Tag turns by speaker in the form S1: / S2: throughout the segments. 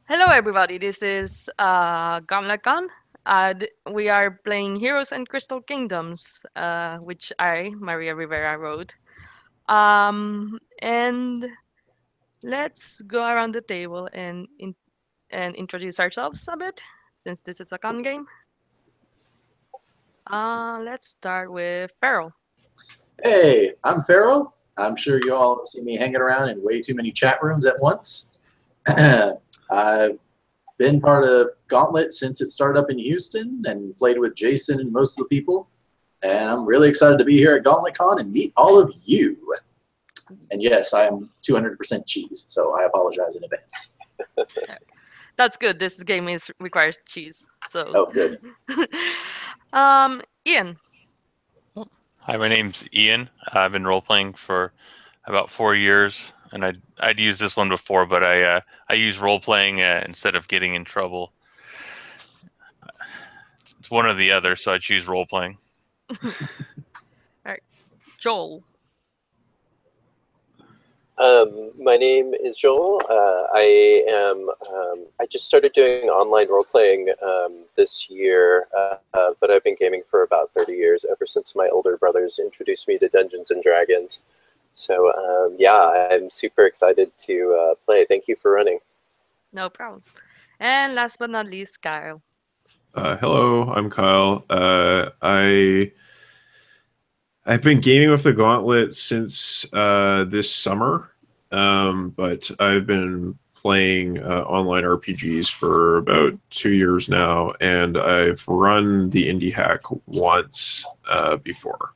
S1: Hello, everybody. This is Gauntlet. We are playing Heroes and Crystal Kingdoms, which I, Maria Rivera, wrote. And let's go around the table and introduce ourselves a bit, since this is a con game. Let's start with Feral.
S2: Hey, I'm Pharaoh. I'm sure you all have seen me hanging around in way too many chat rooms at once. I've been part of Gauntlet since it started up in Houston and played with Jason and most of the people. And I'm really excited to be here at GauntletCon and meet all of you. And yes, I'm 200% cheese, so I apologize in advance.
S1: That's good. This game requires cheese. So.
S2: Oh, good.
S1: Ian.
S3: Hi, my name's Ian. I've been role playing for about 4 years, and I'd used this one before, but I use role playing instead of getting in trouble. It's one or the other, so I choose role playing.
S1: All right, Joel.
S4: My name is Joel. I just started doing online role playing this year, but I've been gaming for about 30 years, ever since my older brothers introduced me to Dungeons and Dragons. So yeah, I'm super excited to play. Thank you for running.
S1: No problem. And last but not least, Kyle.
S5: Hello, I'm Kyle. I've been gaming with the Gauntlet since this summer, but I've been playing online RPGs for about 2 years now, and I've run the Indie Hack once before.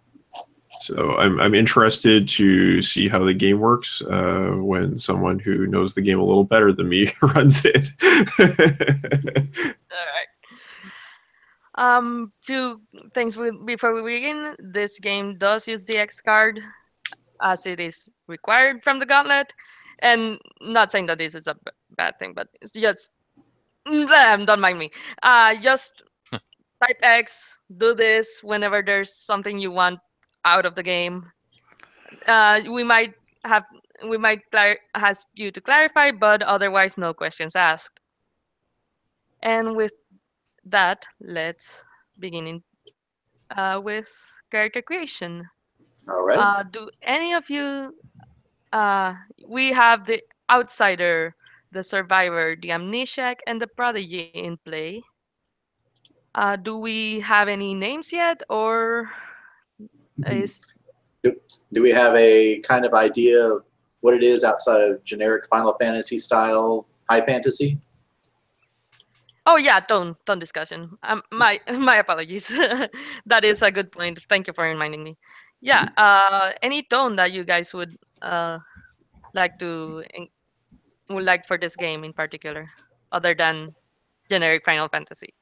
S5: So I'm interested to see how the game works when someone who knows the game a little better than me runs it.
S1: All right. Few things before we begin. This game does use the X card, as it is required from the Gauntlet, and not saying that this is a bad thing, but it's just don't mind me. Just type X, do this whenever there's something you want out of the game. We might ask you to clarify, but otherwise, no questions asked. And with that, let's begin with character creation.
S2: All right.
S1: Do any of you? We have the outsider, the survivor, the amnesiac, and the prodigy in play. Do we have any names yet, or is?
S2: Do we have a kind of idea of what it is outside of generic Final Fantasy style high fantasy?
S1: Oh yeah, tone discussion. My apologies. That is a good point. Thank you for reminding me. Yeah. Any tone that you guys would like to would like for this game in particular, other than generic Final Fantasy?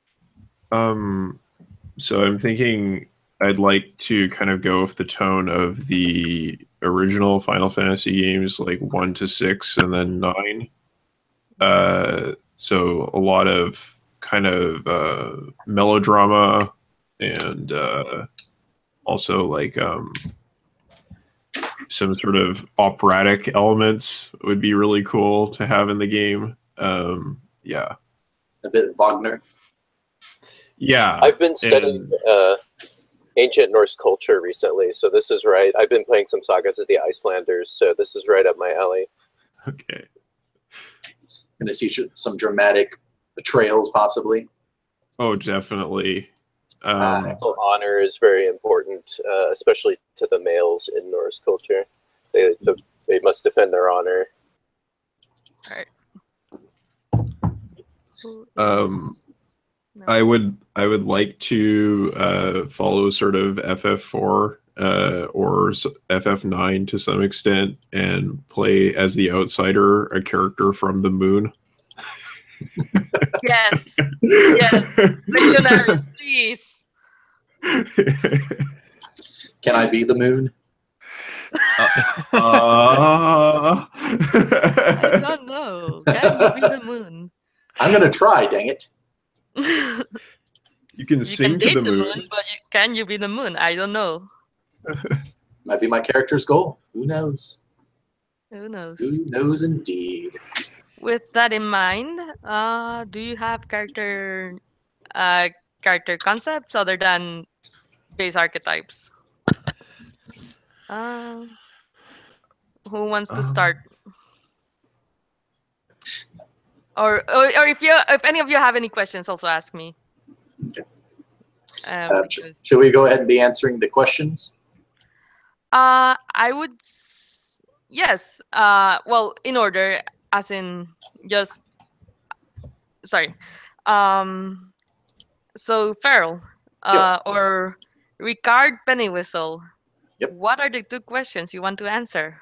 S5: So I'm thinking I'd like to kind of go with the tone of the original Final Fantasy games, like 1 to 6 and then 9. So a lot of kind of melodrama and also like some sort of operatic elements would be really cool to have in the game. Yeah.
S2: A bit Wagner.
S5: Yeah.
S4: I've been studying ancient Norse culture recently, so this is right. I've been playing some Sagas of the Icelanders, so this is right up my alley.
S5: Okay.
S2: Going to see some dramatic betrayals, possibly.
S5: Oh, definitely.
S4: Honor is very important, especially to the males in Norse culture. They must defend their honor.
S1: All right.
S5: I would like to follow sort of FF4 or FF9 to some extent and play as the outsider, a character from the moon.
S1: Yes. Yes. Legionaries, please.
S2: Can I be the moon?
S1: I don't know. Can you be the moon?
S2: I'm going to try, dang it.
S5: You can sing to the moon.
S1: But can you be the moon? I don't know.
S2: Might be my character's goal. Who knows?
S1: Who knows?
S2: Who knows indeed?
S1: With that in mind, Do you have uh, character concepts other than base archetypes? Uh, who wants to start? Or if any of you have any questions, also ask me.
S2: Okay.
S1: Because
S2: Should we go ahead and be answering the questions?
S1: I would yes. Well, in order, as in just sorry. Um, so Feral,
S2: Yep.
S1: or Ricard Pennywhistle.
S2: Yep.
S1: What are the two questions you want to answer?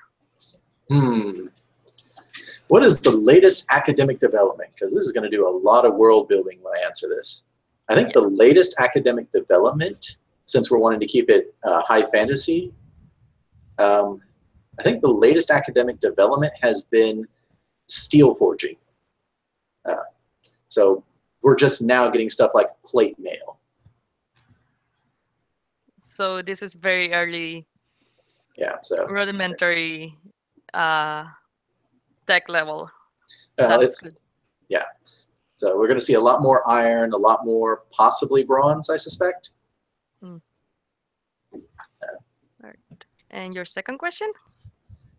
S2: What is the latest academic development? Because this is going to do a lot of world building when I answer this. I think the latest academic development, since we're wanting to keep it high fantasy, I think the latest academic development has been steel forging. So we're just now getting stuff like plate mail.
S1: So this is very early,
S2: So
S1: rudimentary tech level.
S2: it's good. Yeah. So we're going to see a lot more iron, a lot more possibly bronze, I suspect.
S1: All right. And your second question?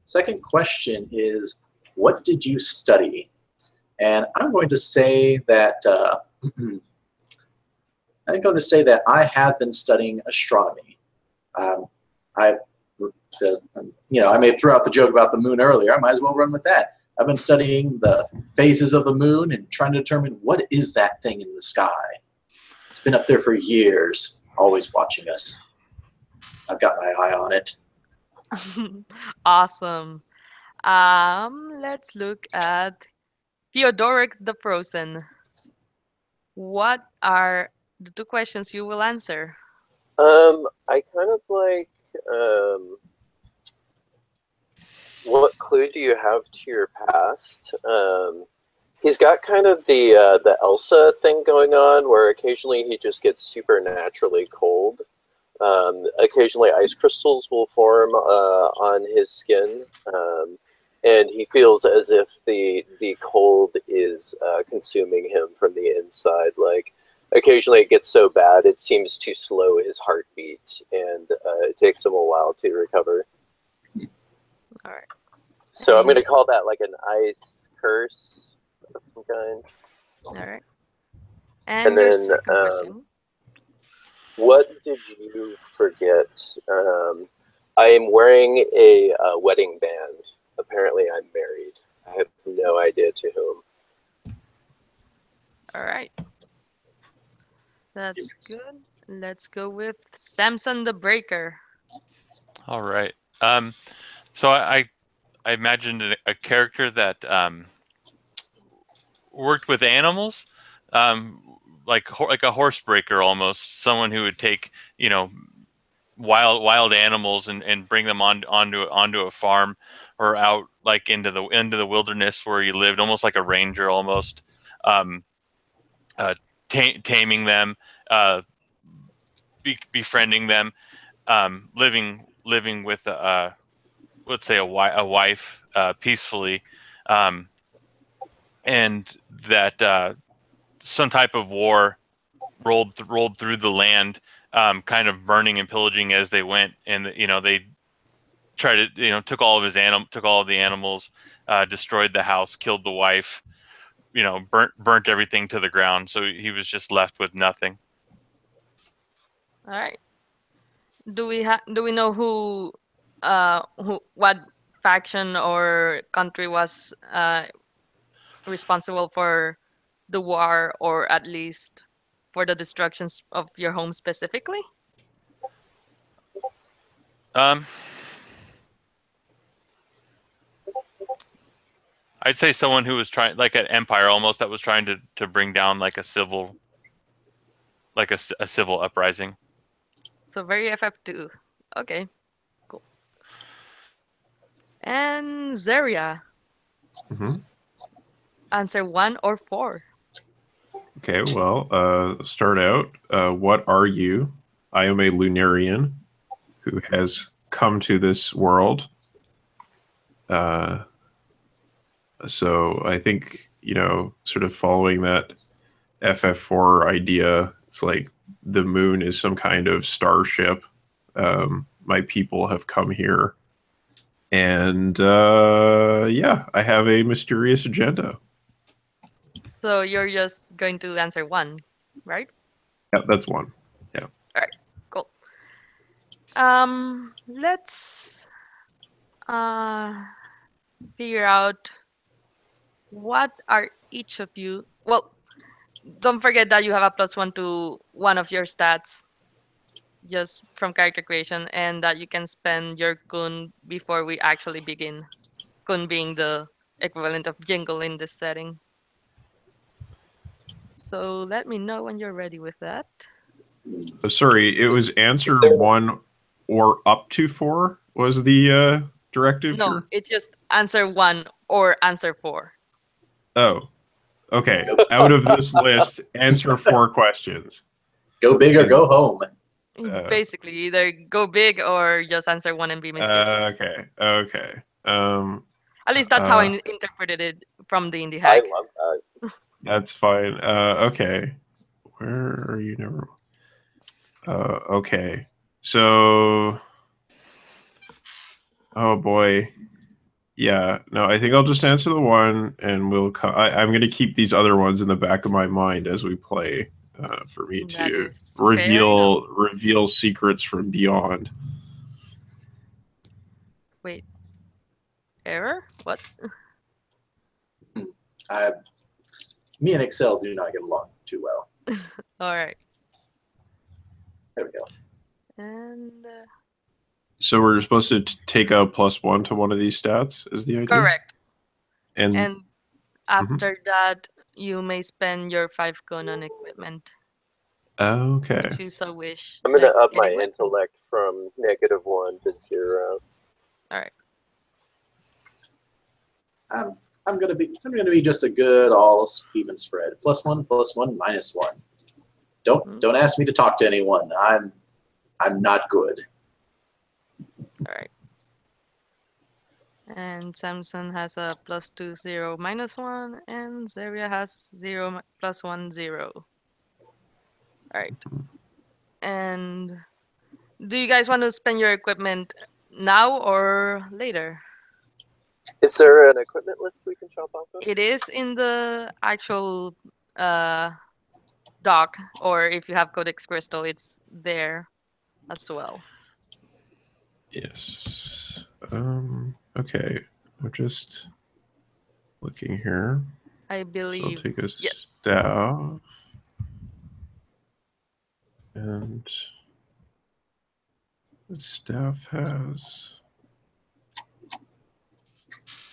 S2: Second question is, what did you study? And I'm going to say that I have been studying astronomy. I may have thrown out the joke about the moon earlier. I might as well run with that. I've been studying the phases of the moon and trying to determine what is that thing in the sky. It's been up there for years, always watching us. I've got my eye on it.
S1: Awesome. Let's look at Theodoric the Frozen. What are the two questions you will answer?
S4: I kind of like, what clue do you have to your past? He's got kind of the Elsa thing going on, where occasionally he just gets supernaturally cold. Occasionally ice crystals will form on his skin, and he feels as if the cold is consuming him from the inside. Like, occasionally it gets so bad it seems to slow his heartbeat, and it takes him a while to recover.
S1: All right.
S4: So I'm going to call that like an ice curse of some kind.
S1: All right. And your second question?
S4: What did you forget? I am wearing a wedding band. Apparently I'm married. I have no idea to whom.
S1: All right. That's good. Let's go with Samson the Breaker.
S3: All right. So I imagined a character that worked with animals, like a horse breaker almost. Someone who would take wild animals and bring them onto a farm or out like into the wilderness where you lived, almost like a ranger almost. Taming them, befriending them, living with let's say a wife peacefully, and that some type of war rolled through the land, kind of burning and pillaging as they went, and they tried to took all of the animals, destroyed the house, killed the wife, burnt everything to the ground, so he was just left with nothing.
S1: All right. Do we know what faction or country was responsible for the war, or at least for the destructions of your home specifically?
S3: I'd say someone who was trying, like an empire almost, that was trying to bring down like a civil uprising.
S1: So very FF2. Okay, cool. And Zeria.
S5: Mm-hmm.
S1: Answer 1 or 4.
S5: Okay, well, start out. What are you? I am a Lunarian who has come to this world. So I think sort of following that FF4 idea. It's like the moon is some kind of starship. My people have come here. And yeah, I have a mysterious agenda.
S1: So you're just going to answer one, right?
S5: Yeah, that's one.
S1: All right, cool. Let's figure out what are each of you. Well, don't forget that you have a +1 to one of your stats just from character creation, and that you can spend your kun before we actually begin. Kun being the equivalent of jingle in this setting. So let me know when you're ready with that.
S5: Oh, sorry, it was answer
S4: there-
S5: 1 or up to 4 was the directive
S1: No,
S5: here?
S1: it's just answer 1 or answer 4.
S5: Oh, okay. Out of this list, answer 4 questions.
S2: Go big or go home.
S1: Basically, either go big or just answer 1 and be mysterious.
S5: Okay.
S1: At least that's how I interpreted it from the indie
S4: I
S1: hack.
S4: love that.
S5: That's fine. Okay. Where are you? Never. Okay. So. Oh boy. Yeah. No, I think I'll just answer the one, and I'm going to keep these other ones in the back of my mind as we play, for me
S1: That
S5: to
S1: is fair enough.
S5: reveal secrets from beyond.
S1: Wait. Error? What?
S2: Me and Excel do not get along too well.
S1: All right.
S2: There we go.
S1: And
S5: So we're supposed to take a +1 to one of these stats, is the idea?
S1: correct.
S5: And
S1: And after that, you may spend your 5 kun on equipment.
S5: okay.
S1: If you so wish.
S4: I'm gonna
S1: Like
S4: up my
S1: any weapons.
S4: intellect from -1 to 0.
S1: All right.
S2: I'm gonna be just a good all even spread. +1, +1, -1. Don't ask me to talk to anyone. I'm not good.
S1: All right. And Samson has a +2 0 -1, and Zeria has 0 +1 0. All right. And do you guys want to spend your equipment now or later?
S4: Is there an equipment list we can chop off of?
S1: It is in the actual dock, or if you have Codex Crystal, it's there as well.
S5: Yes. Okay. I'm just looking here.
S1: I
S5: So I'll
S1: believe.
S5: take a
S1: Yes.
S5: staff. And the staff has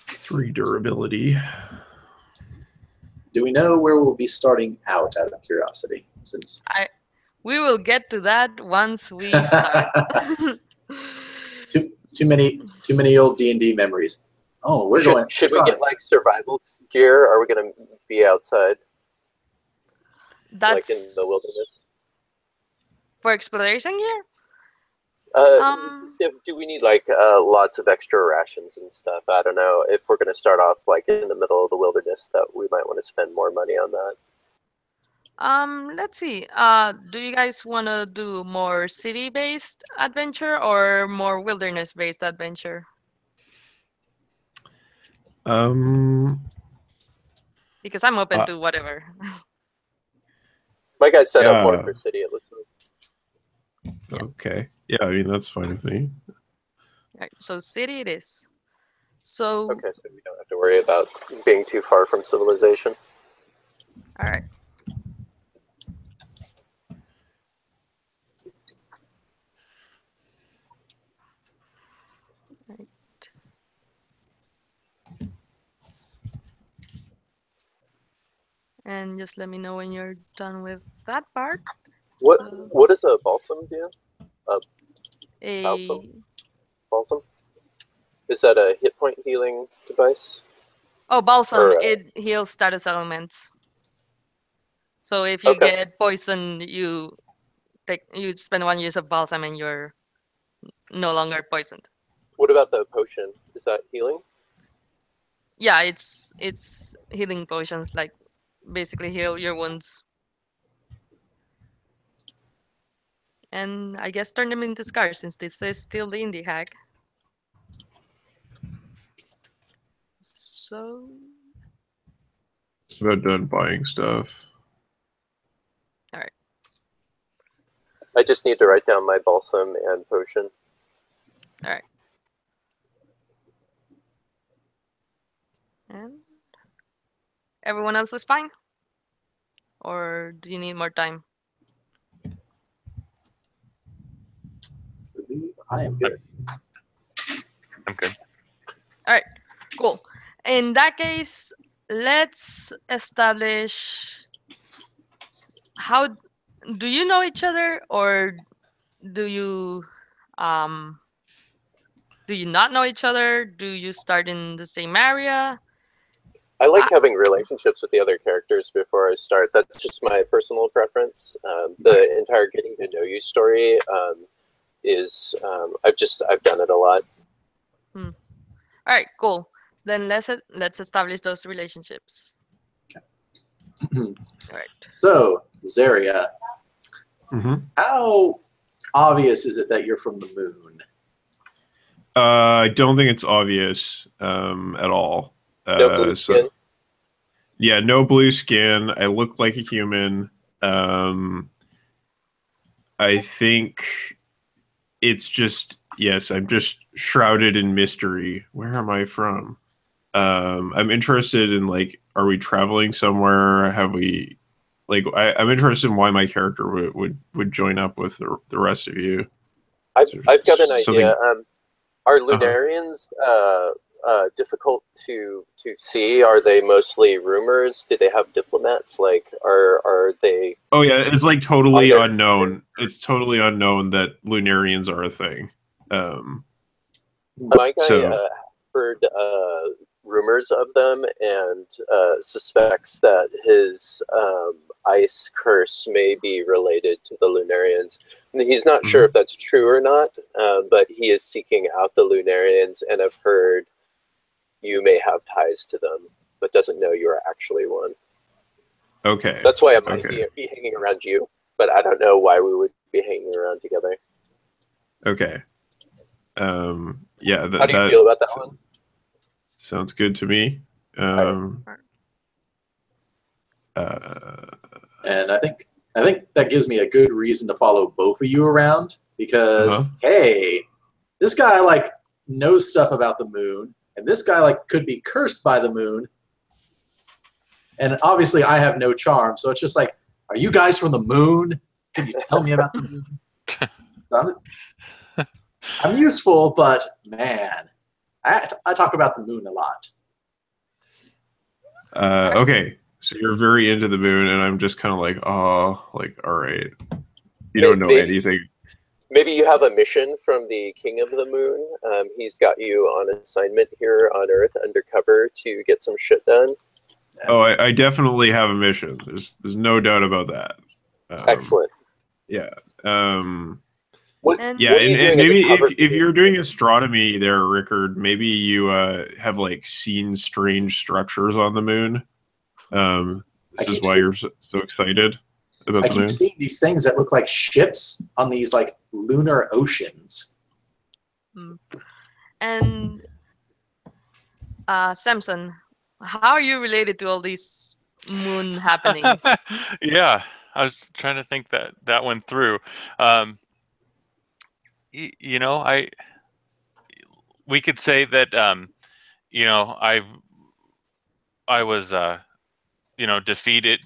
S5: 3 durability.
S2: Do we know where we'll be starting out of curiosity? Since
S1: We will get to that once we start.
S2: too many old D&D memories. Oh, we're going.
S4: Should we get like survival gear? Are we gonna be outside,
S1: That's
S4: like in the wilderness?
S1: for exploration gear.
S4: Do we need like lots of extra rations and stuff? I don't know. If we're gonna start off like in the middle of the wilderness, that we might want to spend more money on that.
S1: Let's see. Do you guys want to do more city-based adventure or more wilderness-based adventure? Because I'm open to whatever.
S4: My guy set up more
S5: Yeah.
S4: for city. It looks like.
S5: Okay. Yeah, I mean that's fine with me.
S1: Right, so city it is. So
S4: Okay, so we don't have to worry about being too far from civilization.
S1: all right. And just let me know when you're done with that part.
S4: What does a balsam do?
S1: A
S4: Balsam? Is that a hit point healing device?
S1: balsam,
S4: Or,
S1: it heals status elements. So if you
S4: Okay.
S1: get poisoned, you spend 1 use of balsam and you're no longer poisoned.
S4: What about the potion? Is that healing?
S1: yeah, it's healing potions, like basically heal your wounds, and I guess turn them into scars since this is still the indie hack. So
S5: It's about done buying stuff.
S4: I just need to write down my balsam and potion.
S1: all right, and everyone else is fine, or do you need more time?
S2: I am good.
S3: I'm good.
S1: All right, cool. In that case, let's establish how do you know each other, or do you um do you not know each other? Do you start in the same area?
S4: I like
S1: Ah,
S4: having relationships with the other characters before I start. That's just my personal preference. The entire getting to know you story is I've done it a lot.
S1: all right, cool. Then let's establish those relationships. All right.
S2: So, Zaria,
S5: Mm-hmm.
S2: how obvious is it that you're from the moon?
S5: I don't think it's obvious at all.
S4: No blue skin.
S5: Yeah, no blue skin. I look like a human. I think it's just, yes, I'm just shrouded in mystery. Where am I from? I'm interested in, like, are we traveling somewhere? Have we, like, I'm interested in why my character would join up with the rest of you.
S4: I've got an
S5: Something-
S4: idea. Are Lunarians difficult to see? Are they mostly rumors? Do they have diplomats? Like, are they?
S5: Oh yeah, it's like totally
S4: Are there-
S5: unknown. It's totally unknown that Lunarians are a thing.
S4: My guy
S5: So-
S4: heard rumors of them and suspects that his ice curse may be related to the Lunarians. And he's not sure if that's true or not, but he is seeking out the Lunarians, and I've heard you may have ties to them, but doesn't know you are actually one.
S5: Okay.
S4: That's why I might
S5: Okay.
S4: be hanging around you, but I don't know why we would be hanging around together.
S5: Okay. Yeah.
S4: How do you feel about that one?
S5: Sounds good to me.
S2: And I think that gives me a good reason to follow both of you around because hey, this guy like knows stuff about the moon, and this guy like could be cursed by the moon. And obviously I have no charm, so it's just like, are you guys from the moon? Can you tell me about the moon? I'm useful, but man, I talk about the moon a lot.
S5: Okay. So you're very into the moon, and I'm just kind of like, oh, like, all right. You don't know anything.
S4: Maybe you have a mission from the King of the Moon. He's got you on assignment here on Earth undercover to get some shit done.
S5: Oh, I definitely have a mission. There's no doubt about that.
S4: Excellent.
S5: Yeah.
S4: What
S5: Yeah,
S4: are you
S5: and
S4: doing as a
S5: maybe
S4: cover
S5: if
S4: for
S5: you're doing astronomy there, Rickard, maybe you have like seen strange structures on the moon. This is why you're so excited about
S2: I
S5: the
S2: keep
S5: moon.
S2: seeing these things that look like ships on these like lunar oceans.
S1: And Samson, how are you related to all these moon happenings?
S3: Yeah, I was trying to think that one through. You know, we could say that you know, I was you know, defeated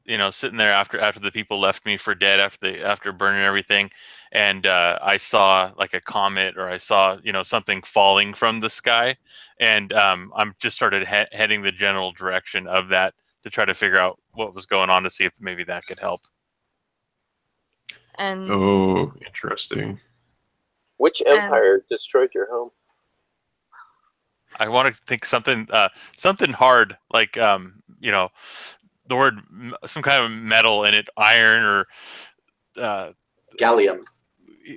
S3: you know, sitting there after the people left me for dead after burning everything, and I saw like a comet, or I saw, you know, something falling from the sky, and I'm just started heading the general direction of that to try to figure out what was going on, to see if maybe that could help.
S1: And
S5: Oh, interesting.
S4: Which empire destroyed your home?
S3: I want to think something hard, like you know, the word some kind of metal in it, iron or
S2: Gallium.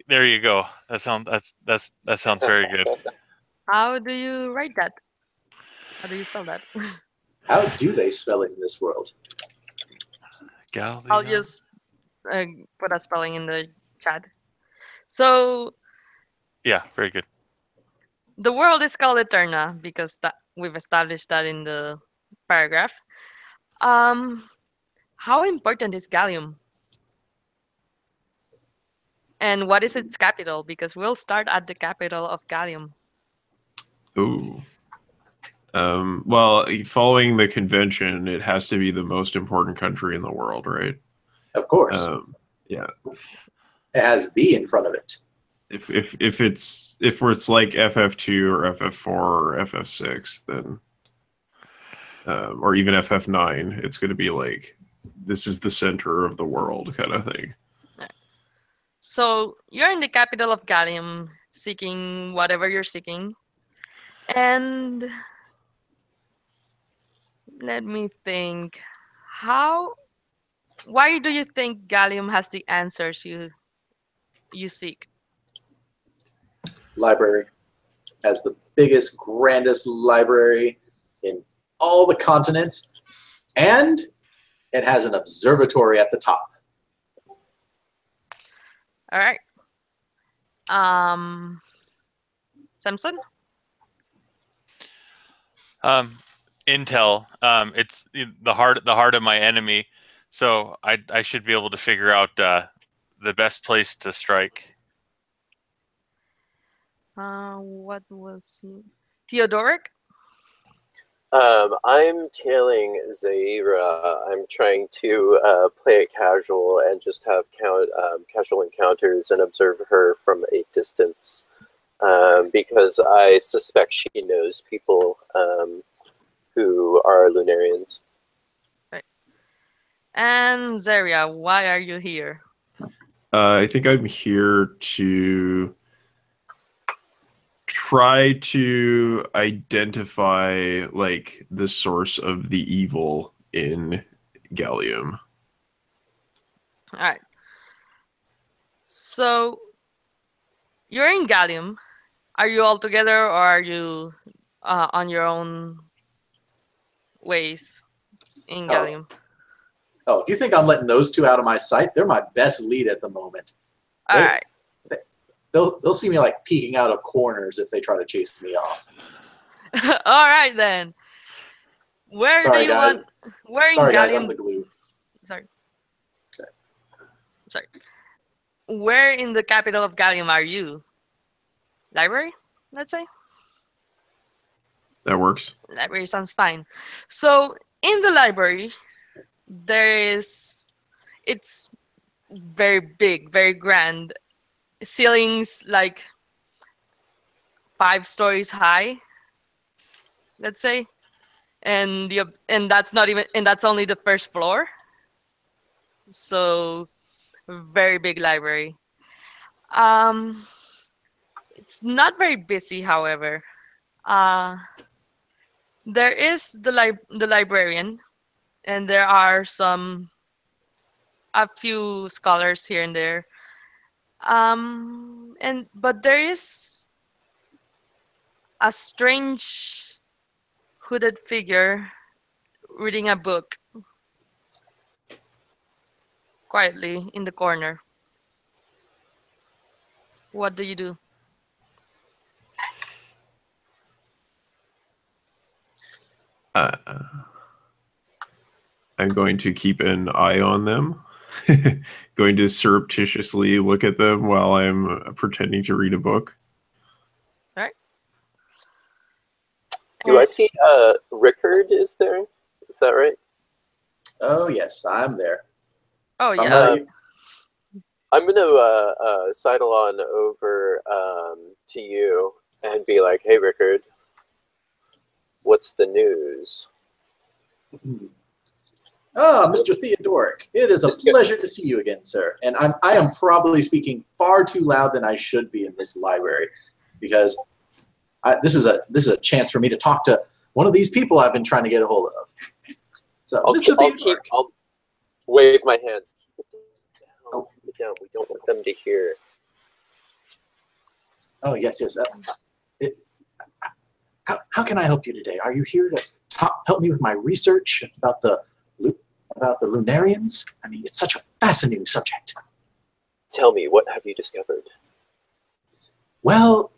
S3: there you go. That sounds very good.
S1: How do you write that? How do you spell that?
S2: How do they spell it in this world?
S1: I'll
S3: Galleon.
S1: just uh, put a spelling in the chat. So
S3: Yeah, very good.
S1: the world is called Aeterna because we've established that in the paragraph. Um, how important is Gallium? And what is its capital? Because we'll start at the capital of Gallium.
S5: Ooh. Well, following the convention, it has to be the most important country in the world, right?
S2: Of course,
S5: Yeah.
S2: it has the in front of it.
S5: If it's like FF2 or FF4 or FF6, then or even FF9, it's going to be like this is the center of the world kind of thing.
S1: So you're in the capital of Gallium, seeking whatever you're seeking, and let me think. How? Why do you think Gallium has the answers you seek?
S2: Library has the biggest, grandest library in all the continents, and it has an observatory at the top.
S1: All right. Samson.
S3: Intel. It's the heart of my enemy, so I should be able to figure out the best place to strike.
S1: What was he? Theodoric?
S4: I'm tailing Zaira. I'm trying to play it casual and just have casual encounters and observe her from a distance because I suspect she knows people who are Lunarians.
S1: Right. And Zaria, why are you here?
S5: I think I'm here to try to identify like the source of the evil in Gallium.
S1: All right. So you're in Gallium. Are you all together, or are you on your own ways in Gallium?
S2: Oh, if you think I'm letting those two out of my sight, they're my best lead at the moment.
S1: All right.
S2: They'll see me like peeking out of corners if they try to chase me off.
S1: All right then. Where
S2: Sorry,
S1: do you
S2: guys.
S1: want? Where in
S2: Sorry, guys,
S1: Gallium?
S2: I'm the glue.
S1: Sorry.
S2: Okay.
S1: Sorry. Where in the capital of Gallium are you? Library, let's say.
S5: That works.
S1: Library sounds fine. So in the library, it's very big, very grand. Ceilings like 5 stories high, let's say, and that's only the first floor. So very big library. It's not very busy, however. There is the librarian, and there are a few scholars here and there. But there is a strange hooded figure reading a book quietly in the corner. What do you do?
S5: I'm going to keep an eye on them. Going to surreptitiously look at them while I'm pretending to read a book.
S1: All right.
S4: Do I see Rickard is there? Is that right?
S2: Oh yes, I'm there.
S1: Oh
S2: I'm
S1: yeah.
S2: ready.
S4: I'm going to sidle on over to you and be like, hey, Rickard, what's the news?
S2: Ah, Mr. Theodoric, it is a pleasure to see you again, sir. And I am probably speaking far too loud than I should be in this library, because this is a chance for me to talk to one of these people I've been trying to get a hold of. So, Mr. Theodoric.
S4: I'll wave my hands. Keep it down. We don't want them to hear.
S2: Oh yes, yes. how can I help you today? Are you here to help me with my research about the Lunarians? I mean, it's such a fascinating subject.
S4: Tell me, what have you discovered?
S2: Well,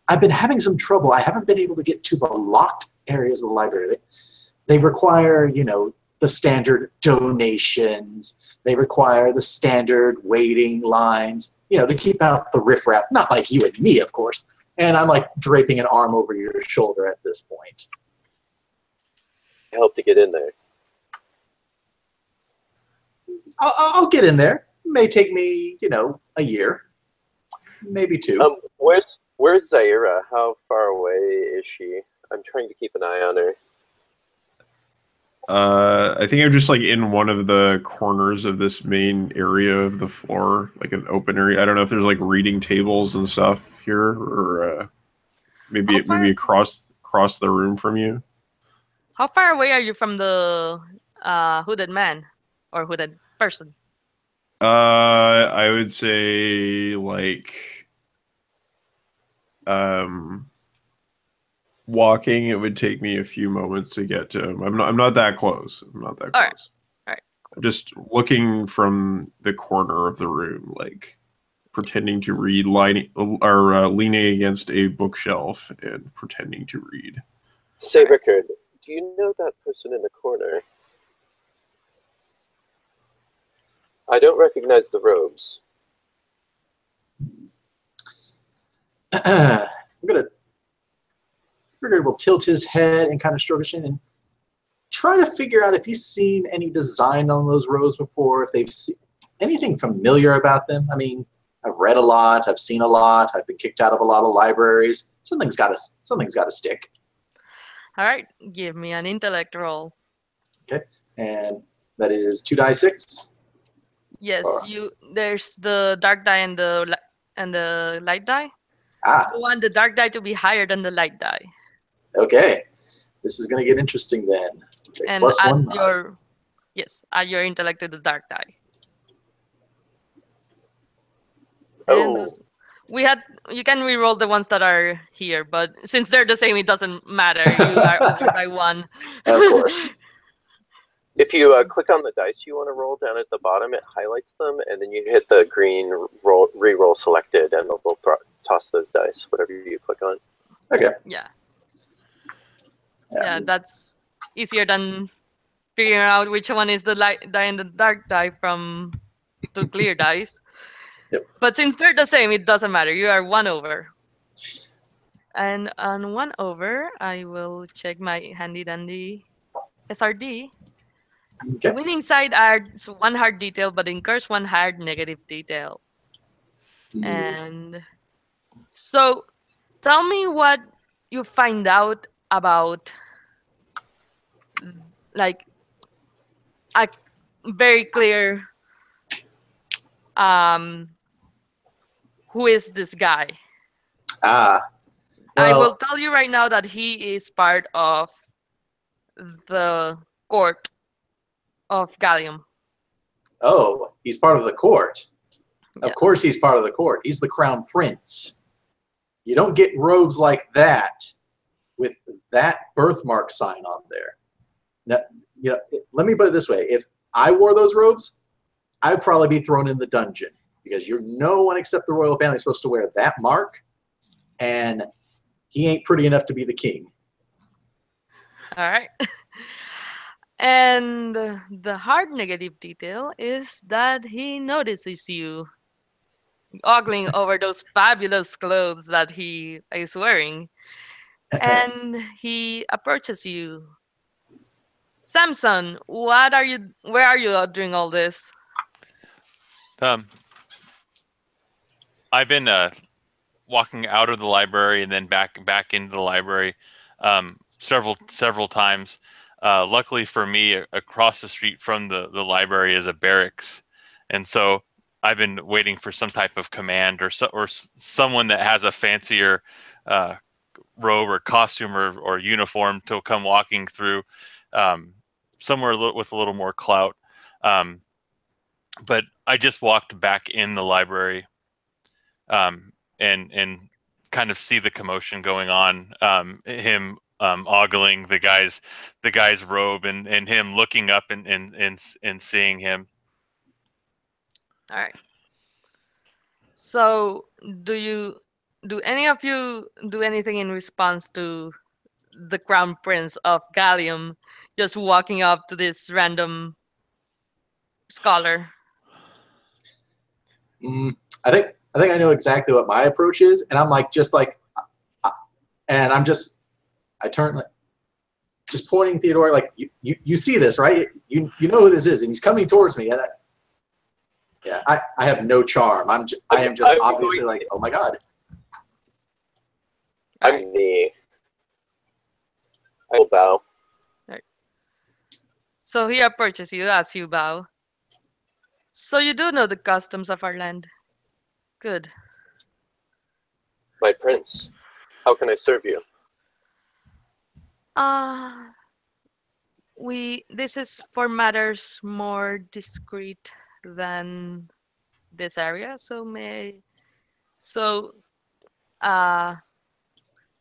S2: I've been having some trouble. I haven't been able to get to the locked areas of the library. They require, the standard donations. They require the standard waiting lines, to keep out the riffraff. Not like you and me, of course. And I'm like draping an arm over your shoulder at this point.
S4: Help to get in there.
S2: I'll get in there. It may take me, a year, maybe 2.
S4: Where's Zaira? How far away is she? I'm trying to keep an eye on her.
S5: I think I'm just like in one of the corners of this main area of the floor, like an open area. I don't know if there's like reading tables and stuff here, or maybe across the room from you.
S1: How far away are you from the hooded man or hooded person?
S5: I would say like walking, it would take me a few moments to get to him. I'm not that close. I'm not that close.
S1: All right.
S5: I'm just looking from the corner of the room, like pretending to read, leaning against a bookshelf and pretending to read.
S4: Say, Rickard, do you know that person in the corner? I don't recognize the robes.
S2: Rickard will tilt his head and kind of stroke his chin and try to figure out if he's seen any design on those robes before, if they've seen anything familiar about them. I mean, I've read a lot, I've seen a lot, I've been kicked out of a lot of libraries. Something's got to stick.
S1: All right, give me an intellect roll.
S2: Okay, and that is 2d6.
S1: Yes, there's the dark die and the light die. You want the dark die to be higher than the light die.
S2: Okay, this is going to get interesting then. Okay,
S1: and
S2: plus
S1: add
S2: 1.
S1: add your intellect to the dark die.
S4: Oh.
S1: And you can re-roll the ones that are here, but since they're the same, it doesn't matter. You are over by 1.
S2: Of course.
S4: If you click on the dice you want to roll down at the bottom, it highlights them, and then you hit the green re-roll selected, and it'll toss those dice, whatever you click on.
S2: Okay.
S1: Yeah, that's easier than figuring out which one is the light die and the dark die from the clear dice.
S2: Yep.
S1: But since they're the same, it doesn't matter. You are 1 over. And on 1 over, I will check my handy dandy SRD.
S2: Okay.
S1: The winning side adds 1 hard detail, but incurs 1 hard negative detail. And so, tell me what you find out about, like, a very clear, who is this guy?
S2: Well,
S1: I will tell you right now that he is part of the court of Gallium.
S2: Oh, he's part of the court.
S1: Yeah.
S2: Of course he's part of the court. He's the crown prince. You don't get robes like that with that birthmark sign on there. Now, let me put it this way. If I wore those robes, I'd probably be thrown in the dungeon because no one except the royal family is supposed to wear that mark, and he ain't pretty enough to be the king.
S1: All right. And the hard negative detail is that he notices you ogling over those fabulous clothes that he is wearing. And he approaches you. Samson, where are you doing all this?
S3: I've been walking out of the library and then back into the library several times. Luckily for me, across the street from the library is a barracks, and so I've been waiting for some type of command or someone that has a fancier robe or costume or uniform to come walking through somewhere with a little more clout. But I just walked back in the library and kind of see the commotion going on. Him ogling the guy's robe, and him looking up and seeing him.
S1: All right. So, do any of you do anything in response to the Crown Prince of Gallium just walking up to this random scholar?
S2: I think I know exactly what my approach is, and I'm like and I turn like just pointing Theodore like you see this, right? You know who this is, and he's coming towards me, and I have no charm. I am just obviously like, oh my god.
S4: I'm me. I will bow.
S1: Right. So he approaches you as you bow. So you do know the customs of our land. Good.
S4: My prince, how can I serve you?
S1: This is for matters more discreet than this area,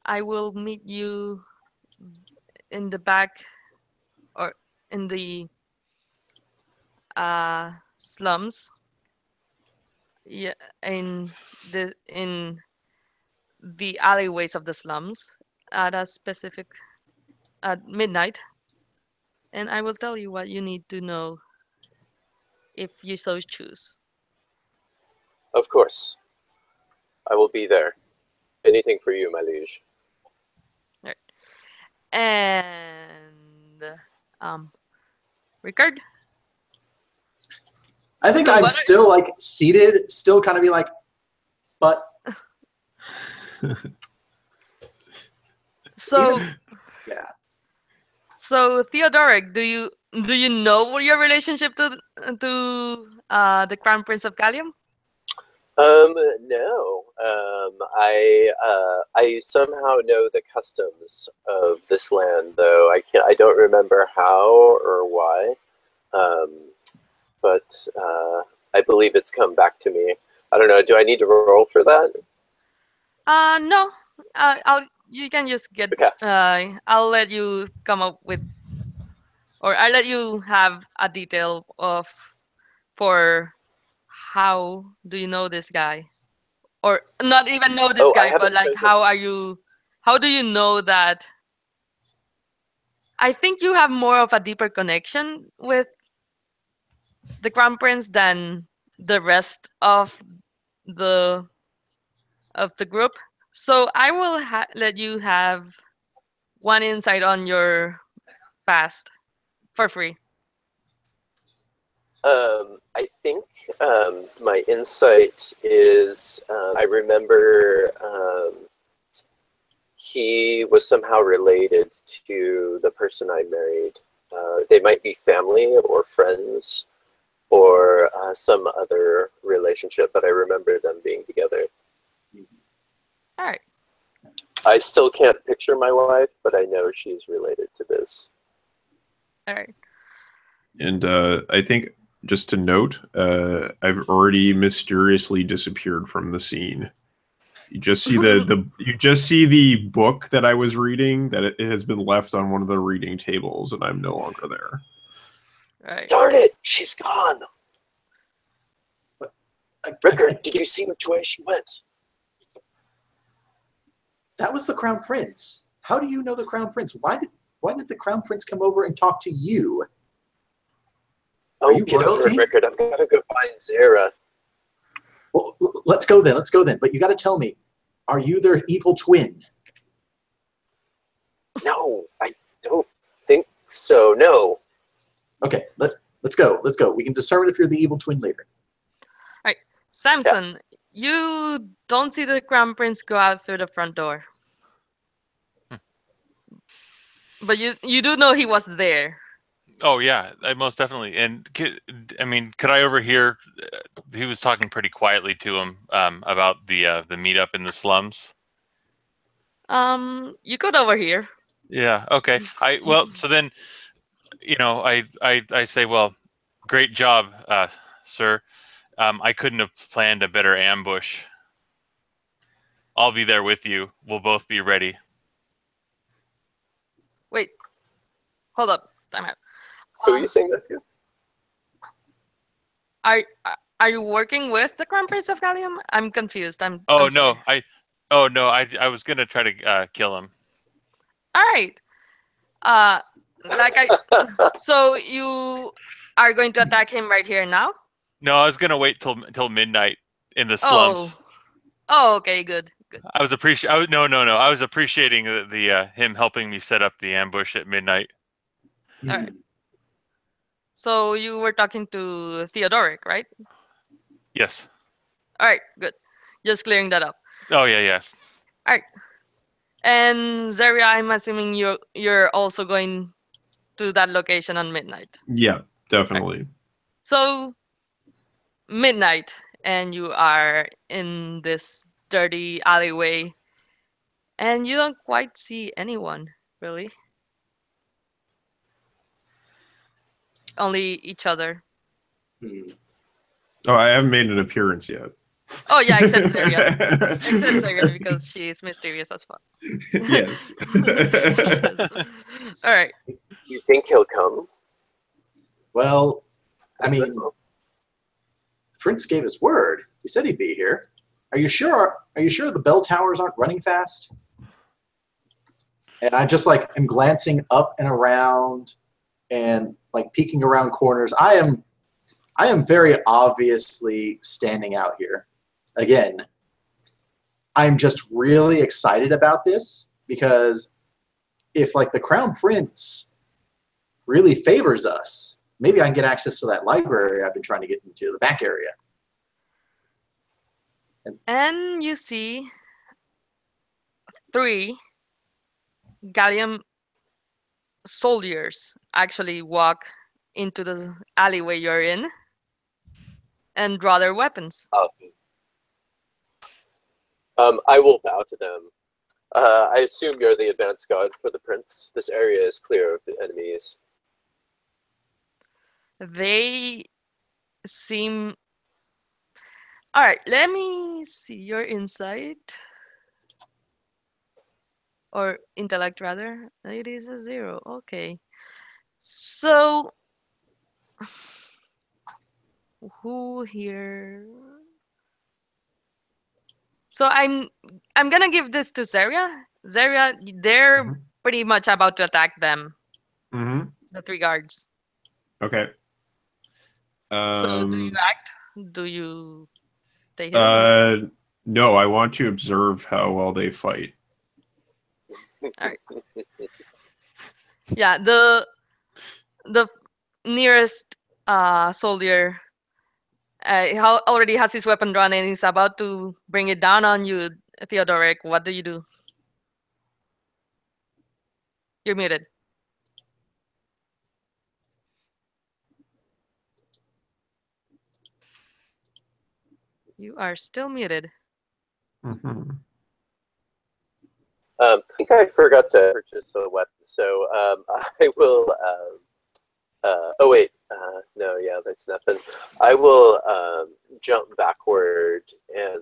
S1: I will meet you in the back or in the slums. Yeah, in the alleyways of the slums at a specific at midnight, and I will tell you what you need to know if you so choose.
S4: Of course. I will be there. Anything for you, my liege.
S1: Right. And Ricard?
S2: I think
S1: So
S2: I'm
S1: what
S2: still like seated, still kind of be like, but
S1: So
S2: yeah.
S1: So Theodoric, do you know your relationship to the Crown Prince of Gallium?
S4: No. I somehow know the customs of this land, though I don't remember how or why. But I believe it's come back to me. I don't know. Do I need to roll for that?
S1: No. You can just get.
S4: Okay.
S1: I'll let you come up with, or I'll let you have a detail for how do you know this guy, or not even know this
S4: Oh, I
S1: guy, but
S4: haven't
S1: like
S4: chosen.
S1: how do you know that? I think you have more of a deeper connection with the Crown Prince than the rest the of the group. So I will let you have one insight on your past for free.
S4: I think my insight is I remember he was somehow related to the person I married. They might be family or friends or some other relationship, but I remember them being together.
S1: All right.
S4: I still can't picture my wife, but I know she's related to this.
S1: All right.
S5: And I think just to note, I've already mysteriously disappeared from the scene. You just see the book that I was reading, that it has been left on one of the reading tables, and I'm no longer there.
S1: Right.
S4: Darn it, she's gone. Rickard, did you see which way she went?
S2: That was the Crown Prince. How do you know the Crown Prince? Why did the Crown Prince come over and talk to you?
S4: Oh, get over it, Rickard. I've got to go find Zara.
S2: Well, let's go then. But you got to tell me, are you their evil twin?
S4: No, I don't think so. No.
S2: Okay, let's go. We can determine if you're the evil twin later.
S1: All right, Samson, you don't see the Crown Prince go out through the front door, but you do know he was there.
S3: Oh yeah, I most definitely. And could I overhear? He was talking pretty quietly to him about the meetup in the slums.
S1: You could overhear.
S3: Yeah. Okay. So then, I say, well, great job, sir. I couldn't have planned a better ambush. I'll be there with you. We'll both be ready.
S1: Wait, hold up, time out.
S4: Who are you saying that to?
S1: Are are you working with the Crown Prince of Gallium? I'm confused.
S3: Oh
S1: I'm
S3: no,
S1: sorry.
S3: I was gonna try to kill him.
S1: All right. Like I. So you are going to attack him right here now?
S3: No, I was gonna wait till midnight in the slums.
S1: Oh. Oh, okay, good.
S3: I was appreciating the him helping me set up the ambush at midnight.
S1: All right. So you were talking to Theodoric, right?
S3: Yes.
S1: All right, good. Just clearing that up.
S3: Oh yeah, yes.
S1: All right. And Zeria, I'm assuming you're also going to that location on midnight.
S5: Yeah, definitely.
S1: So midnight, and you are in this dirty alleyway, and you don't quite see anyone, really. Only each other.
S5: Oh, I haven't made an appearance yet.
S1: Oh yeah, except Zeria. Except Zeria, because she is mysterious as fuck.
S5: Yes.
S1: All right.
S4: You think he'll come?
S2: Well, I mean,
S4: That's all.
S2: Prince gave his word. He said he'd be here. Are you sure? Are you sure the bell towers aren't running fast? And I just like am glancing up and around and like peeking around corners. I am very obviously standing out here. Again, I'm just really excited about this because if like the Crown Prince really favors us, maybe I can get access to that library I've been trying to get into, the back area.
S1: And you see 3 Gallium soldiers actually walk into the alleyway you're in and draw their weapons.
S4: I will bow to them. I assume you're the advanced guard for the prince. This area is clear of the enemies.
S1: They seem... Alright, let me see your insight. Or intellect, rather. It is a 0. Okay. So... Who here... So I'm gonna give this to Zeria. Zeria, they're pretty much about to attack them.
S5: Mm-hmm.
S1: The 3 guards.
S5: Okay.
S1: So do you act? Do you stay hidden?
S5: No, I want to observe how well they fight.
S1: Alright. Yeah, the nearest soldier already has his weapon drawn and he's about to bring it down on you, Theodoric. What do you do? You're muted. You are still muted.
S5: Mm-hmm.
S4: I think I forgot to purchase a weapon, so I will. Oh wait, no, yeah, that's nothing. I will jump backward and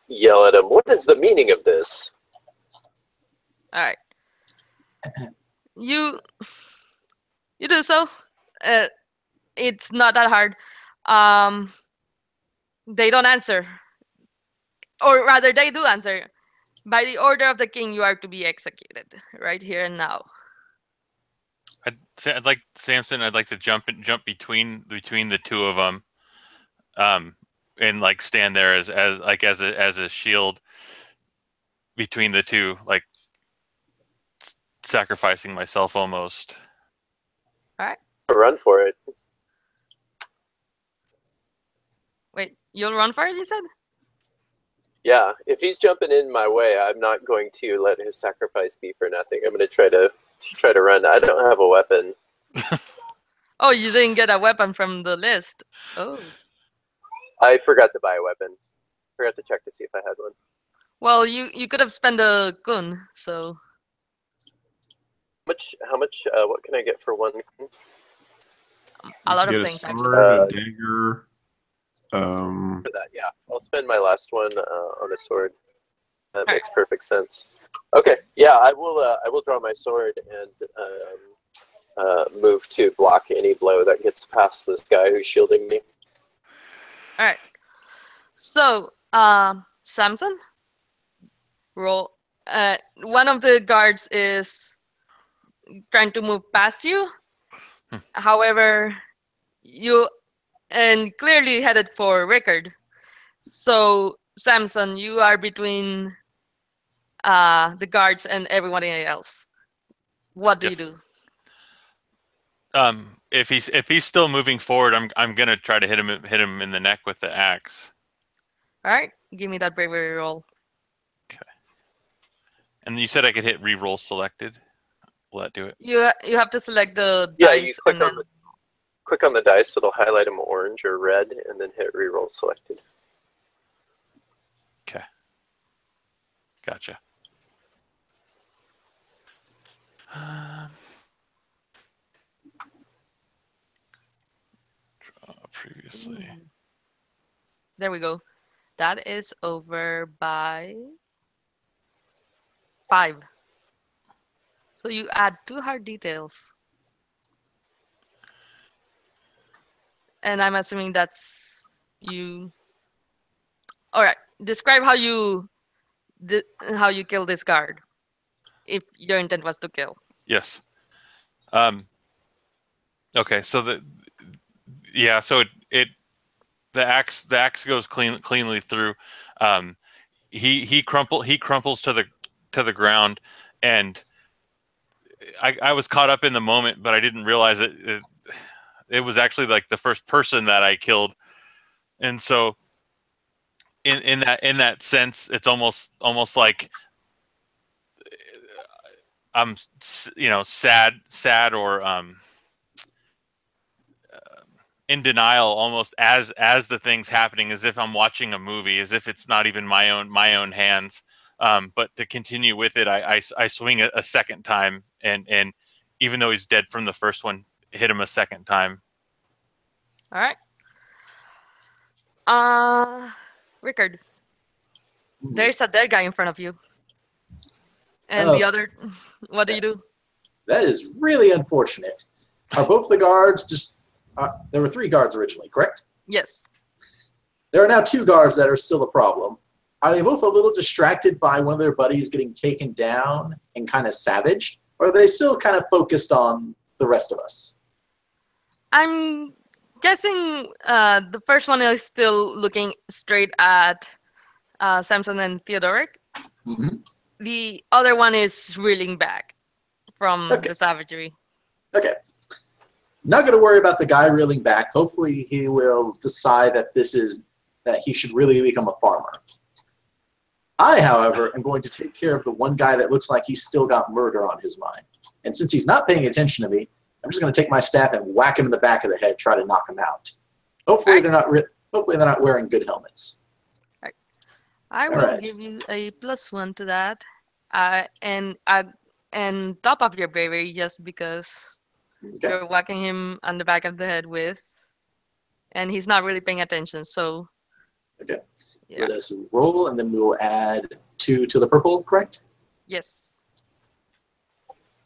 S4: yell at him. What is the meaning of this?
S1: All right. You do so. It's not that hard. They don't answer. Or rather, they do answer. By the order of the king, you are to be executed right here and now.
S3: I'd like Samson. I'd like to jump between the two of them, and like stand there as a shield between the two, like sacrificing myself almost.
S1: All right.
S4: Run for it.
S1: Wait, you'll run for it, you said?
S4: Yeah, if he's jumping in my way, I'm not going to let his sacrifice be for nothing. I'm going to try to run. I don't have a weapon.
S1: Oh, you didn't get a weapon from the list. Oh.
S4: I forgot to buy a weapon. Forgot to check to see if I had one.
S1: Well, you could have spent a gun, so...
S4: How much, what can I get for one?
S1: A lot
S5: You
S1: of
S5: get
S1: things,
S5: a
S1: actually.
S5: sword, a dagger.
S4: For that, yeah. I'll spend my last one on a sword. That makes perfect sense. Okay, yeah, I will draw my sword and move to block any blow that gets past this guy who's shielding me.
S1: All right. So, Samson, roll. One of the guards is trying to move past you. However, you and clearly headed for Rickard. So, Samson, you are between the guards and everybody else. What do you do?
S3: If he's still moving forward, I'm gonna try to hit him in the neck with the axe.
S1: All right, give me that bravery roll.
S3: Okay. And you said I could hit reroll selected. Will that do it?
S1: You have to select the
S4: Yeah,
S1: dice
S4: you click
S1: and
S4: on
S1: then
S4: click on the dice, it'll highlight them orange or red, and then hit reroll selected.
S3: Okay. Gotcha. Draw previously.
S1: there we go. That is over by 5. So you add 2 hard details. And I'm assuming that's you. All right. Describe how you kill this guard. If your intent was to kill.
S3: Yes. Okay. So so the axe goes cleanly through. He crumples to the ground, and I was caught up in the moment, but I didn't realize it was actually like the first person that I killed, and so in that sense, it's almost like I'm sad or in denial almost as the thing's happening, as if I'm watching a movie, as if it's not even my own hands. But to continue with it, I swing a second time, and even though he's dead from the first one, hit him a second time.
S1: All right. Rickard, there's a dead guy in front of you. And the other, what do you do?
S2: That is really unfortunate. Are both the guards just... there were 3 guards originally, correct?
S1: Yes.
S2: There are now 2 guards that are still a problem. Are they both a little distracted by one of their buddies getting taken down and kind of savaged? Or are they still kind of focused on the rest of us?
S1: I'm guessing the first one is still looking straight at Samson and Theodoric.
S2: Mm-hmm.
S1: The other one is reeling back from the savagery.
S2: Okay. Not going to worry about the guy reeling back. Hopefully he will decide that that he should really become a farmer. I, however, am going to take care of the one guy that looks like he's still got murder on his mind. And since he's not paying attention to me, I'm just going to take my staff and whack him in the back of the head, try to knock him out. Hopefully they're not wearing good helmets.
S1: I will give you a +1 to that, and top of your bravery just because you're whacking him on the back of the head with, and he's not really paying attention. So,
S2: yeah. Let us roll, and then we will add 2 to the purple. Correct?
S1: Yes.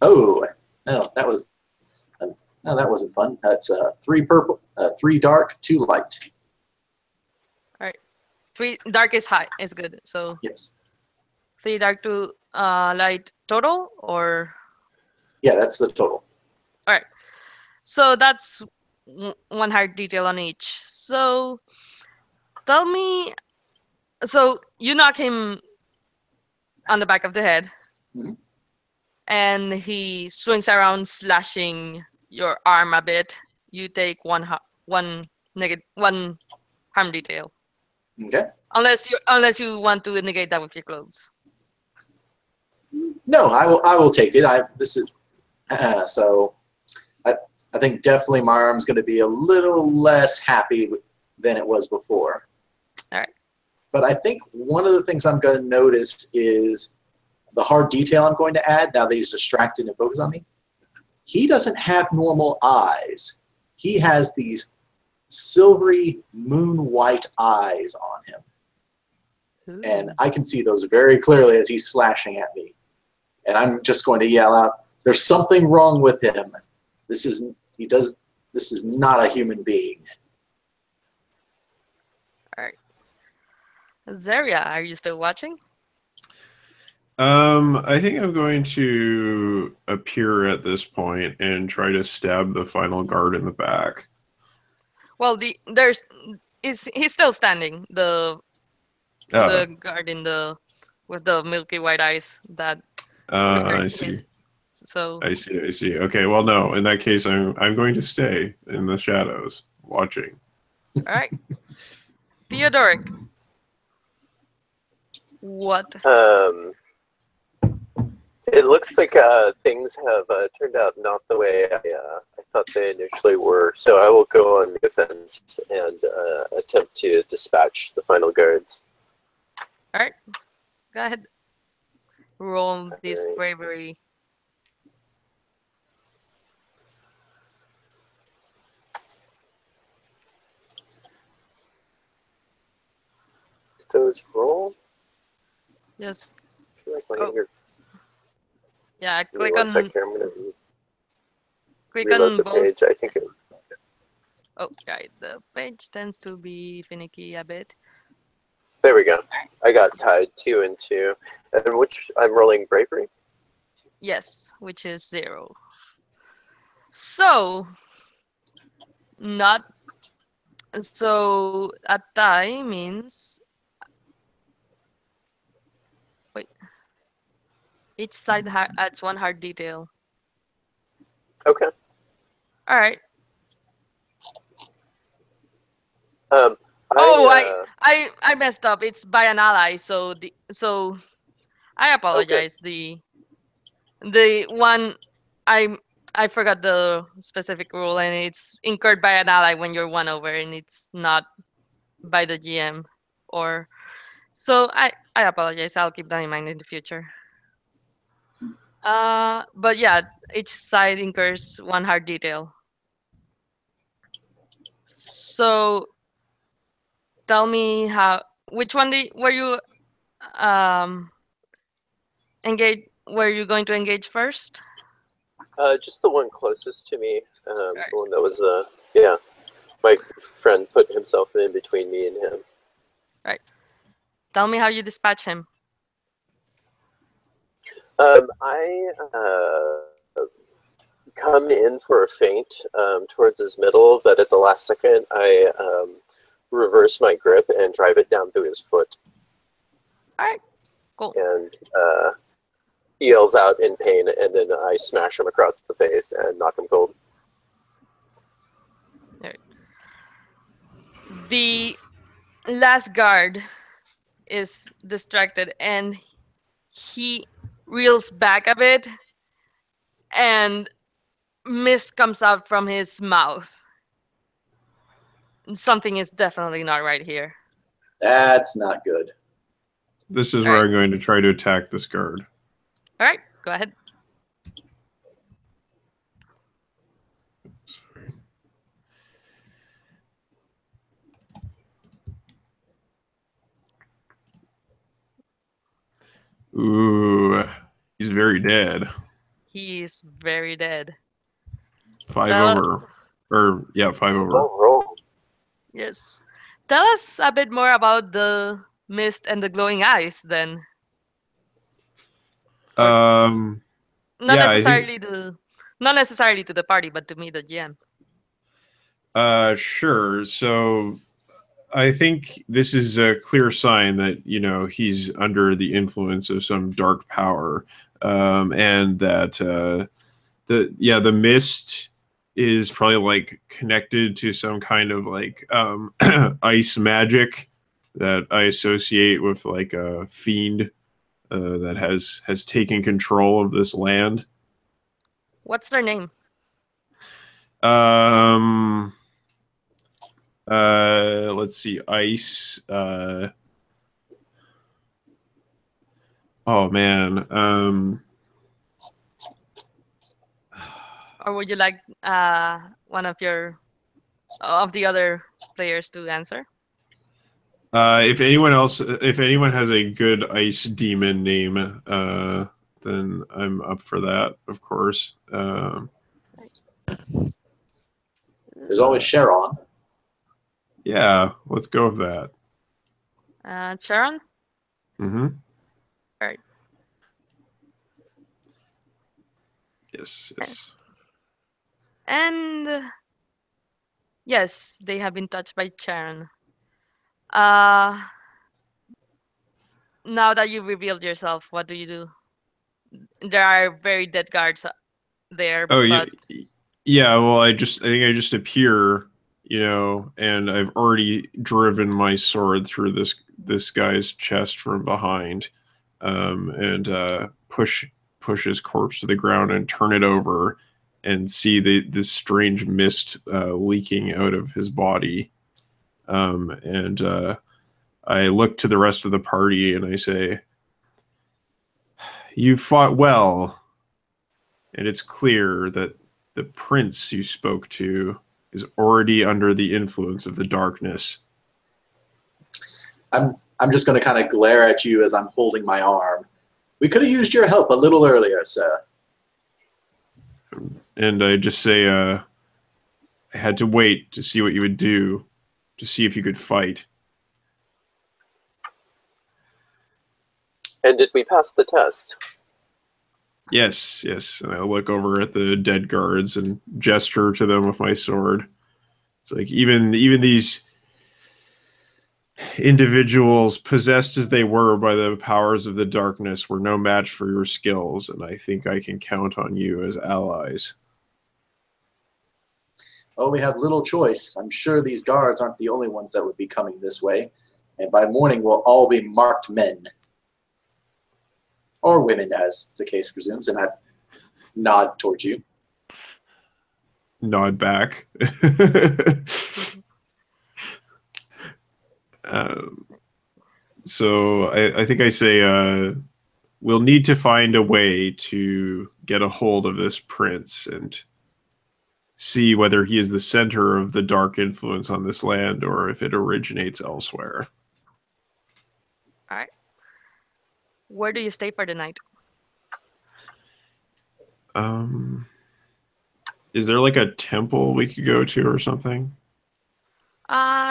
S2: Oh no, that wasn't fun. That's 3 purple, 3 dark, 2 light.
S1: 3 dark is high is good. So
S2: yes,
S1: 3 dark to light total, or
S2: yeah, that's the total.
S1: All right. So that's 1 hard detail on each. So tell me. So you knock him on the back of the head, and he swings around, slashing your arm a bit. You take 1 harm detail.
S2: Okay.
S1: Unless you want to negate that with your clothes.
S2: No, I will take it. So I think definitely my arm's going to be a little less happy than it was before.
S1: All right.
S2: But I think one of the things I'm going to notice is the hard detail I'm going to add now that he's distracted and focused on me. He doesn't have normal eyes. He has these silvery moon white eyes on him.
S1: Ooh.
S2: And I can see those very clearly as he's slashing at me. And I'm just going to yell out, "There's something wrong with him. This is not a human being."
S1: All right. Zarya, are you still watching?
S5: I think I'm going to appear at this point and try to stab the final guard in the back.
S1: Well, he's still standing. The guard with the milky white eyes that
S5: I
S1: recurring
S5: see.
S1: hint. So
S5: I see. Okay, well, no. In that case, I'm going to stay in the shadows, watching.
S1: all right, Theodoric, what?
S4: It looks like things have turned out not the way I thought they initially were. So I will go on the offense and attempt to dispatch the final guards.
S1: All right, go ahead. Roll this
S4: Alright.
S1: bravery.
S4: Those roll.
S1: Just
S4: I feel like my
S1: Oh,
S4: finger.
S1: yeah,
S4: Give me
S1: click
S4: one
S1: on
S4: second here, I'm gonna
S1: click
S4: reload
S1: on
S4: the
S1: both.
S4: page. I think it.
S1: Oh, right, the page tends to be finicky a bit.
S4: There we go. I got tied 2 and 2, and which I'm rolling bravery.
S1: Yes, which is 0. So not so a tie means wait. Each side adds 1 hard detail.
S4: Okay.
S1: All right.
S4: Um.
S1: Oh,
S4: I,
S1: I messed up. It's by an ally. So I
S4: Okay.
S1: apologize. The one I forgot the specific rule, and it's incurred by an ally when you're 1 over, and it's not by the GM. Or so I apologize. I'll keep that in mind in the future. But yeah, each side incurs 1 hard detail. So tell me which one were you engage? Were you going to engage first?
S4: just the one closest to me.
S1: Alright.
S4: The one that was yeah. My friend put himself in between me and him.
S1: Tell me how you dispatch him.
S4: I come in for a feint towards his middle, but at the last second, I reverse my grip and drive it down through his foot.
S1: All right, cool.
S4: And he yells out in pain, and then I smash him across the face and knock him cold.
S1: The last guard is distracted, and he reels back a bit, and mist comes out from his mouth. Something is definitely not right here.
S2: That's not good.
S5: This is
S1: All
S5: where
S1: right.
S5: I'm going to try to attack this guard.
S1: All right, go ahead.
S5: Ooh, he's very dead.
S1: He is very dead.
S5: 5
S1: Uh,
S5: over. Or, yeah, 5 over.
S4: Oh, roll.
S1: Yes. Tell us a bit more about the mist and the glowing eyes, then.
S5: Um,
S1: Not
S5: Yeah, I
S1: necessarily not necessarily to the party, but to me, the GM.
S5: Sure. So I think this is a clear sign that, he's under the influence of some dark power. And that the mist is probably like connected to some kind of like ice magic that I associate with like a fiend that has taken control of this land.
S1: What's their name?
S5: Let's see, ice. Oh man.
S1: Or would you like one of your of the other players to answer.
S5: If anyone has a good ice demon name, then I'm up for that, of course.
S2: There's always Sharon.
S5: Yeah, let's go with that.
S1: Sharon?
S5: Mm-hmm.
S1: All right.
S5: Yes.
S1: And yes, they have been touched by Sharon. Uh, now that you've revealed yourself, what do you do? There are very dead guards there,
S5: Oh,
S1: but
S5: yeah. Well, I think I just appear, and I've already driven my sword through this guy's chest from behind, and push his corpse to the ground and turn it over, and see this strange mist leaking out of his body, and I look to the rest of the party and I say, "You fought well, and it's clear that the prince you spoke to is already under the influence of the darkness."
S2: I'm just going to kind of glare at you as I'm holding my arm. We could have used your help a little earlier, sir.
S5: And I just say, I had to wait to see what you would do, to see if you could fight.
S4: And did we pass the test?
S5: Yes. And I look over at the dead guards and gesture to them with my sword. It's like even these individuals, possessed as they were by the powers of the darkness, were no match for your skills, and I think I can count on you as allies.
S2: Oh, we have little choice. I'm sure these guards aren't the only ones that would be coming this way, and by morning we'll all be marked men. Or women, as the case presumes, and I nod towards you.
S5: Nod back. So I think I say, we'll need to find a way to get a hold of this prince and see whether he is the center of the dark influence on this land or if it originates elsewhere.
S1: all right. Where do you stay for the night?
S5: Is there like a temple we could go to or something?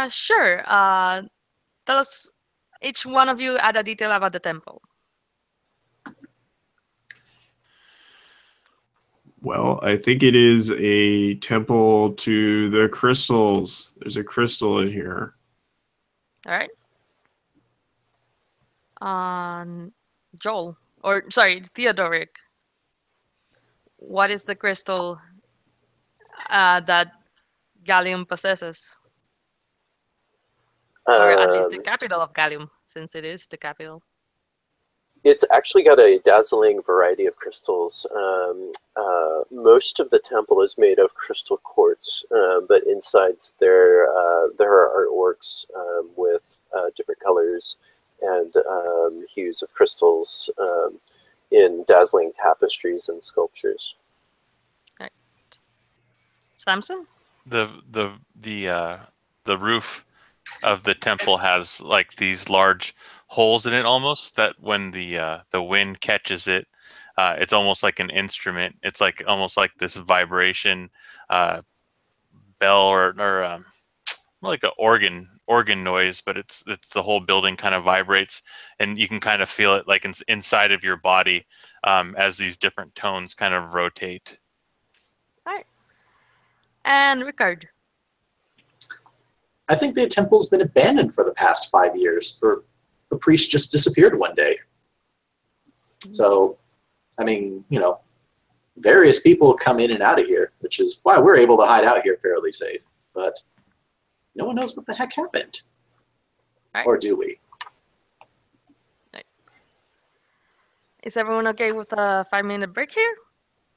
S1: Sure. Tell us, each one of you, add a detail about the temple.
S5: Well, I think it is a temple to the crystals. There's a crystal in here.
S1: All right. Joel, or sorry, Theodoric. What is the crystal that Gallium possesses? Or at least the capital of Gallium, since it is the capital.
S4: It's actually got a dazzling variety of crystals. Most of the temple is made of crystal quartz, but inside there are artworks with different colors and hues of crystals in dazzling tapestries and sculptures.
S1: Right. Samson?
S3: The roof of the temple has like these large holes in it, almost, that when the wind catches it, it's almost like an instrument. It's like almost like this vibration bell or like an organ noise, but it's the whole building kind of vibrates, and you can kind of feel it like inside of your body as these different tones kind of rotate.
S1: All right. And Ricard?
S2: I think the temple's been abandoned for the past 5 years. The priest just disappeared one day. So, I mean, various people come in and out of here, which is why we're able to hide out here fairly safe. But no one knows what the heck happened.
S1: Right.
S2: Or do we?
S1: Right. Is everyone okay with a 5-minute break here?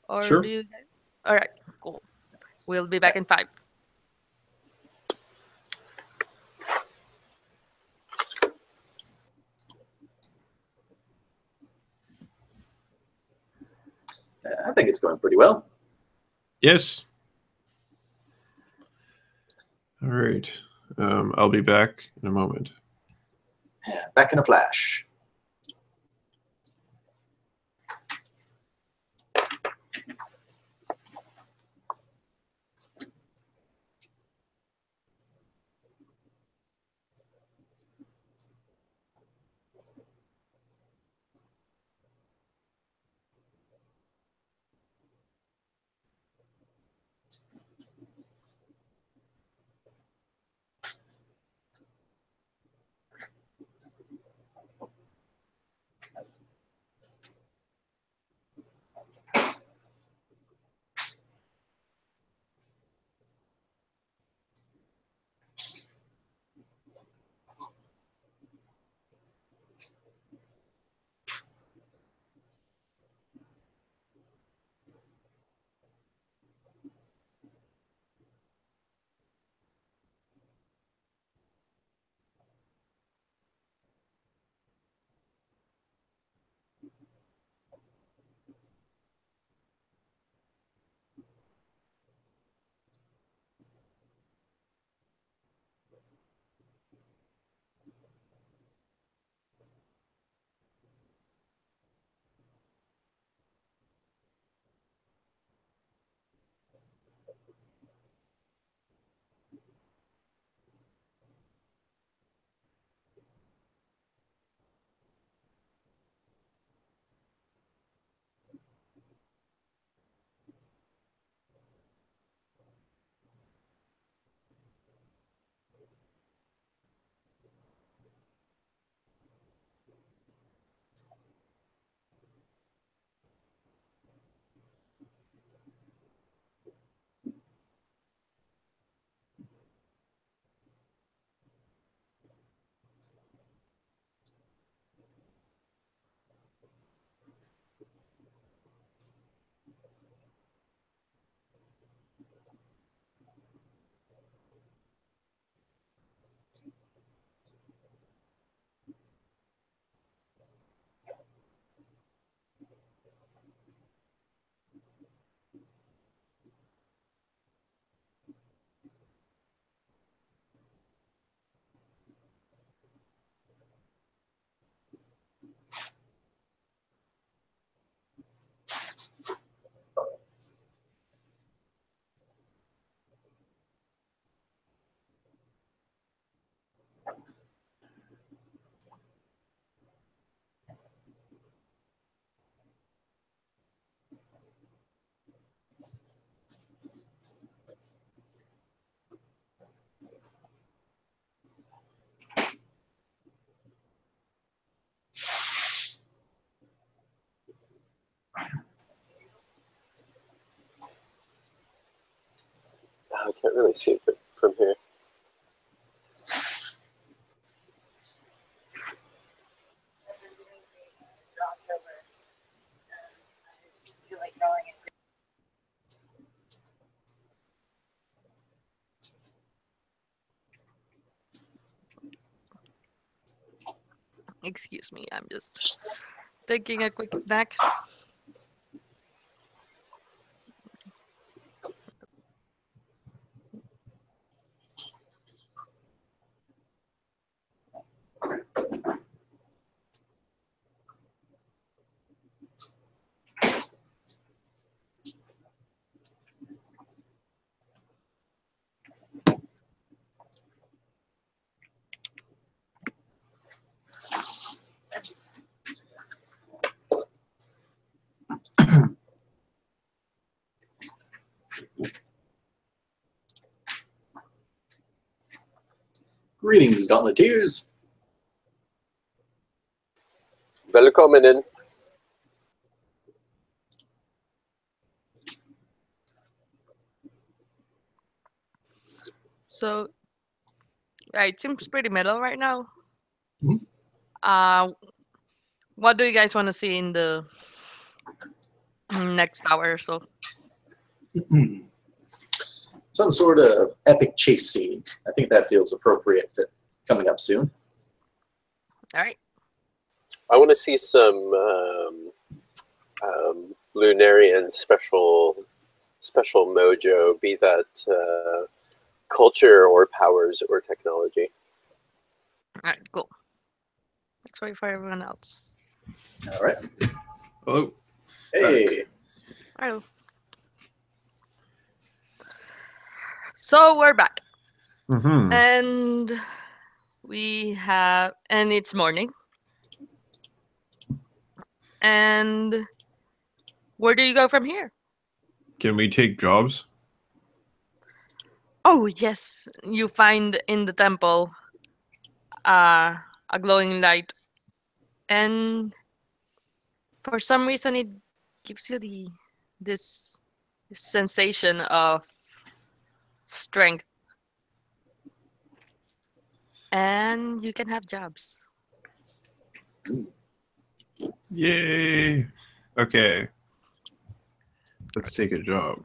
S1: Or
S2: Sure.
S1: do you... All right, cool. We'll be back in 5.
S2: I think it's going pretty well.
S5: Yes. All right. I'll be back in a moment.
S2: Yeah, back in a flash.
S4: I can't really see it from here.
S1: Excuse me, I'm just taking a quick snack.
S2: Greetings, Gauntleteers.
S4: Välkommen in.
S1: So, yeah, it seems pretty mellow right now.
S2: Mhm.
S1: What do you guys want to see in the next hour or so?
S2: Some sort of epic chase scene. I think that feels appropriate coming up soon.
S1: All right.
S4: I want to see some Lunarian special mojo, be that culture or powers or technology.
S1: Alright, cool. Let's wait for everyone else.
S2: All right.
S5: Hello.
S2: Hey.
S1: Hello. So we're back.
S5: Mm-hmm.
S1: And and it's morning. And where do you go from here?
S5: Can we take jobs?
S1: Oh, yes. You find in the temple a glowing light. And for some reason, it gives you this sensation of strength. And you can have jobs.
S5: Yay. Okay. Let's take a job.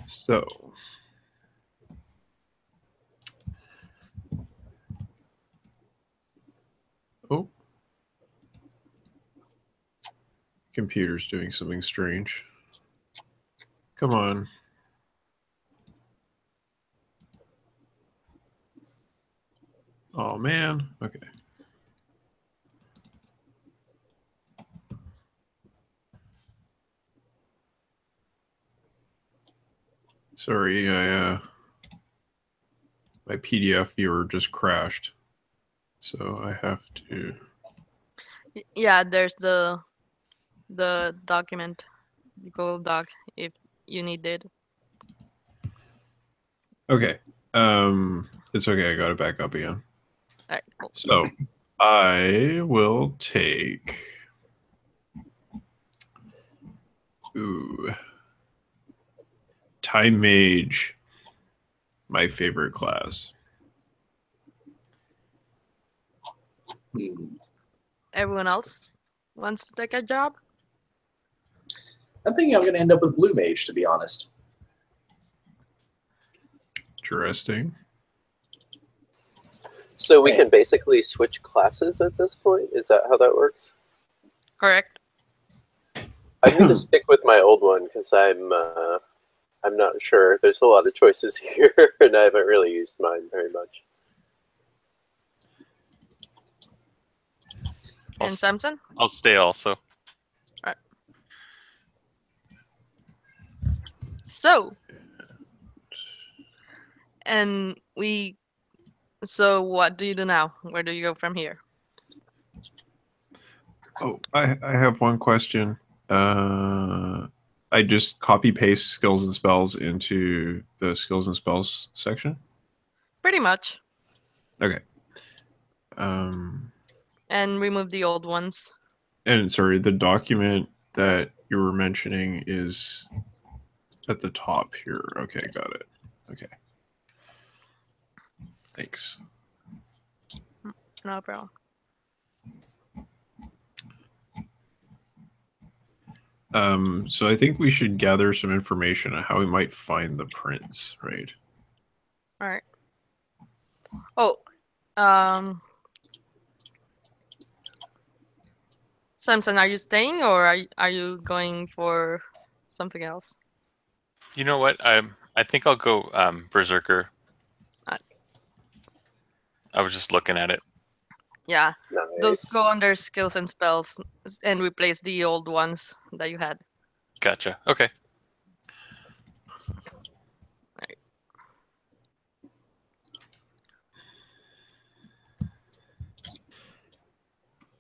S5: So. Oh. Computer's doing something strange. Come on. Oh, man. Okay. Sorry, my PDF viewer just crashed. So I have to...
S1: Yeah, there's the document, the Google Doc, if you need it.
S5: Okay. It's okay. I got it back up again.
S1: Alright, cool.
S5: So I will take... Ooh. Time Mage. My favorite class.
S1: Everyone else wants to take a job?
S2: I'm thinking I'm going to end up with Blue Mage, to be honest.
S5: Interesting.
S4: So we
S2: Hey.
S4: can basically switch classes at this point? Is that how that works?
S1: Correct.
S4: I'm going to stick with my old one because I'm not sure. There's a lot of choices here, and I haven't really used mine very much.
S3: I'll
S1: And
S3: s-
S1: Samson?
S3: I'll stay also.
S1: So, so what do you do now? Where do you go from here?
S5: Oh, I have one question. I just copy paste skills and spells into the skills and spells section.
S1: Pretty much.
S5: Okay.
S1: And remove the old ones.
S5: And sorry, the document that you were mentioning is at the top here. Okay, got it. Okay. Thanks.
S1: No problem.
S5: So I think we should gather some information on how we might find the prince, right?
S1: Alright. Oh, Samson, are you staying or are you going for something else?
S3: You know what? I think I'll go Berserker.
S1: Uh,
S3: I was just looking at it.
S1: Yeah, those
S4: Nice.
S1: go under skills and spells and replace the old ones that you had.
S3: Gotcha. Okay.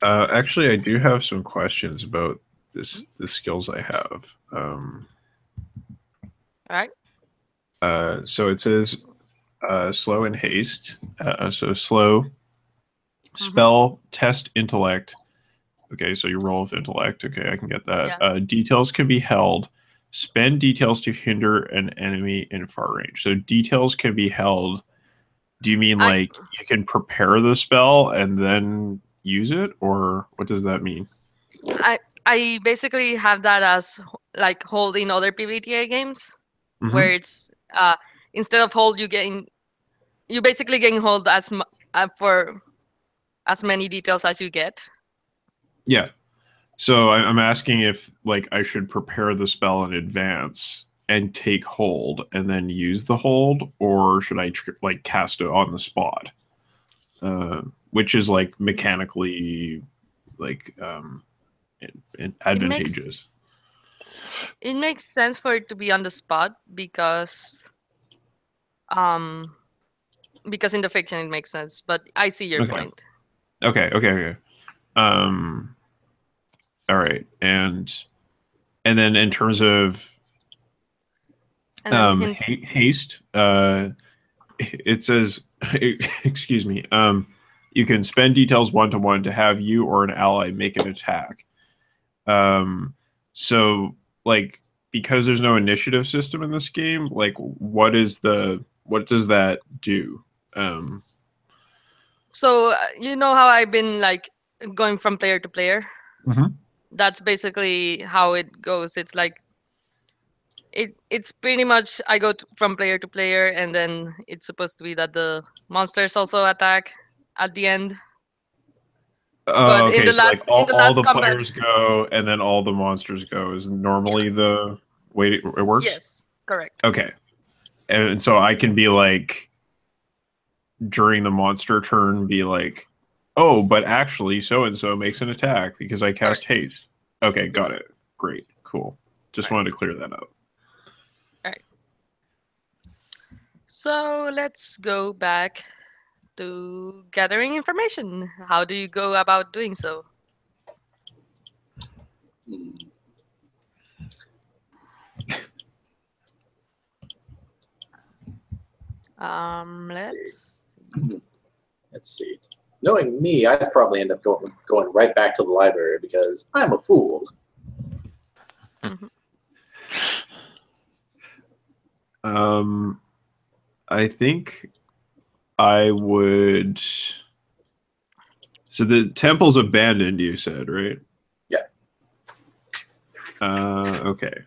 S5: Actually, I do have some questions about the skills I have.
S1: Alright.
S5: So it says slow and haste. So slow, spell, test, intellect. Okay, so you roll with intellect. Okay, I can get that.
S1: Yeah.
S5: Details can be held. Spend details to hinder an enemy in far range. So details can be held. Do you mean like you can prepare the spell and then use it, or what does that mean?
S1: I basically have that as like holding other PBTA games, where it's instead of hold you basically getting hold for as many details as you get.
S5: Yeah. So I'm asking if like I should prepare the spell in advance and take hold and then use the hold, or should I like cast it on the spot, which is like mechanically like
S1: It makes
S5: advantageous.
S1: it makes sense for it to be on the spot um because in the fiction it makes sense. But I see your
S5: Okay.
S1: point.
S5: Okay. Um, all right, and then in terms of
S1: And then hint.
S5: haste, it says, excuse me, you can spend details 1 to 1 to have you or an ally make an attack. So like because there's no initiative system in this game, like what does that do?
S1: So you know how I've been like going from player to player.
S5: Mhm.
S1: That's basically how it goes. It's like it's pretty much I go from player to player, and then it's supposed to be that the monsters also attack at the end. But
S5: Okay, so like
S1: in the
S5: all
S1: last
S5: the
S1: combat,
S5: players go and then all the monsters go is
S1: yeah,
S5: normally the way it works?
S1: yes, correct.
S5: Okay. And so I can be like during the monster turn be like, "Oh, but actually so and so makes an attack because I cast
S1: Correct.
S5: haste." Okay, got
S1: Yes.
S5: it. Great. Cool. Just
S1: Right.
S5: wanted to clear that up.
S1: All right. So let's go back to gathering information. How do you go about doing so?
S2: Hmm.
S1: Let's.
S2: Let's see. Knowing me, I'd probably end up going right back to the library because I'm a fool.
S1: Mhm.
S5: I think I would. So the temple's abandoned, you said, right?
S2: Yeah.
S5: Okay.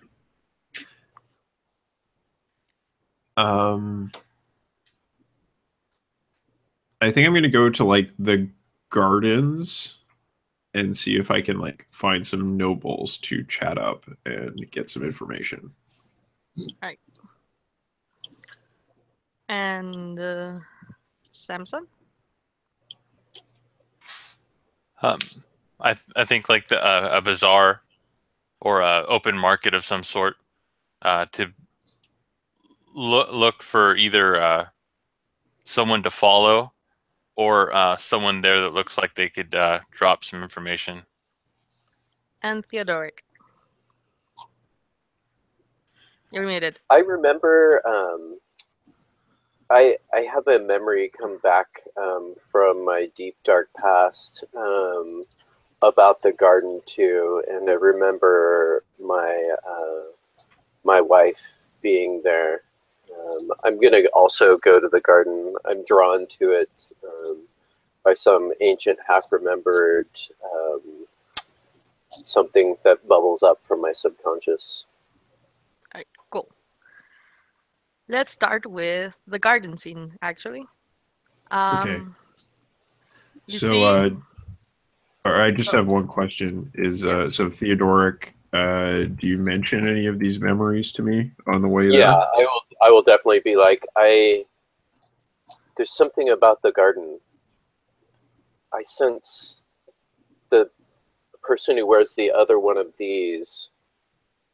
S5: I think I'm gonna go to like the gardens and see if I can like find some nobles to chat up and get some information.
S1: And Samson.
S3: I think like a bazaar or a open market of some sort to look for either someone to follow or someone there that looks like they could drop some information.
S1: And Theodoric. You're muted.
S4: I remember. I have a memory come back from my deep dark past about the garden too, and I remember my wife being there. I'm gonna also go to the garden. I'm drawn to it by some ancient, half-remembered something that bubbles up from my subconscious.
S1: All right, cool. Let's start with the garden scene, actually.
S5: Okay.
S1: You
S5: So
S1: see,
S5: I just
S1: oh,
S5: have one question. Is
S1: yeah.
S5: so Theodoric, do you mention any of these memories to me on the way
S4: Yeah,
S5: there?
S4: I will definitely be like, there's something about the garden. I sense the person who wears the other one of these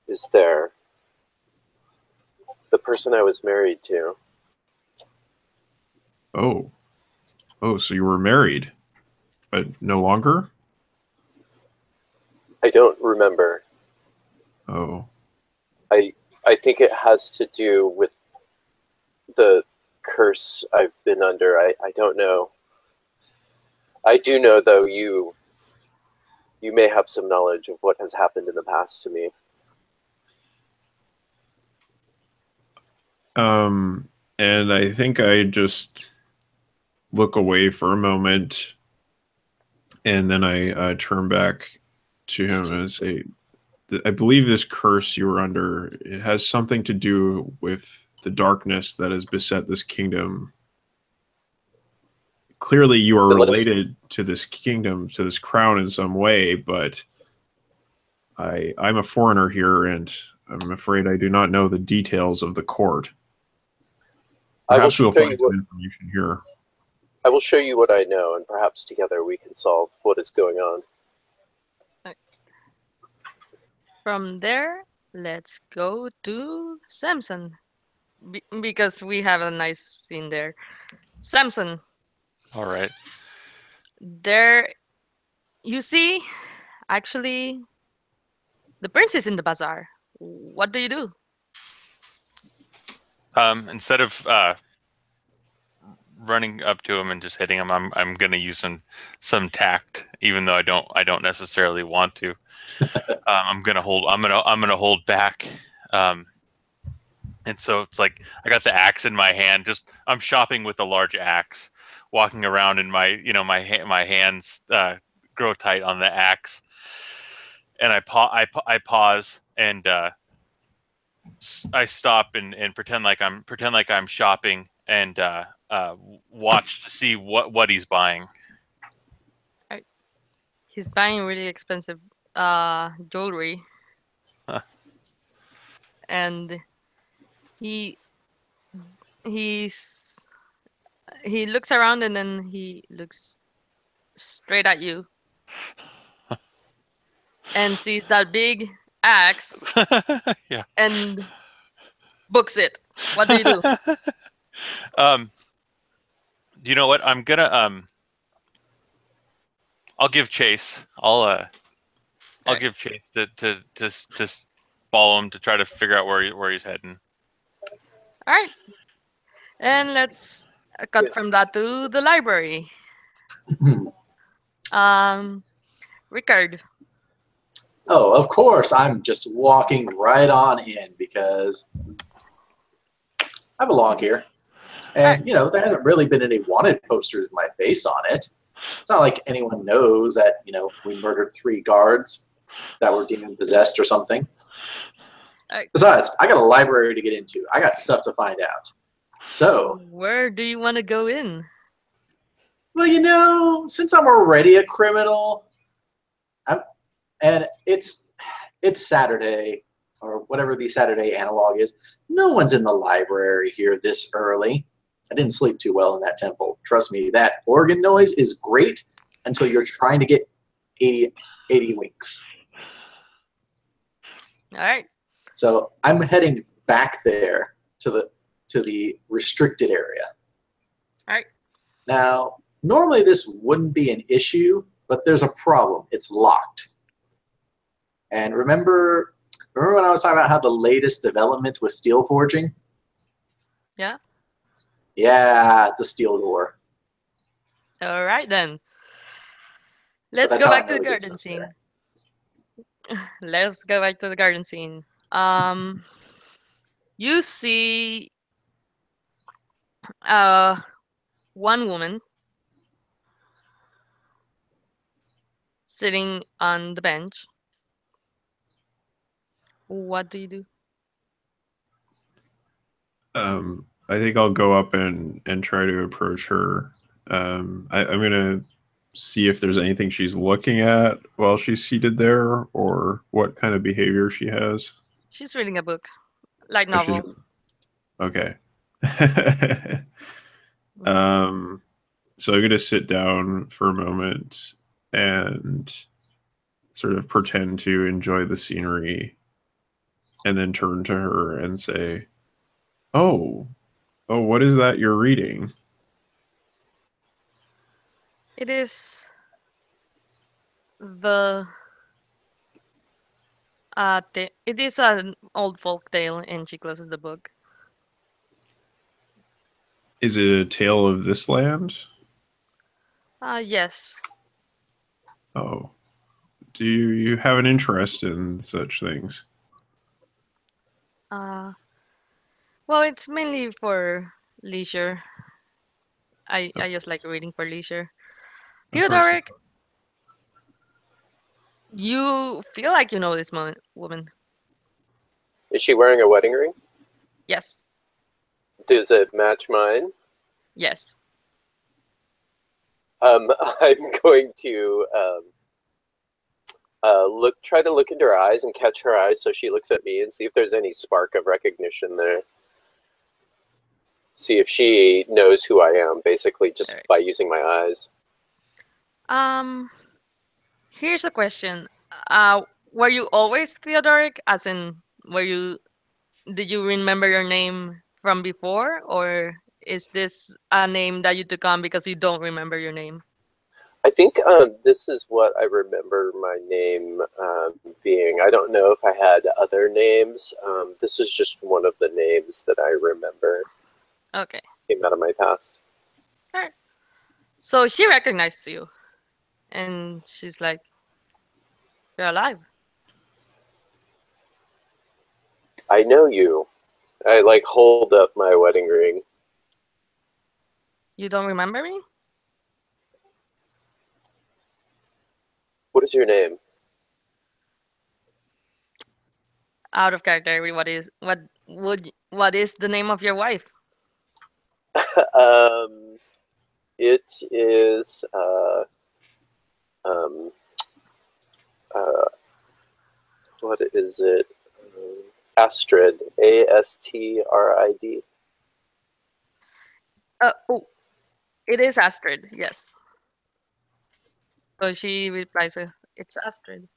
S4: is there. The person I was married to.
S5: Oh. Oh, so you were married, but no longer?
S4: I don't remember.
S5: Oh.
S4: I think it has to do with the curse I've been under. I don't know. I do know though you may have some knowledge of what has happened in the past to me.
S5: And I think I just look away for a moment, and then I turn back to him and say, I believe this curse you were under, it has something to do with the darkness that has beset this kingdom. Clearly, you are
S4: Then let's
S5: related to this kingdom, to this crown in some way, but I'm a foreigner here, and I'm afraid I do not know the details of the court.
S4: I will
S5: Perhaps we'll
S4: show you
S5: find some information here.
S4: I will show you what I know, and perhaps together we can solve what is going on.
S1: From there, let's go to Samson. Because we have a nice scene there. Samson,
S3: All right.
S1: there you see, actually, the prince is in the bazaar. What do you do?
S3: Instead of running up to him and just hitting him, I'm gonna use some tact, even though I don't necessarily want to. I'm gonna hold back. And so it's like I got the axe in my hand. Just I'm shopping with a large axe, walking around, and my hands grow tight on the axe, and I pause and I stop and pretend like I'm shopping and watch to see what he's buying.
S1: He's buying really expensive jewelry.
S3: Huh.
S1: And he he's he looks around and then he looks straight at you and sees that big axe
S3: Yeah.
S1: and books it. What do you do?
S3: You know what? I'm gonna I'll give chase. I'll give chase to follow him to try to figure out where he's heading.
S1: All right. And let's cut from that to the library. Ricard.
S2: Oh, of course. I'm just walking right on in because I belong here. And, there hasn't really been any wanted posters with my face on it. It's not like anyone knows that, we murdered 3 guards that were demon possessed or something. Besides, I got a library to get into. I got stuff to find out. So,
S1: where do you want to go in?
S2: Well, since I'm already a criminal, and it's Saturday or whatever the Saturday analog is. No one's in the library here this early. I didn't sleep too well in that temple. Trust me, that organ noise is great until you're trying to get 80 winks.
S1: All right.
S2: So I'm heading back there to the restricted area.
S1: All right.
S2: Now, normally this wouldn't be an issue, but there's a problem. It's locked. And remember when I was talking about how the latest development was steel forging?
S1: Yeah.
S2: Yeah, it's a steel door.
S1: All right then. Let's go back to the garden scene. Let's go back to the garden scene. You see one woman sitting on the bench. What do you do?
S5: I think I'll go up and try to approach her. I'm gonna see if there's anything she's looking at while she's seated there, or what kind of behavior she has.
S1: She's reading a book, light
S5: Oh,
S1: novel.
S5: Okay. So I'm gonna sit down for a moment and sort of pretend to enjoy the scenery, and then turn to her and say, "Oh, what is that you're reading?"
S1: It is the it is an old folk tale, and she closes the book.
S5: Is it a tale of this land?
S1: Yes.
S5: Oh. Do you have an interest in such things?
S1: Well, it's mainly for leisure. I just like reading for leisure. Theodoric, you feel like you know this woman.
S4: Is she wearing a wedding ring?
S1: Yes.
S4: Does it match mine?
S1: Yes.
S4: I'm going to try to look into her eyes and catch her eyes so she looks at me and see if there's any spark of recognition there. See if she knows who I am, basically, just
S1: Alright.
S4: by using my eyes.
S1: Here's a question. Were you always Theodoric? As in, did you remember your name from before, or is this a name that you took on because you don't remember your name?
S4: I think this is what I remember my name being. I don't know if I had other names. This is just one of the names that I remember.
S1: Okay.
S4: Came out of my past.
S1: Alright. So she recognizes you, and she's like, "You're alive."
S4: I know you. I hold up my wedding ring.
S1: You don't remember me?
S4: What is your name?
S1: Out of character, everybody is. What is the name of your wife?
S4: It is what is it? Astrid. Astrid.
S1: Oh, it is Astrid. Yes. So she replies with, "It's Astrid."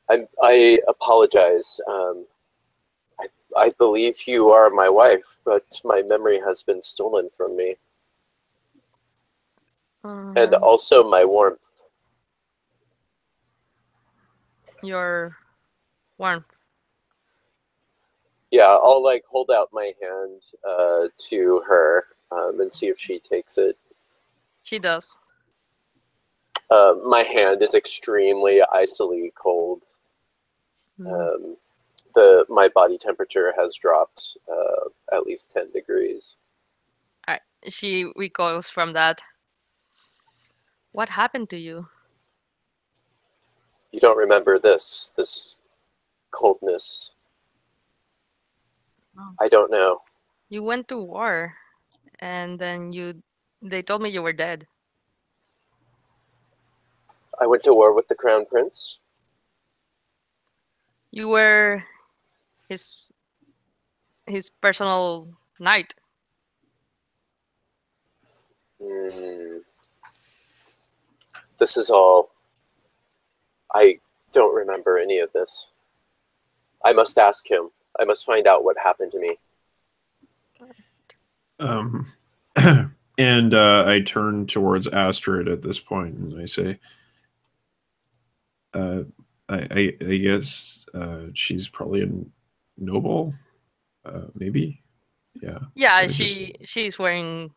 S4: I apologize. I believe you are my wife, but my memory has been stolen from me. And also my warmth.
S1: Your warmth.
S4: Yeah, I'll hold out my hand to her and see if she takes it.
S1: She does.
S4: My hand is extremely icily cold.
S1: Mm.
S4: My body temperature has dropped at least 10 degrees.
S1: Alright. She recoils from that. What happened to you?
S4: You don't remember this coldness.
S1: No.
S4: I don't know.
S1: You went to war, and then they told me you were dead.
S4: I went to war with the Crown Prince.
S1: You were his personal knight.
S4: This is all. I don't remember any of this. I must ask him. I must find out what happened to me.
S5: And I turn towards Astrid at this point, and I say, I guess she's probably a noble, maybe. Yeah.
S1: Yeah,
S5: So
S1: she's wearing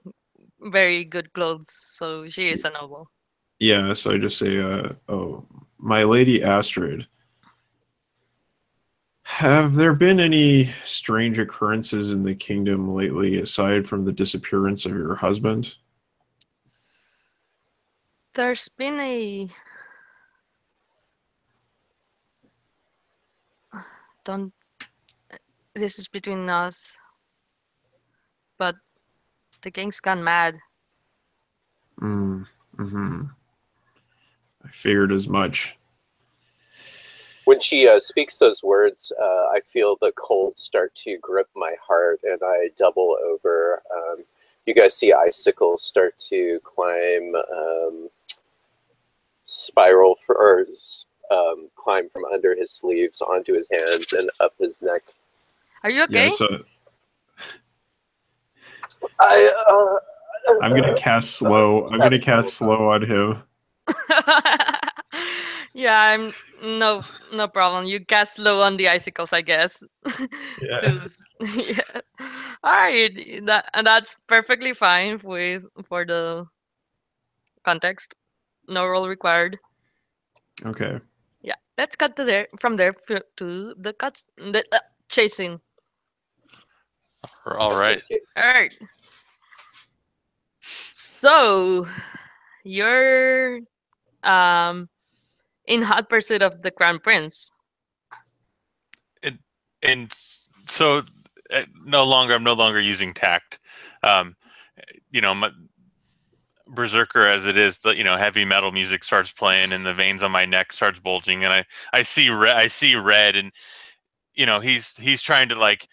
S1: very good clothes, so she is a noble.
S5: Yeah, so I just say, oh, my lady Astrid, have there been any strange occurrences in the kingdom lately aside from the disappearance of your husband?
S1: There's been a don't this is between us, but the king's gone mad.
S5: Mm-hmm. I figured as much.
S4: When she speaks those words, I feel the cold start to grip my heart, and I double over. You guys see icicles start to climb, climb from under his sleeves onto his hands and up his neck.
S1: Are you okay?
S5: Yeah, so
S4: I
S5: I'm gonna cast slow. I'm gonna cast slow on him.
S1: Yeah, I'm no problem. You cast slow on the icicles, I guess.
S5: Yeah.
S1: Yeah. All right, that's perfectly fine for the context. No roll required.
S5: Okay.
S1: Yeah, let's cut from there to the chasing.
S3: All right.
S1: All right. So you're in hot pursuit of the crown prince.
S3: And so I'm no longer using tact. You know, berserker as it is, you know, heavy metal music starts playing and the veins on my neck starts bulging, and I see red, and you know, he's trying to, like,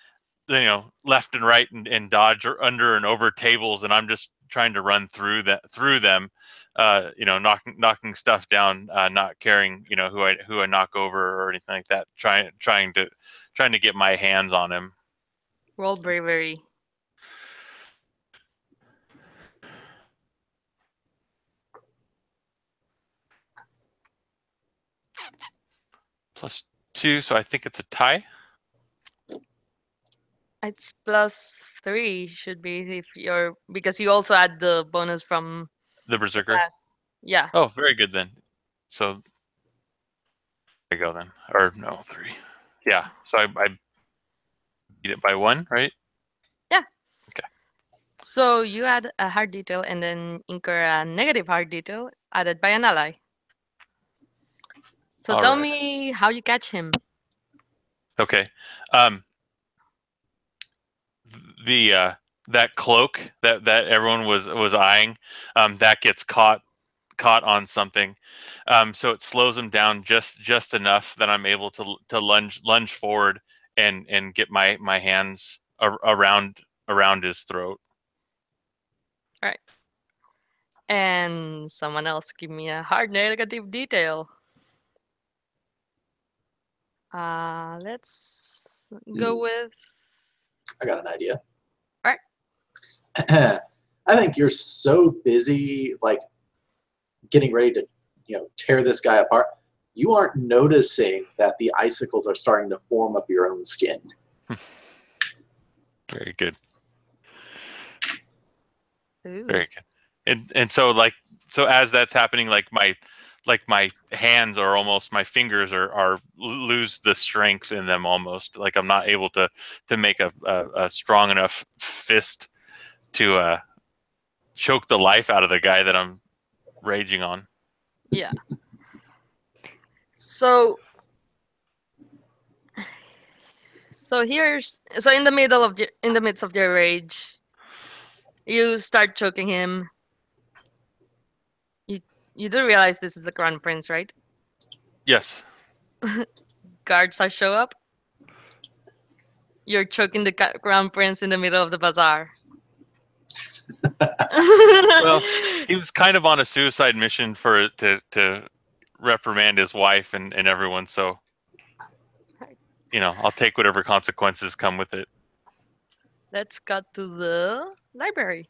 S3: you know, left and right and dodge or under and over tables, and I'm just trying to run through them, you know, knocking stuff down, not caring, you know, who I knock over or anything like that, trying to get my hands on him.
S1: Roll bravery.
S3: +2, so I think it's a tie.
S1: It's +3 should be if you're, because you also add the bonus from
S3: The berserker.
S1: class. Yeah.
S3: Oh, very good then. So there you go then. Or no, 3. Yeah. So I beat it by 1, right?
S1: Yeah.
S3: Okay.
S1: So you add a hard detail and then incur a negative hard detail added by an ally. So tell
S3: Alright.
S1: me how you catch him.
S3: Okay. The that cloak that everyone was eyeing, that gets caught on something, so it slows him down just enough that I'm able to lunge forward and get my hands around his throat.
S1: All right. And someone else give me a hard negative detail. Let's go with.
S2: I got an idea.
S1: All
S2: right. I think you're so busy, like, getting ready to, you know, tear this guy apart. You aren't noticing that the icicles are starting to form up your own skin.
S3: Very good.
S1: Ooh.
S3: Very good. And so as that's happening, like my hands are almost, my fingers are lose the strength in them almost. Like I'm not able to make a strong enough fist to choke the life out of the guy that I'm raging on.
S1: Yeah. So in the midst of your rage, you start choking him. You do realize this is the Crown Prince, right?
S3: Yes.
S1: Guards show up. You're choking the Crown Prince in the middle of the bazaar.
S3: Well, he was kind of on a suicide mission to reprimand his wife and everyone, so you know, I'll take whatever consequences come with it.
S1: Let's cut to the library.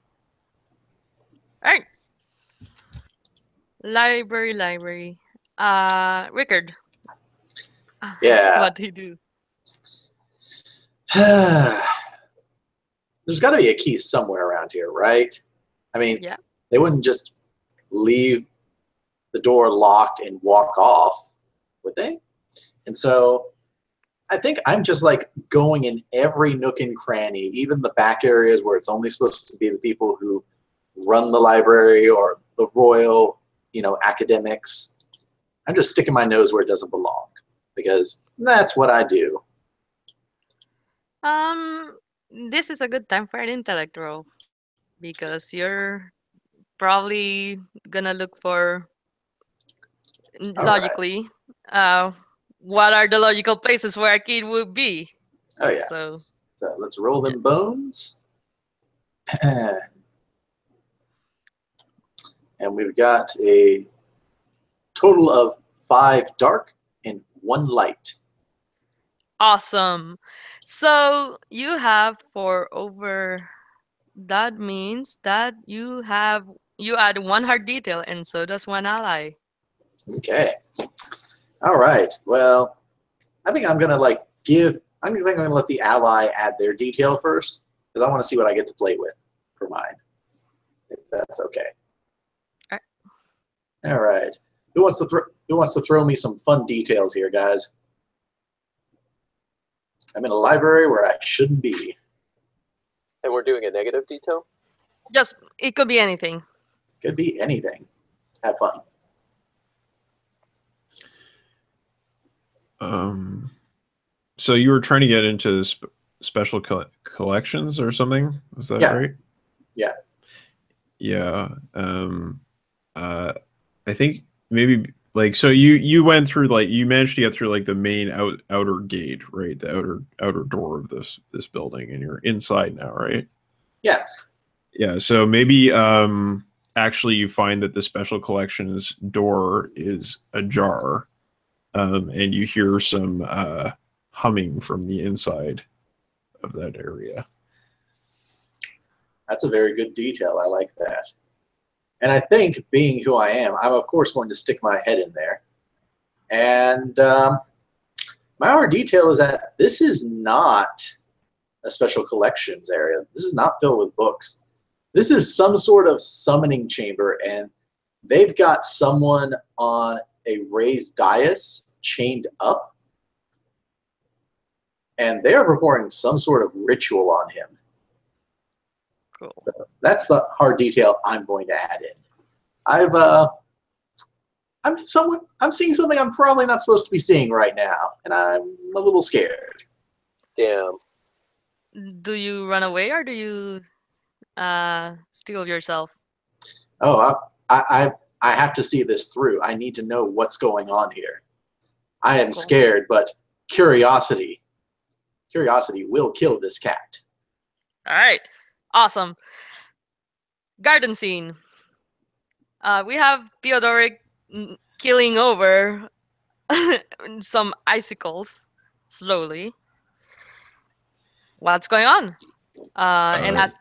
S1: All right. Library. Rickard.
S2: Yeah.
S1: What do you do?
S2: There's got to be a key somewhere around here, right? I mean,
S1: Yeah.
S2: They wouldn't just leave the door locked and walk off, would they? And so I think I'm just like going in every nook and cranny, even the back areas where it's only supposed to be the people who run the library or the royal, you know, academics. I'm just sticking my nose where it doesn't belong because that's what I do.
S1: This is a good time for an intellect roll because you're probably gonna look for logically, what are the logical places where a kid would be?
S2: Oh yeah.
S1: So
S2: let's roll them bones. And we've got a total of 5 dark and 1 light.
S1: awesome. So you have 4 over. That means that you add 1 hard detail, and so does 1 ally.
S2: Okay. All right. Well, I think I'm gonna let the ally add their detail first because I want to see what I get to play with for mine. If that's okay.
S1: All
S2: right. All right. Who wants to throw me some fun details here, guys? I'm in a library where I shouldn't be.
S4: And we're doing a negative detail?
S1: Just, it could be anything.
S2: Could be anything. Have fun.
S5: So you were trying to get into special collections or something? Was that right?
S2: Yeah.
S5: Yeah. I think maybe like so you went through like you managed to get through like the main outer gate, right? The outer door of this building, and you're inside now, right?
S2: Yeah.
S5: Yeah. So maybe actually you find that the special collections door is ajar, and you hear some humming from the inside of that area.
S2: That's a very good detail. I like that. And I think, being who I am, I'm of course going to stick my head in there. And my other detail is that this is not a special collections area. This is not filled with books. This is some sort of summoning chamber, and they've got someone on a raised dais chained up, and they are performing some sort of ritual on him.
S1: Cool.
S2: So that's the hard detail I'm going to add in. I'm seeing something I'm probably not supposed to be seeing right now, and I'm a little scared.
S4: Damn.
S1: Do you run away or do you steal yourself?
S2: Oh, I have to see this through. I need to know what's going on here. I am
S1: Cool.
S2: scared, but curiosity will kill this cat.
S1: All right, awesome. Garden scene. We have Theodoric killing over some icicles slowly. What's going on? And ask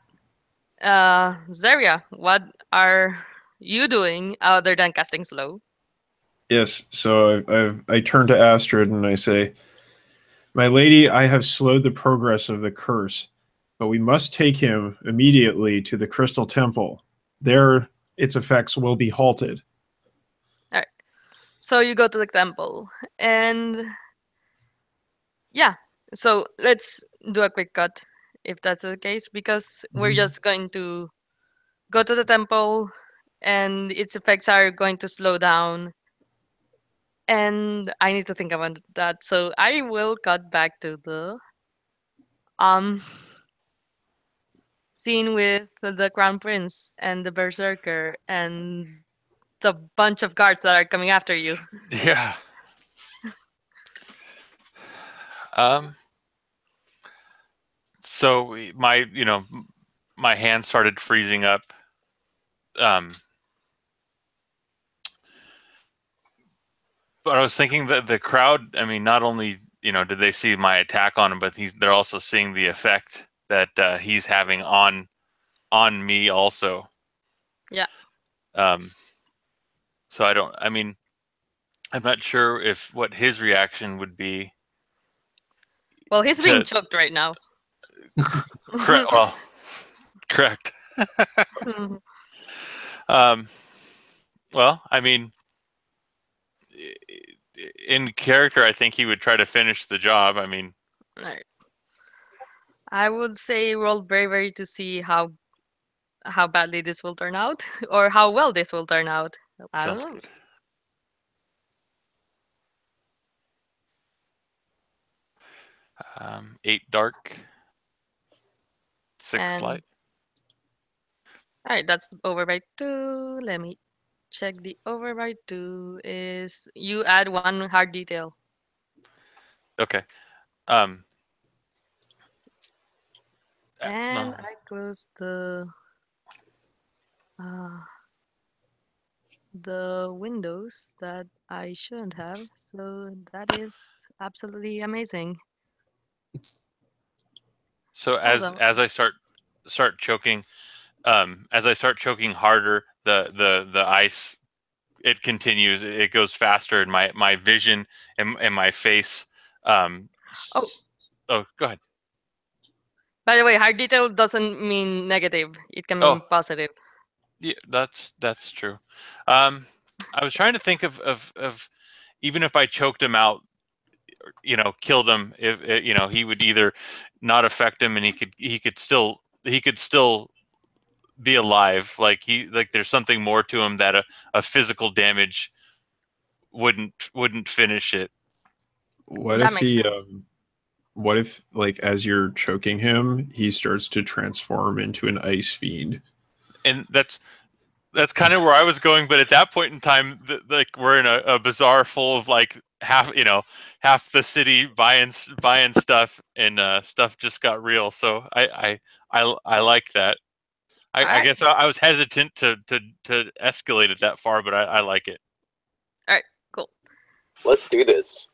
S1: Zaria, what are you doing other than casting slow?
S5: Yes, so I turn to Astrid and I say, "My lady, I have slowed the progress of the curse, but we must take him immediately to the Crystal Temple. There, its effects will be halted."
S1: All right. So you go to the temple, and yeah. So let's do a quick cut, if that's the case, because we're just going to go to the temple, and its effects are going to slow down. And I need to think about that. So I will cut back to the um scene with the crown prince and the berserker and the bunch of guards that are coming after you.
S3: Yeah. So my hand started freezing up. But I was thinking that the crowd, I mean, not only, did they see my attack on him, but they're also seeing the effect that he's having on me also.
S1: Yeah.
S3: So I'm not sure what his reaction would be.
S1: Well, he's being choked right now.
S3: Well, correct. Well, I mean, in character, I think he would try to finish the job. I mean,
S1: Right. I would say roll bravery to see how badly this will turn out, or how well this will turn out. I don't
S3: sounds
S1: know.
S3: good. 8 dark, 6
S1: And
S3: light.
S1: all right, that's override 2. Let me check. The override 2 is you add 1 hard detail.
S3: Okay.
S1: And
S3: No.
S1: I close the windows that I shouldn't have. So that is absolutely amazing.
S3: So
S1: Hold
S3: as
S1: on.
S3: I start choking, as I start choking harder, the ice, it continues. It goes faster, and my vision and my face.
S1: Oh,
S3: Oh, go ahead.
S1: by the way, hard detail doesn't mean negative. It can
S3: Oh,
S1: mean positive.
S3: yeah, that's true. I was trying to think of even if I choked him out, killed him, if he would either not affect him, and he could still be alive. Like there's something more to him that a physical damage wouldn't finish it.
S5: What
S1: That
S5: if
S1: makes
S5: he
S1: sense.
S5: what if like as you're choking him, he starts to transform into an ice fiend?
S3: and that's kind of where I was going. But at that point in time, like we're in a bazaar full of like half the city buying stuff, and stuff just got real. So I like that. I
S1: Alright.
S3: guess I was hesitant to escalate it that far, but I like it.
S1: Alright, cool.
S4: Let's do this.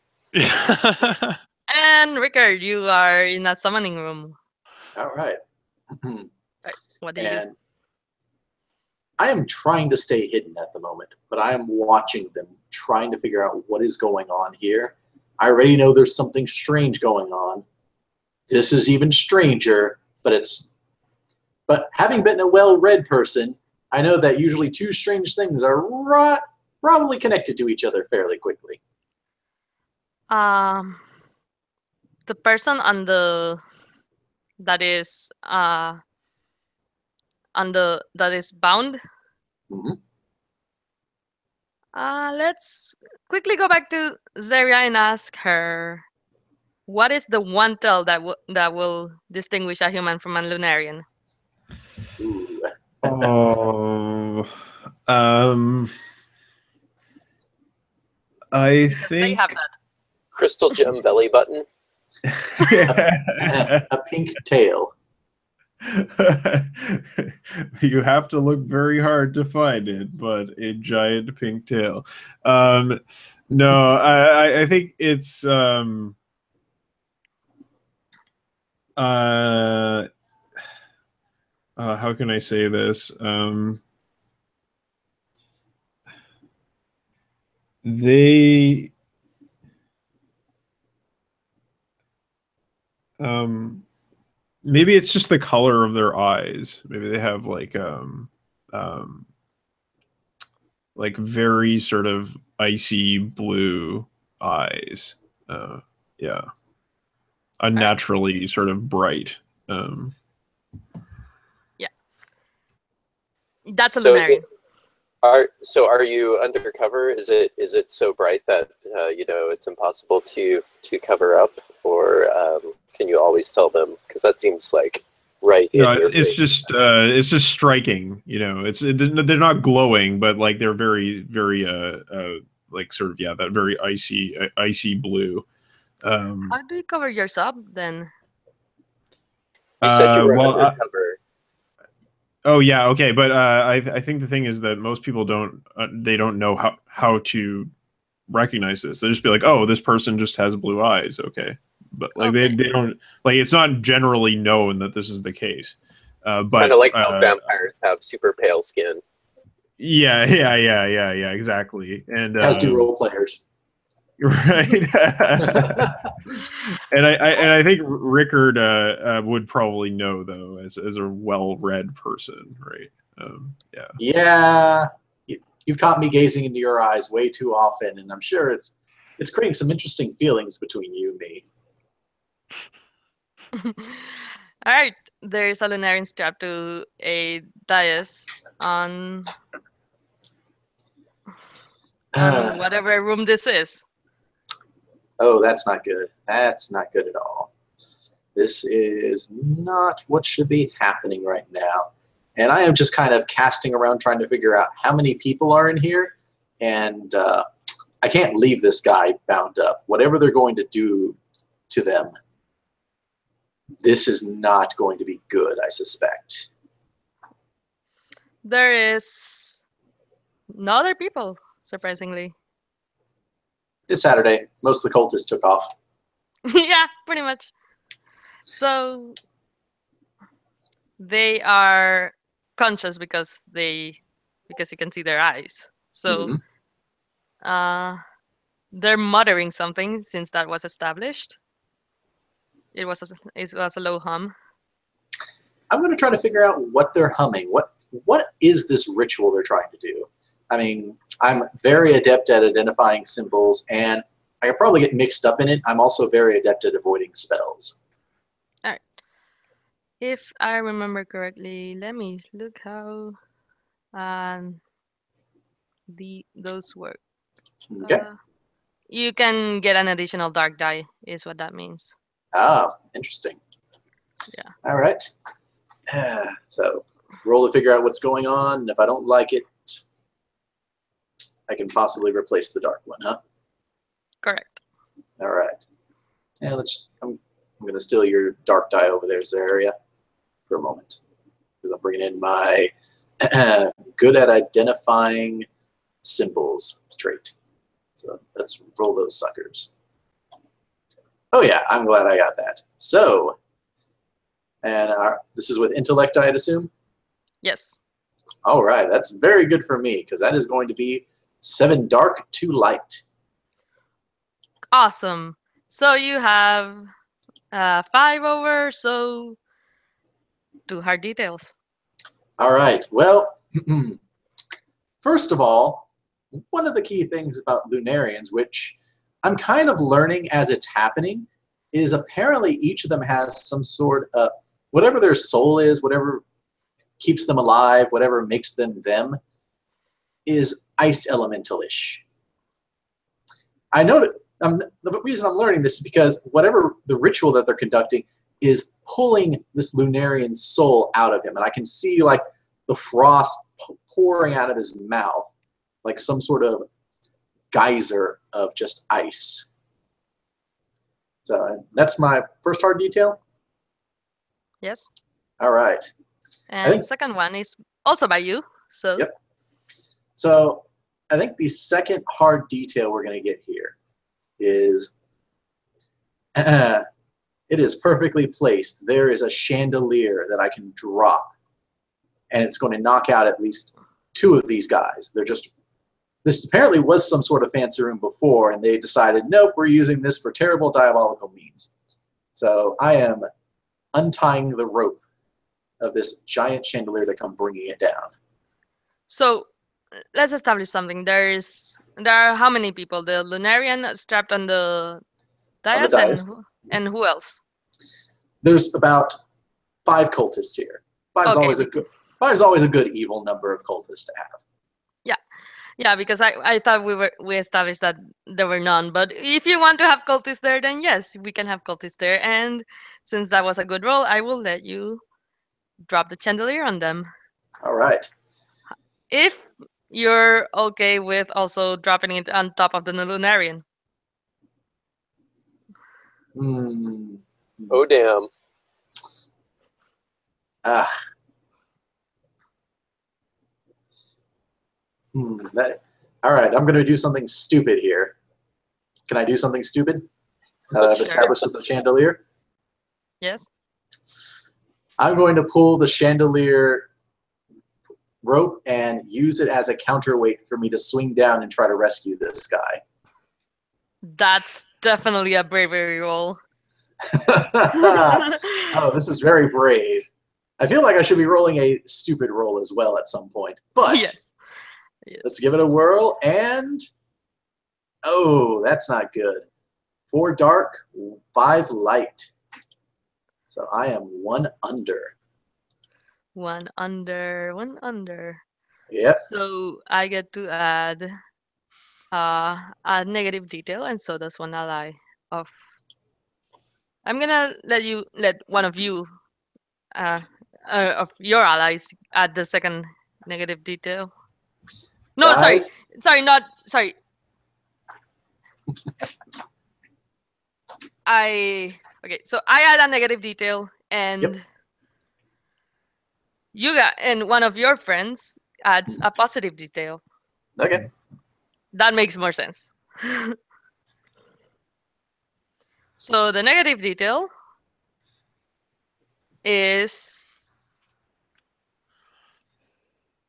S1: And Rickard, you are in a summoning room.
S2: All right.
S1: What do you do?
S2: And I am trying to stay hidden at the moment, but I am watching them, trying to figure out what is going on here. I already know there's something strange going on. This is even stranger, but having been a well-read person, I know that usually two strange things are probably connected to each other fairly quickly.
S1: The person on the that is bound.
S2: Mhm.
S1: Let's quickly go back to Zeria and ask her, what is the one tell that will distinguish a human from a Lunarian?
S2: Ooh.
S5: Oh, I
S1: They
S5: think
S1: have that.
S4: Crystal gem belly button.
S2: A pink tail.
S5: You have to look very hard to find it, but a giant pink tail. No, I think it's how can I say this? They maybe it's just the color of their eyes. Maybe they have like very sort of icy blue eyes. Yeah, unnaturally sort of bright.
S1: Yeah, that's a
S4: So is
S1: Lunarian.
S4: are you undercover? Is it so bright that it's impossible to cover up, or can you always tell them? Because that seems like right in
S5: No,
S4: your
S5: it's
S4: face.
S5: just striking. They're not glowing, but like they're very very like sort of that very icy blue.
S1: How do you cover yourself then?
S4: You said you were
S5: Well,
S4: undercover.
S5: oh yeah, okay, but I think the thing is that most people don't know how to recognize this. They just be like, oh, this person just has blue eyes, okay, but like
S1: Okay.
S5: they don't like it's not generally known that this is the case. But
S4: Kind of like how vampires have super pale skin.
S5: yeah, exactly, and
S2: As do role players.
S5: right. And I think Rickard would probably know though as a well-read person, right? Yeah.
S2: Yeah, you've caught me gazing into your eyes way too often, and I'm sure it's creating some interesting feelings between you and me.
S1: All right, there's a Lunarian strapped to a dais on whatever room this is.
S2: Oh, that's not good. That's not good at all. This is not what should be happening right now. And I am just kind of casting around trying to figure out how many people are in here. And I can't leave this guy bound up. Whatever they're going to do to them, this is not going to be good, I suspect.
S1: There is no other people, surprisingly.
S2: It's Saturday. Most of the cultists took off.
S1: Yeah, pretty much. So they are conscious because you can see their eyes. So they're muttering something since that was established. It was a low hum.
S2: I'm going to try to figure out what they're humming. What is this ritual they're trying to do? I mean, I'm very adept at identifying symbols, and I could probably get mixed up in it. I'm also very adept at avoiding spells.
S1: All right. If I remember correctly, let me look how those work.
S2: Okay.
S1: You can get an additional dark die, is what that means.
S2: Ah, interesting.
S1: Yeah.
S2: All right. So roll to figure out what's going on. And if I don't like it, I can possibly replace the dark one, huh?
S1: Correct.
S2: All right. Yeah, I'm going to steal your dark die over there, Zaria, for a moment. Because I'm bringing in my good at identifying symbols trait. So let's roll those suckers. Oh yeah, I'm glad I got that. So, and this is with intellect, I'd assume?
S1: Yes.
S2: All right, that's very good for me, because that is going to be 7 dark, 2 light.
S1: Awesome. So you have 5 over, so 2 hard details.
S2: All right, well, first of all, one of the key things about Lunarians, which I'm kind of learning as it's happening, is apparently each of them has some sort of, whatever their soul is, whatever keeps them alive, whatever makes them them, is ice elemental-ish. I know that the reason I'm learning this is because whatever the ritual that they're conducting is pulling this Lunarian soul out of him. And I can see like the frost pouring out of his mouth, like some sort of geyser of just ice. So that's my first hard detail.
S1: Yes.
S2: All right.
S1: And the second one is also by you. So.
S2: Yep. So I think the second hard detail we're going to get here is it is perfectly placed. There is a chandelier that I can drop, and it's going to knock out at least 2 of these guys. They're just, this apparently was some sort of fancy room before, and they decided, nope, we're using this for terrible diabolical means. So I am untying the rope of this giant chandelier to come bringing it down.
S1: So let's establish something. There are how many people? The Lunarian strapped on the dais, and who else?
S2: There's about 5 cultists here. Five's always a good evil number of cultists to have.
S1: Yeah, because I thought we established that there were none. But if you want to have cultists there, then yes, we can have cultists there. And since that was a good roll, I will let you drop the chandelier on them.
S2: All right.
S1: If you're okay with also dropping it on top of the Lunarian.
S4: Oh, damn.
S2: All right, I'm going to do something stupid here. Can I do something stupid? I've established it's a chandelier.
S1: Yes.
S2: I'm going to pull the chandelier rope and use it as a counterweight for me to swing down and try to rescue this guy.
S1: That's definitely a bravery roll.
S2: Oh, this is very brave. I feel like I should be rolling a stupid roll as well at some point. But
S1: yes.
S2: Let's give it a whirl. And, oh, that's not good. 4 dark, 5 light. So I am 1 under.
S1: 1 under, 1 under.
S2: Yep.
S1: So I get to add a negative detail, and so does 1 ally of. I'm gonna let one of you of your allies add the second negative detail. No,
S2: Guys?
S1: sorry. Okay, so I add a negative detail, and and one of your friends adds a positive detail.
S2: Okay.
S1: That makes more sense. So the negative detail is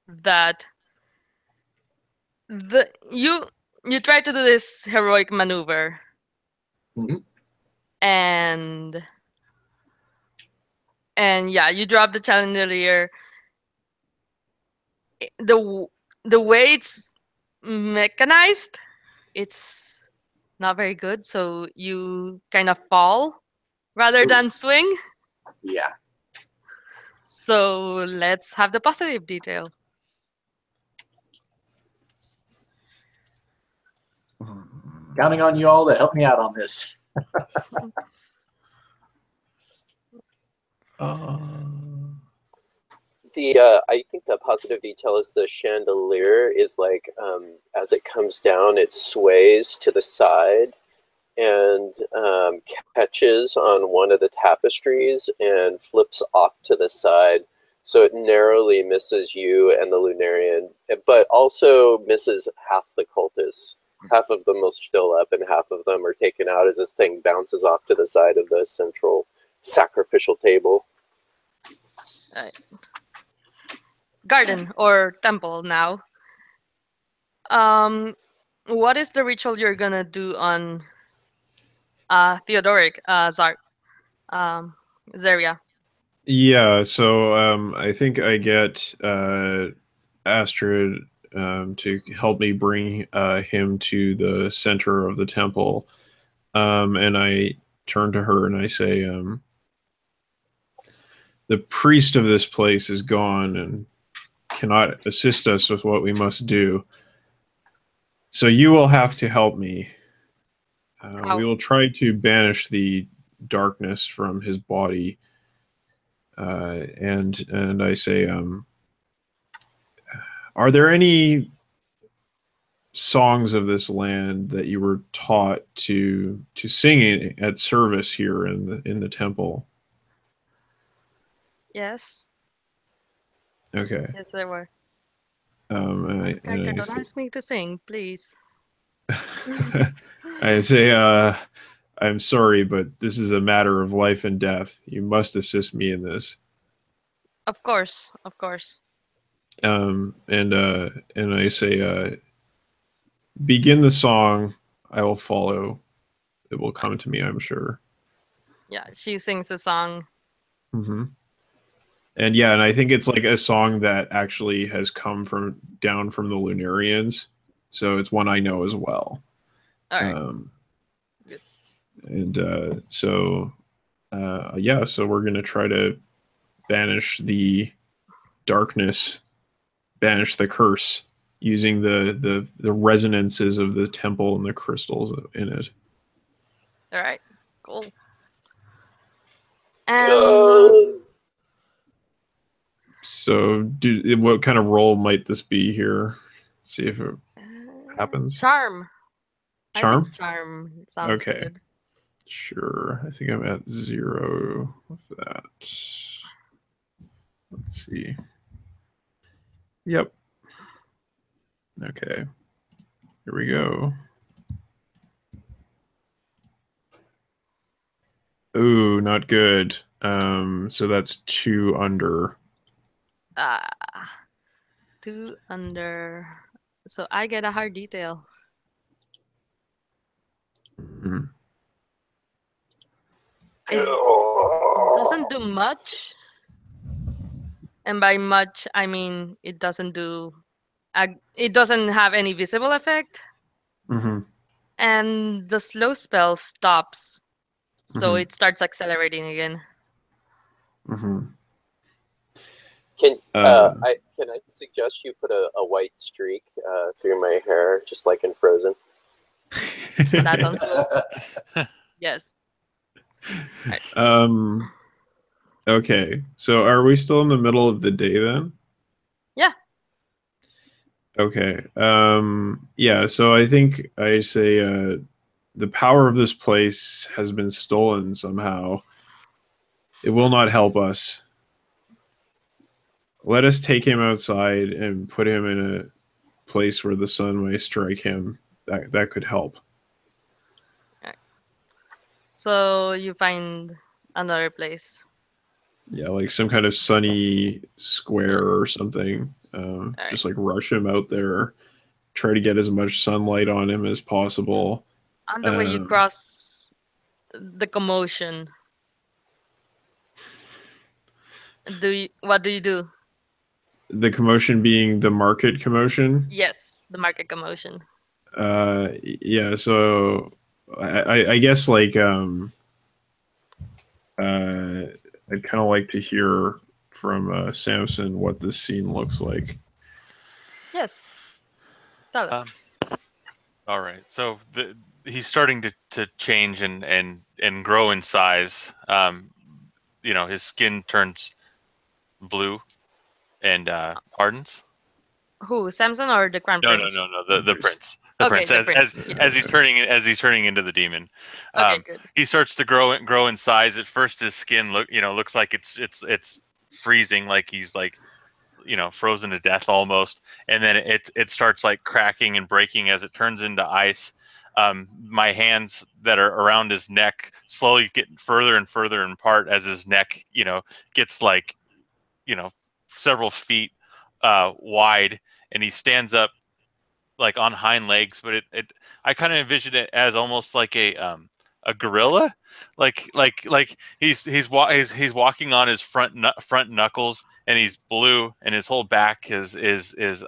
S1: that you try to do this heroic maneuver, and yeah, you drop the chandelier. The way it's mechanized, it's not very good. So you kind of fall rather than swing.
S2: Yeah.
S1: So let's have the positive detail.
S2: Counting on you all to help me out on this.
S4: I think the positive detail is the chandelier is like as it comes down, it sways to the side and catches on one of the tapestries and flips off to the side. So it narrowly misses you and the Lunarian, but also misses half the cultists. Half of them will still up and half of them are taken out as this thing bounces off to the side of the central sacrificial table.
S1: Alright. Garden or temple now. What is the ritual you're gonna do on Theodoric, Zeria?
S5: Yeah, so I think I get Astrid to help me bring him to the center of the temple. And I turn to her and I say, the priest of this place is gone and cannot assist us with what we must do. So you will have to help me. We will try to banish the darkness from his body. And I say, are there any songs of this land that you were taught to sing at service here in the temple?
S1: Yes.
S5: Okay.
S1: Yes, there were.
S5: And
S1: Carter,
S5: I
S1: don't
S5: say,
S1: ask me to sing, please.
S5: I say, I'm sorry, but this is a matter of life and death. You must assist me in this.
S1: Of course, of course.
S5: And I say, begin the song. I will follow. It will come to me, I'm sure.
S1: Yeah, she sings a song.
S5: Mm-hmm. And yeah, and I think it's like a song that actually has come down from the Lunarians, so it's one I know as well.
S1: All right. Good.
S5: And so we're gonna try to banish the darkness, banish the curse using the resonances of the temple and the crystals in it.
S1: All right. Cool. And
S5: So, what kind of role might this be here? See if it happens.
S1: Charm. I
S5: Charm?
S1: think charm sounds
S5: Okay.
S1: good.
S5: Sure. I think I'm at 0 with that. Let's see. Yep. Okay. Here we go. Ooh, not good. So that's 2 under.
S1: 2 under. So I get a hard detail.
S5: Mhm.
S1: It doesn't do much. And by much, I mean it doesn't do. It doesn't have any visible effect.
S5: Mhm.
S1: And the slow spell stops. So
S5: Mhm.
S1: it starts accelerating again.
S5: Mhm.
S4: Can I suggest you put a white streak through my hair, just like in Frozen?
S1: That sounds cool. Yes.
S5: Um. Okay. So are we still in the middle of the day then?
S1: Yeah.
S5: Okay. Yeah. So I think I say the power of this place has been stolen somehow. It will not help us. Let us take him outside and put him in a place where the sun may strike him. That could help.
S1: So you find another place.
S5: Yeah, like some kind of sunny square or something. Just like rush him out there. Try to get as much sunlight on him as possible.
S1: On the way you cross the commotion. What do you do?
S5: The commotion being the market commotion.
S1: Yes, the market commotion.
S5: Yeah. So I guess like I'd kind of like to hear from Samson what this scene looks like.
S1: Yes. Tell us.
S3: All right. So he's starting to change and grow in size. His skin turns blue, pardons.
S1: Who, Samson or the Crown
S3: No,
S1: Prince?
S3: the prince. The
S1: Okay,
S3: prince
S1: the
S3: as
S1: prince.
S3: as
S1: Yeah.
S3: as he's turning into the demon.
S1: Okay, good.
S3: He starts to grow in size. At first, his skin looks like it's freezing, like he's like frozen to death almost, and then it starts like cracking and breaking as it turns into ice. My hands that are around his neck slowly get further and further apart as his neck gets like several feet wide, and he stands up like on hind legs, but I kind of envision it as almost like a gorilla, like he's walking on his front knuckles, and he's blue, and his whole back is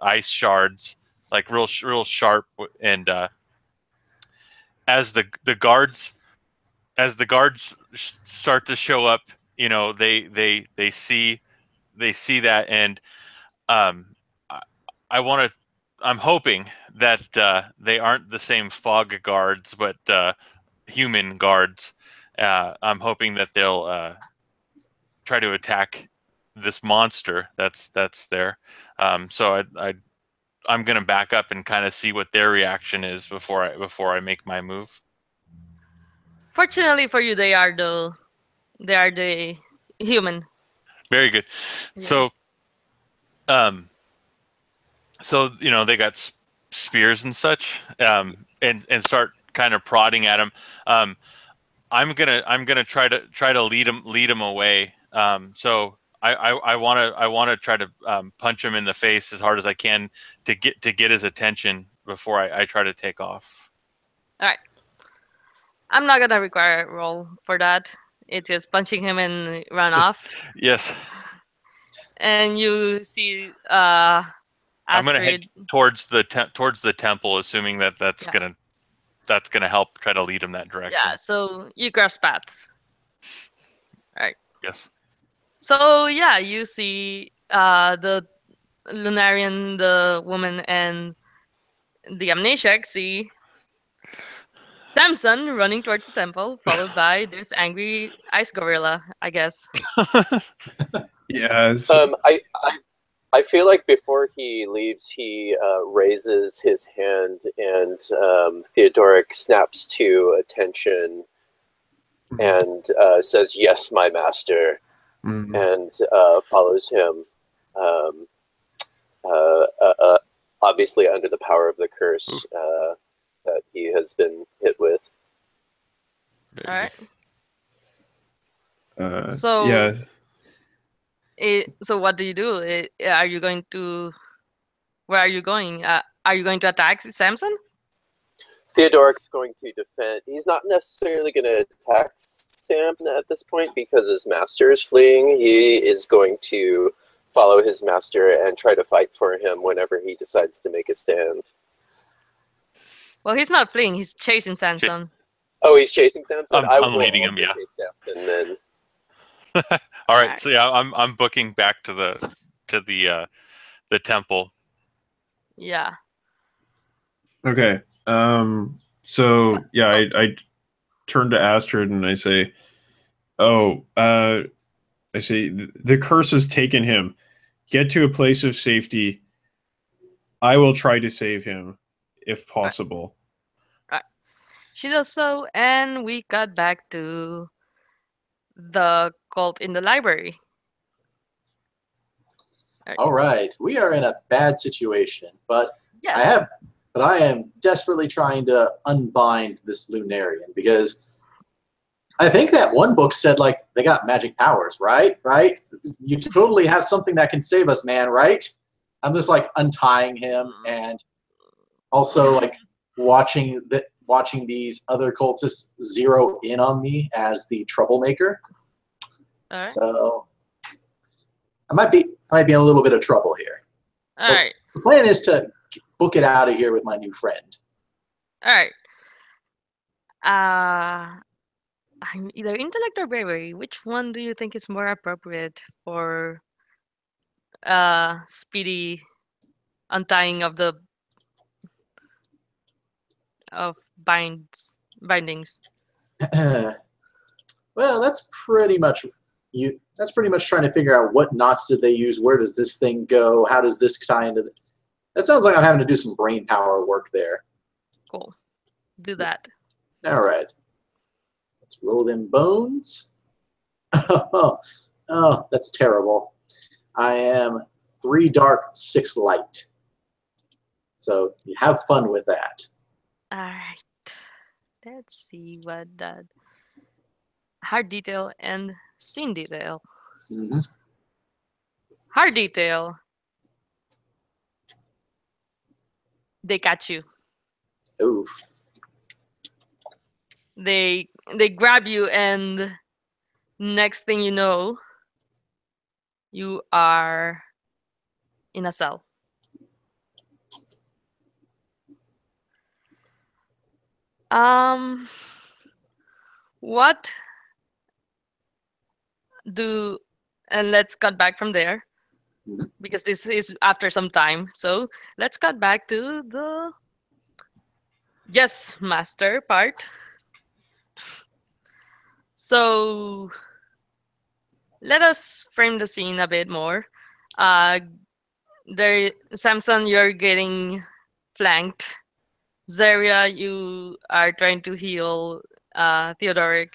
S3: ice shards, like real sharp, and as the guards start to show up, they see that, and I, I want to. I'm hoping that they aren't the same fog guards, but human guards. I'm hoping that they'll try to attack this monster that's there. So I'm gonna back up and kind of see what their reaction is before I make my move.
S1: Fortunately for you, they are the human.
S3: Very good.
S1: Yeah.
S3: So they got spears and such, and start kind of prodding at him. I'm gonna try to lead him away. So I want to try to punch him in the face as hard as I can to get his attention before I try to take off.
S1: All right. I'm not gonna require a roll for that. It's just punching him and run off.
S3: Yes.
S1: And you see
S3: I'm
S1: Astrid.
S3: gonna head towards the temple, assuming that's gonna help try to lead him that direction.
S1: Yeah, so you cross paths. Right.
S3: Yes.
S1: So yeah, you see the Lunarian, the woman, and the Amnesiac see Samson running towards the temple, followed by this angry ice gorilla, I guess.
S5: Yeah.
S4: I feel like before he leaves, he raises his hand, and Theodoric snaps to attention and says, "Yes, my master," and follows him. Obviously, under the power of the curse that he has been hit with.
S1: All right.
S5: So yeah.
S1: So what do you do? Are you going to? Where are you going? Are you going to attack Samson?
S4: Theodoric's going to defend. He's not necessarily going to attack Samson at this point because his master is fleeing. He is going to follow his master and try to fight for him whenever he decides to make a stand.
S1: Well, he's not fleeing. He's chasing Samson.
S4: Oh, he's chasing Samson?
S3: I'm leading him, yeah.
S4: And then...
S3: All right, so yeah, I'm booking back to the temple.
S1: Yeah.
S5: Okay. So yeah, I turn to Astrid and I say, I say the curse has taken him. Get to a place of safety. I will try to save him if possible.
S1: Right. She does so, and we cut back to the cult in the library.
S2: All right, we are in a bad situation, but
S1: yes.
S2: I am desperately trying to unbind this Lunarian because I think that one book said like they got magic powers, right? Right? You totally have something that can save us, man, right? I'm just like untying him and also like watching these other cultists zero in on me as the troublemaker.
S1: All right.
S2: So I might be in a little bit of trouble here.
S1: All right.
S2: The plan is to book it out of here with my new friend.
S1: All right. I'm either intellect or bravery. Which one do you think is more appropriate for speedy untying of the bindings?
S2: Well, that's pretty much that's pretty much trying to figure out what knots did they use, where does this thing go, how does this tie into the, that sounds like I'm having to do some brain power work there.
S1: Cool. Do that.
S2: All right. Let's roll them bones. Oh, that's terrible. I am 3 dark, 6 light. So you have fun with that.
S1: All right. Let's see what that hard detail and scene detail.
S2: Mm-hmm.
S1: Hard detail. They catch you.
S2: Oof.
S1: They grab you, and next thing you know, you are in a cell. What do, and let's cut back from there because this is after some time. So let's cut back to the yes, master part. So let us frame the scene a bit more. There, Samson, you're getting flanked. Zaria, you are trying to heal Theodoric.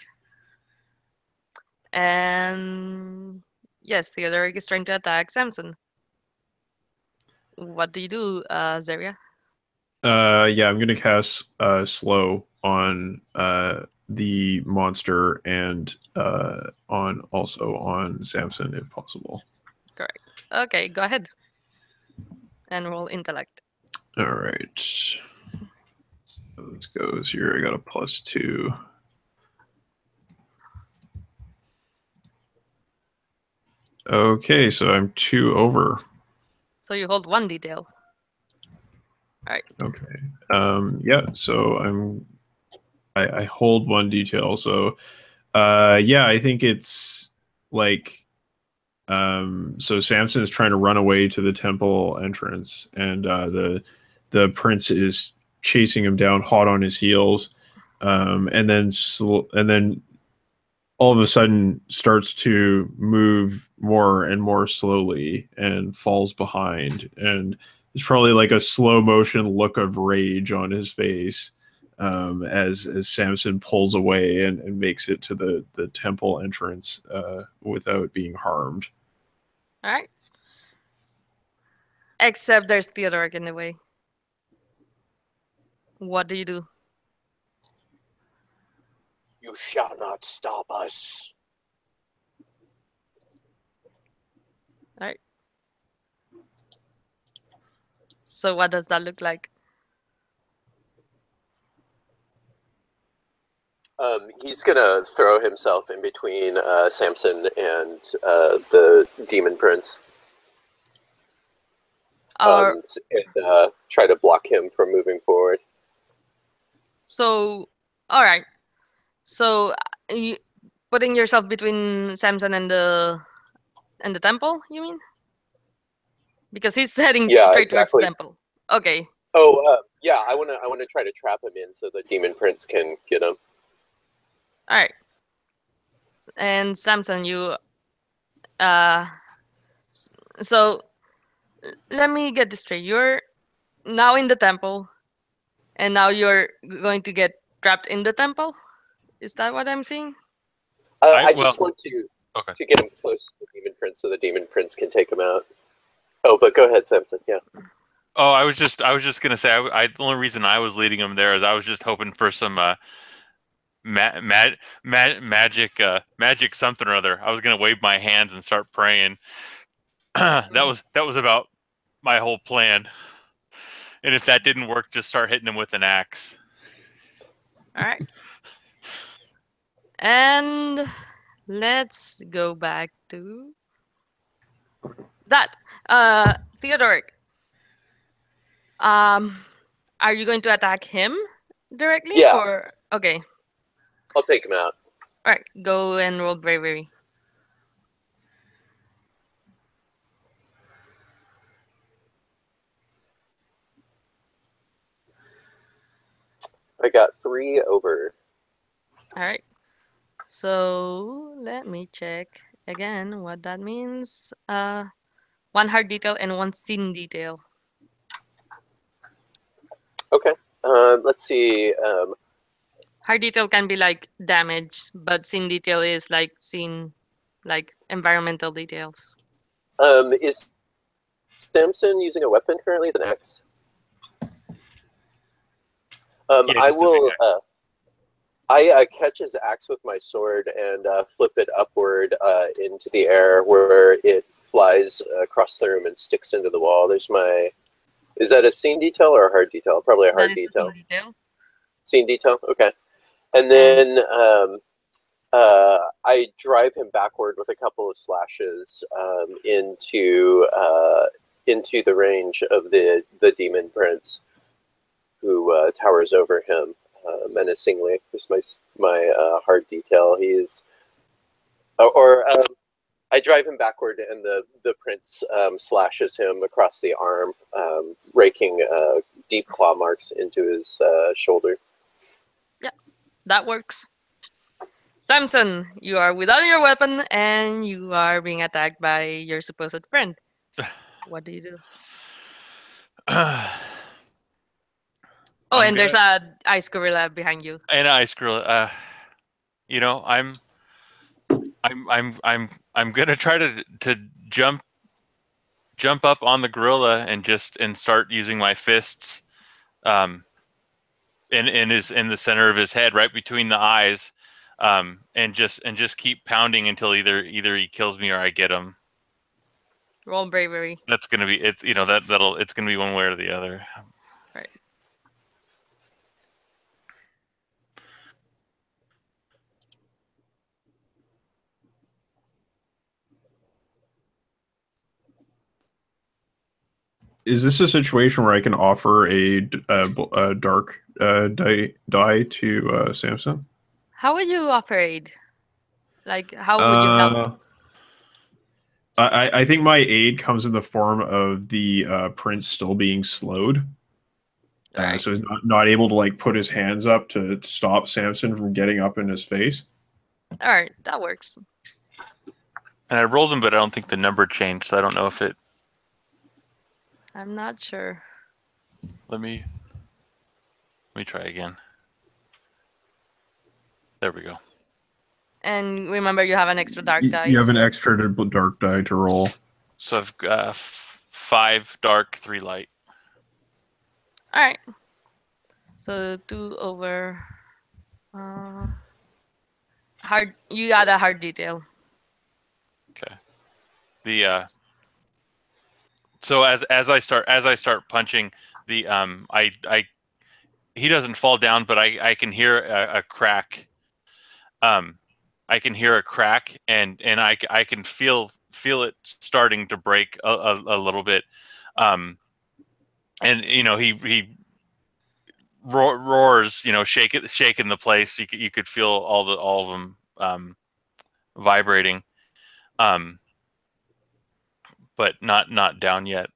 S1: And yes, Theodoric is trying to attack Samson. What do you do, Zaria?
S5: Yeah, I'm gonna cast slow on the monster and also on Samson if possible.
S1: Correct. Okay, go ahead. And roll intellect.
S5: All right. So this goes here. I got a +2. Okay, so I'm 2 over.
S1: So you hold 1 detail. All right.
S5: Okay. Yeah. So I hold 1 detail. So, yeah, I think it's like, so Samson is trying to run away to the temple entrance, and the prince is chasing him down, hot on his heels, and then all of a sudden starts to move more and more slowly and falls behind, and there's probably like a slow motion look of rage on his face as Samson pulls away and makes it to the temple entrance without being harmed.
S1: All right. Except there's Theodoric in the way. What do you do?
S4: You shall not stop us.
S1: All right. So what does that look like?
S4: He's gonna throw himself in between Samson and the demon prince,
S1: Or
S4: and try to block him from moving forward.
S1: so, all right. So you putting yourself between Samson and the temple, you mean? Because he's heading
S4: Yeah,
S1: straight towards the
S4: exactly.
S1: temple. Okay.
S4: Oh, yeah. I wanna try to trap him in so the demon prince can get him.
S1: All right. And Samson, you uh so let me get this straight. You're now in the temple, and now you're going to get trapped in the temple? Is that what I'm seeing?
S4: I just want
S3: okay.
S4: to get him close to the demon prince so the demon prince can take him out. Oh, but go ahead, Samson. Yeah.
S3: Oh, I was just gonna say, the only reason I was leading him there is I was just hoping for some magic something or other. I was gonna wave my hands and start praying. that was about my whole plan. And if that didn't work, just start hitting him with an axe.
S1: All right. And let's go back to that. Theodoric. Are you going to attack him directly?
S4: Yeah.
S1: Or okay.
S4: I'll take him out.
S1: All right. Go and roll bravery.
S4: I got 3 over.
S1: All right. So let me check again, what that means. One hard detail and one scene detail.
S4: Okay. Let's see.
S1: Hard detail can be like damage, but scene detail is like environmental details.
S4: Is Samson using a weapon currently? An axe.
S3: Yeah,
S4: I
S3: just a big
S4: will.
S3: axe.
S4: I catch his axe with my sword and flip it upward into the air, where it flies across the room and sticks into the wall. There's my. Is that a scene detail or a hard detail? Probably a
S1: That
S4: hard
S1: is the
S4: detail.
S1: scene detail.
S4: Scene detail. Okay. And
S1: And
S4: then I drive him backward with a couple of slashes into the range of the demon prince, who towers over him menacingly. There's my hard detail. He's I drive him backward, and the prince slashes him across the arm, raking deep claw marks into his shoulder.
S1: that works. Samson, you are without your weapon and you are being attacked by your supposed friend. What do you do? Oh,
S3: I'm
S1: and there's
S3: gonna
S1: a ice gorilla behind you.
S3: and ice gorilla. You know, I'm gonna try to jump up on the gorilla and start using my fists, in the center of his head, right between the eyes, and just keep pounding until either he kills me or I get him.
S1: Roll bravery.
S3: That's gonna be it's gonna be one way or the other.
S1: Right.
S5: Is this a situation where I can offer a dark die to Samson?
S1: How would you offer aid? Like, how would you help?
S5: I think my aid comes in the form of the prince still being slowed.
S1: All right.
S5: So he's not able to like put his hands up to stop Samson from getting up in his face.
S1: All right, that works.
S3: And I rolled him, but I don't think the number changed, so I don't know if it.
S1: I'm not sure.
S3: Let me try again. There we go.
S1: And remember, you have an extra dark die.
S5: You have an extra dark die to roll.
S3: So I've got 5 dark, 3 light.
S1: All right. So 2 over. Hard. You got a hard detail.
S3: Okay. The so as I start punching, the he doesn't fall down, but I can hear a crack. I can hear a crack, and I can feel it starting to break a little bit. And you know he roars, you know, shaking the place. You could feel all of them vibrating, but not down yet.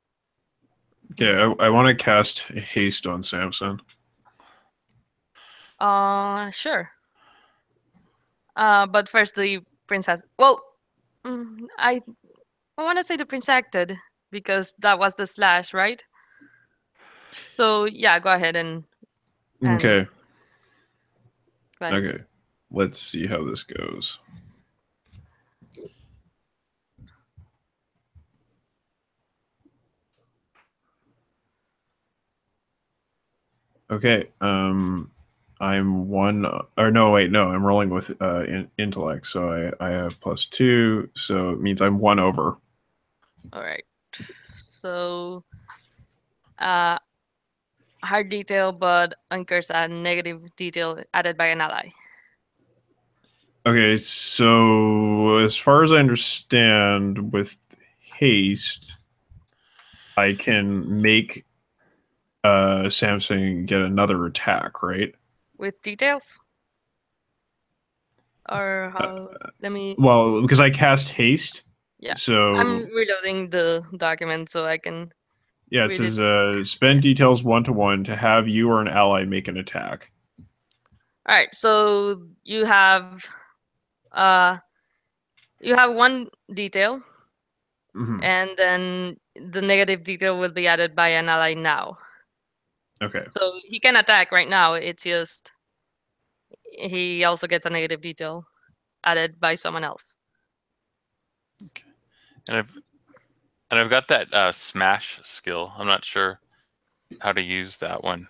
S5: Okay, I want to cast haste on Samson.
S1: Sure. But first the princess. Well, I want to say the prince acted because that was the slash, right? So yeah, go ahead and
S5: Okay.
S1: go ahead.
S5: Okay. Let's see how this goes. Okay. I'm one. Or no, wait, no. I'm rolling with intellect, so I have +2, so it means I'm 1 over.
S1: All right. So, hard detail, but incurs a negative detail added by an ally.
S5: Okay, so as far as I understand, with haste, I can make Samson get another attack, right?
S1: With details? Or how? Let me.
S5: Well, because I cast haste.
S1: Yeah.
S5: So
S1: I'm reloading the document so I can.
S5: yeah, it
S1: read
S5: says spend details 1-to-1 to have you or an ally make an attack.
S1: All right. So you have You have one detail,
S5: Mhm.
S1: and then the negative detail will be added by an ally now.
S5: Okay.
S1: So he can attack right now. It's just he also gets a negative detail added by someone else.
S3: And I've got that smash skill. I'm not sure how to use that one.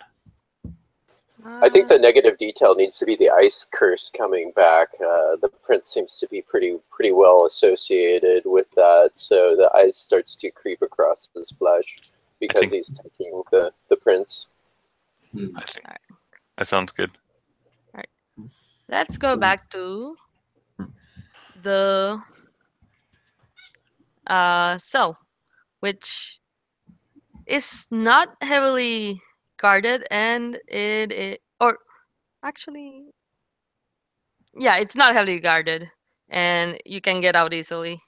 S4: I think the negative detail needs to be the ice curse coming back. The prince seems to be pretty well associated with that, so the ice starts to creep across his flesh because
S3: think-
S4: he's touching the prince.
S3: I think that sounds good.
S1: Let's go
S2: So-
S1: back to the cell, which is not heavily guarded, and or actually, yeah, it's not heavily guarded, and you can get out easily.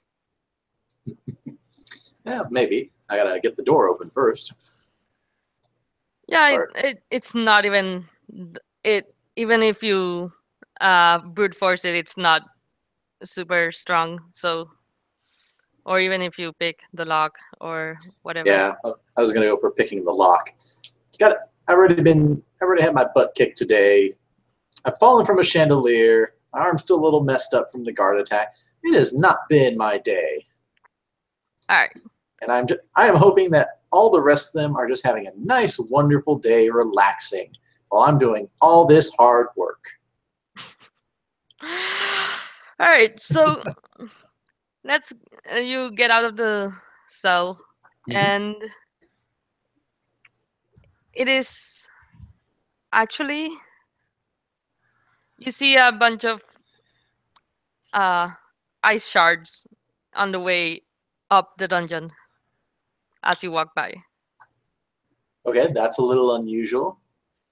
S2: Yeah, maybe. I gotta get the door open first.
S1: Yeah,
S2: Or-
S1: it's not even it. Even if you brute force it, it's not super strong. So, or even if you pick the lock or whatever.
S2: Yeah, I was gonna go for picking the lock. I've already had my butt kicked today. I've fallen from a chandelier. My arm's still a little messed up from the guard attack. It has not been my day,
S1: All right.
S2: and I am hoping that all the rest of them are just having a nice, wonderful day, relaxing, while I'm doing all this hard work.
S1: All right. So let's you get out of the cell,
S2: Mhm.
S1: and it is actually you see a bunch of uh ice shards on the way up the dungeon as you walk by.
S2: Okay, that's a little unusual.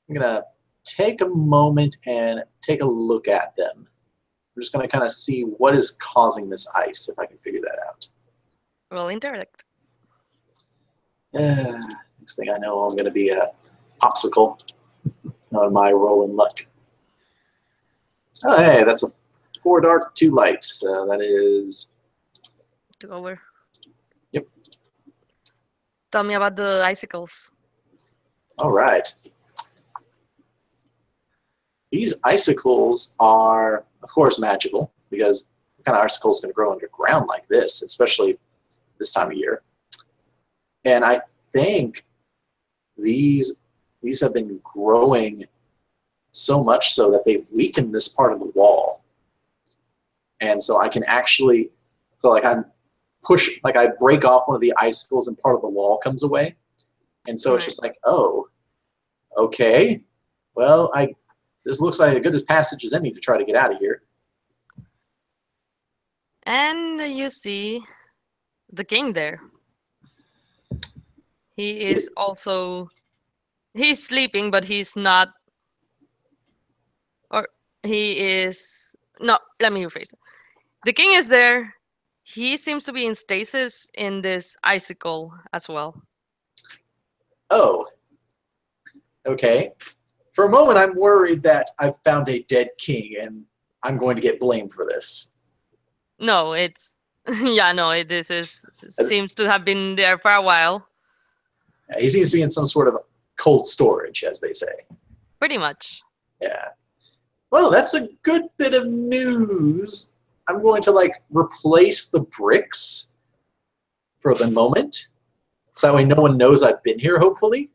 S2: I'm gonna take a moment and take a look at them. I'm just gonna kind of see what is causing this ice, if I can figure that out.
S1: Roll intellect.
S2: Next thing I know, I'm gonna be a popsicle on my rolling luck. Oh, hey, that's a 4 dark, 2 light. So that is
S1: To over.
S2: Yep.
S1: Tell me about the icicles.
S2: all right. These icicles are, of course, magical because what kind of icicle is going to grow underground like this, especially this time of year? And I think these have been growing so much so that they've weakened this part of the wall. And so I can actually, I break off one of the icicles and part of the wall comes away. And so it's
S1: Right.
S2: just like, oh, okay, well, this looks like as good as passage as any to try to get out of here.
S1: And you see the king there. He is also he's sleeping, but he's not, or he is no, let me rephrase it. The king is there. He seems to be in stasis in this icicle as well.
S2: Oh, okay. For a moment, I'm worried that I've found a dead king and I'm going to get blamed for this.
S1: No, it's yeah, no, this is seems to have been there for a while.
S2: He seems to be in some sort of cold storage, as they say.
S1: Pretty much.
S2: Yeah. Well, that's a good bit of news. I'm going to replace the bricks for the moment, so that way no one knows I've been here. Hopefully,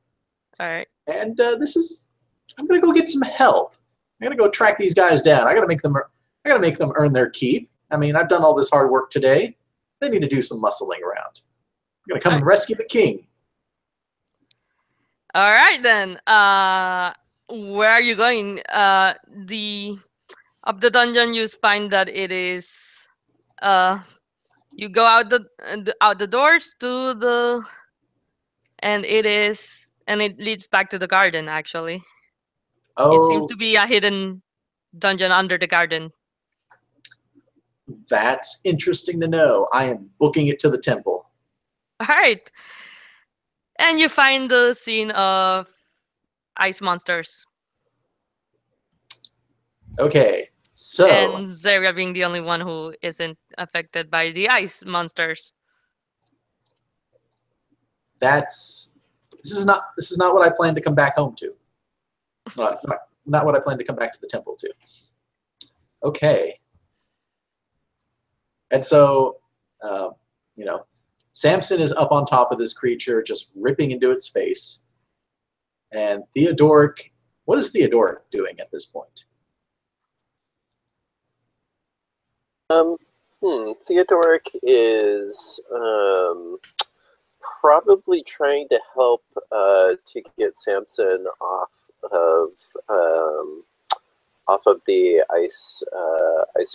S1: All right.
S2: and I'm gonna go get some help. I'm gonna go track these guys down. I gotta make them earn their keep. I mean, I've done all this hard work today. They need to do some muscling around. I'm gonna come and rescue the king.
S1: All right then. Where are you going? The up the dungeon, you find that it is. You go out the doors to the, and it leads back to the garden. Actually, it seems
S2: Oh,
S1: to be a hidden dungeon under the garden.
S2: that's interesting to know. I am booking it to the temple.
S1: All right, and you find the scene of ice monsters.
S2: Okay, So
S1: And Zarya being the only one who isn't affected by the ice monsters.
S2: this is not what I plan to come back home to. Not what I plan to come back to the temple to. Okay. And so, Samson is up on top of this creature, just ripping into its face. And Theodoric, what is Theodoric doing at this point?
S4: Theodoric is probably trying to help to get Samson off of the ice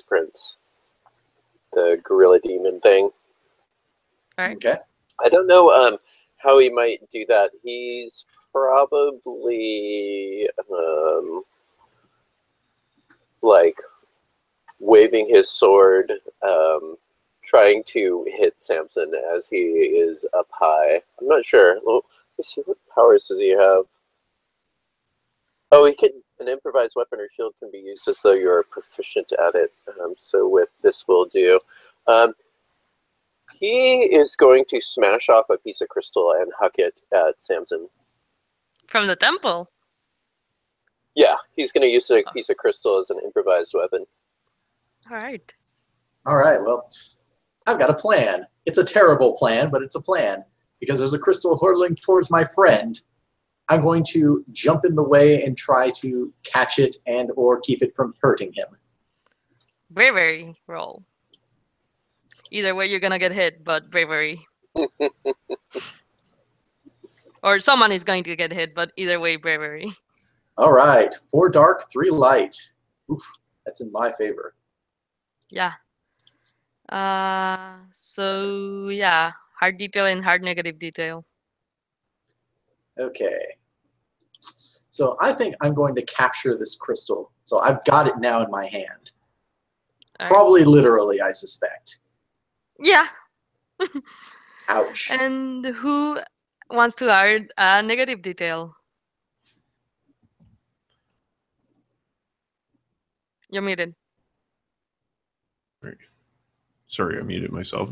S4: prince, the gorilla demon thing.
S1: All right.
S2: Okay.
S4: I don't know how he might do that. He's probably like waving his sword, trying to hit Samson as he is up high. I'm not sure. Well, let's see, what powers does he have? Oh, an improvised weapon or shield can be used as though you're proficient at it. So with this will do. He is going to smash off a piece of crystal and huck it at Samson.
S1: From the temple.
S4: Yeah, he's going to use a piece of crystal as an improvised weapon.
S1: All right.
S2: All right. Well, I've got a plan. It's a terrible plan, but it's a plan. Because there's a crystal hurtling towards my friend, I'm going to jump in the way and try to catch it and or keep it from hurting him.
S1: Bravery roll. Either way, you're gonna get hit, but bravery. Or someone is going to get hit, but either way, bravery.
S2: All right. 4 dark, 3 light. Oof, that's in my favor.
S1: Yeah. So yeah, hard detail and hard negative detail.
S2: Okay. So I think I'm going to capture this crystal. So I've got it now in my hand.
S1: All right.
S2: Probably literally, I suspect.
S1: Yeah.
S2: Ouch.
S1: And who wants to add a negative detail? You're muted.
S5: Sorry, I muted myself.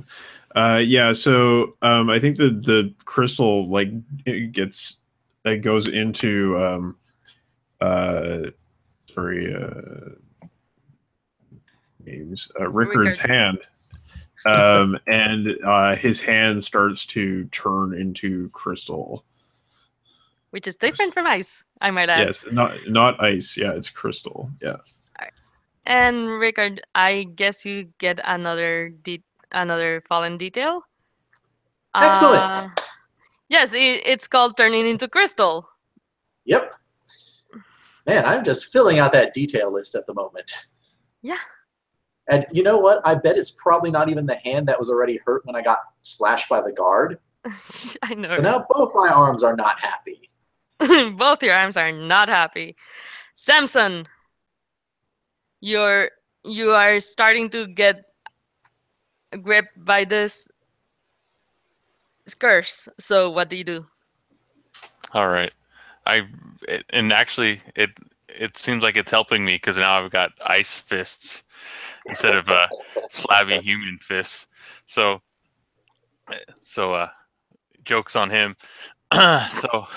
S5: Yeah, so I think the crystal it goes into Rickard's hand, and his hand starts to turn into crystal.
S1: Which is different from ice, I might add.
S5: Yes, not ice. Yeah, it's crystal. Yeah.
S1: And Rickard, I guess you get another fallen detail.
S2: Excellent.
S1: Yes, it's called turning into crystal.
S2: Yep. Man, I'm just filling out that detail list at the moment.
S1: Yeah.
S2: And you know what? I bet it's probably not even the hand that was already hurt when I got slashed by the guard.
S1: I know.
S2: So now both my arms are not happy.
S1: Both your arms are not happy. Samson, you are starting to get gripped by this curse. So what do you do?
S3: All right. Actually, it seems like it's helping me because now I've got ice fists instead of flabby human fists. So jokes on him. So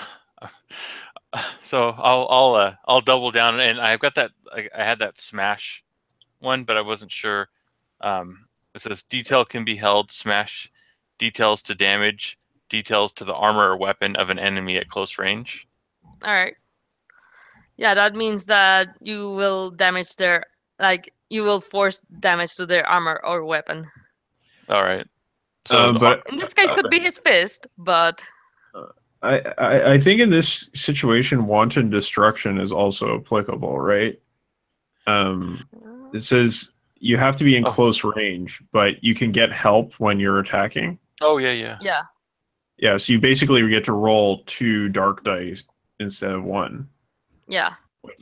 S3: I'll double down, and I've got that. I had that smash one, but I wasn't sure. It says detail can be held. Smash details to damage details to the armor or weapon of an enemy at close range.
S1: All right. Yeah, that means that you will damage you will force damage to their armor or weapon.
S3: All right. So,
S5: but
S1: in this case, could be his fist, but
S5: I think in this situation, wanton destruction is also applicable, right? It says you have to be in close range, but you can get help when you're attacking.
S3: Oh yeah.
S5: Yeah, so you basically get to roll 2 dark dice instead of 1.
S1: Yeah.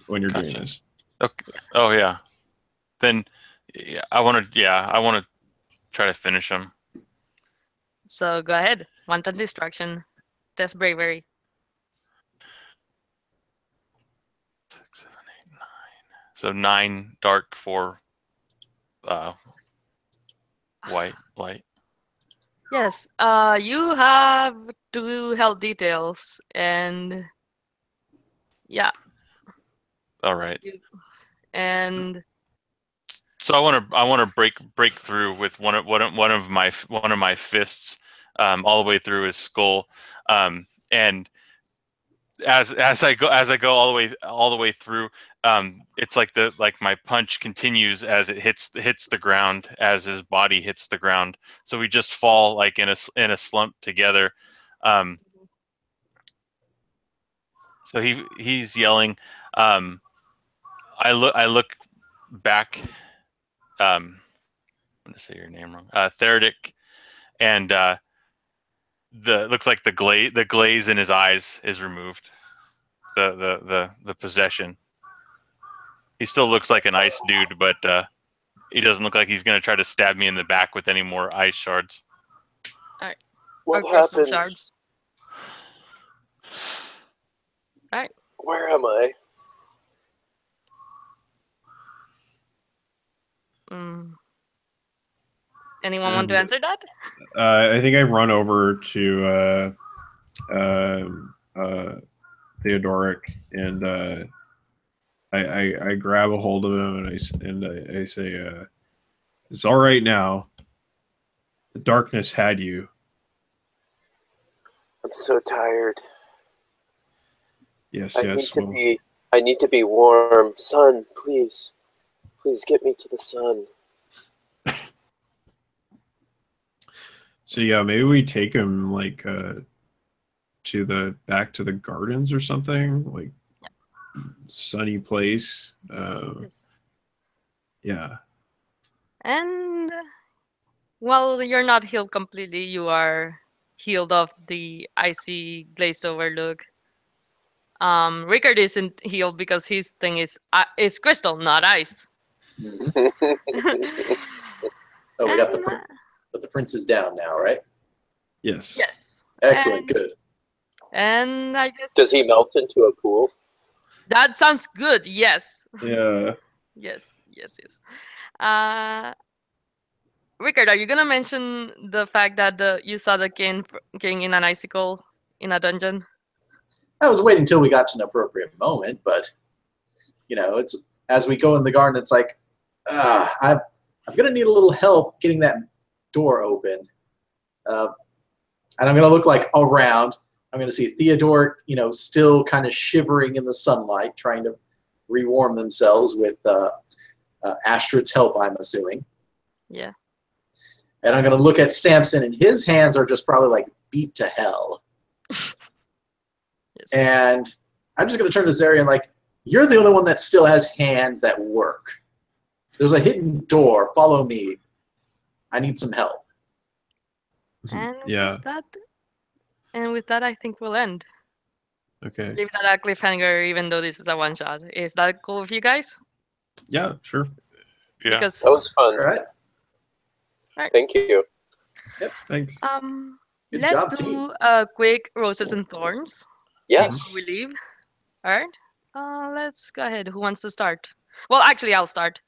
S5: When you're doing this.
S3: Okay. Oh yeah. Then I want to try to finish him.
S1: So go ahead. Wanton destruction. Test bravery.
S3: 6, 7, 8, 9. So 9 dark, 4 white.
S1: Yes. You have 2 health details, and yeah,
S3: All right.
S1: and
S3: So I want to break through with one of my fists, all the way through his skull, and as I go all the way through, it's like my punch continues as it hits the ground, as his body hits the ground. So we just fall like in a slump together. Um, so he's yelling. I look back. I'm gonna say your name wrong. Theridic, and the looks like the glaze in his eyes is removed. The possession. He still looks like an ice dude, but he doesn't look like he's gonna try to stab me in the back with any more ice shards.
S1: alright.
S4: What
S1: Or crystal
S4: happened?
S1: shards. Alright.
S4: Where am I?
S1: Mm. Anyone want to answer that?
S5: I think I run over to Theodoric, and I grab a hold of him, and I say, "It's all right now. The darkness had you."
S4: I'm so tired.
S5: Yes,
S4: I
S5: yes.
S4: need to be warm. Sun, please. Please get me to the sun.
S5: So yeah, maybe we take him like back to the gardens or something, like sunny place.
S1: Yes.
S5: Yeah.
S1: And well, you're not healed completely. You are healed of the icy glazed over look. Rickard isn't healed because his thing is crystal, not ice.
S2: Oh, we got the
S1: And,
S2: prince, but the prince is down now, right?
S5: Yes.
S1: yes.
S2: Excellent,
S1: And-
S2: good.
S1: And I guess
S4: Does he melt into a pool?
S1: that sounds good. Yes.
S5: Yeah.
S1: Yes. Rickard, are you gonna mention the fact that you saw the king in an icicle in a dungeon?
S2: I was waiting until we got to an appropriate moment, but it's as we go in the garden, it's like, I'm gonna need a little help getting that door open, and I'm gonna look like around. I'm gonna see Theodore, still kind of shivering in the sunlight, trying to rewarm themselves with Astrid's help, I'm assuming.
S1: Yeah.
S2: And I'm gonna look at Samson, and his hands are just probably like beat to hell.
S1: Yes.
S2: And I'm just gonna turn to Zarian like, you're the only one that still has hands that work. There's a hidden door. Follow me. I need some help.
S1: And
S5: Yeah.
S1: with that, I think we'll end.
S5: Okay.
S1: Leave that a cliffhanger, even though this is a one shot. Is that cool with you guys?
S5: Yeah, sure.
S3: Yeah.
S1: Because
S4: That was
S2: All
S4: fun.
S2: right.
S4: Thank you.
S5: Thanks.
S2: Good
S1: let's
S2: job,
S1: do
S2: team.
S1: a quick roses and thorns
S4: Yes.
S1: before we leave. All right. Let's go ahead. Who wants to start? Well, actually, I'll start.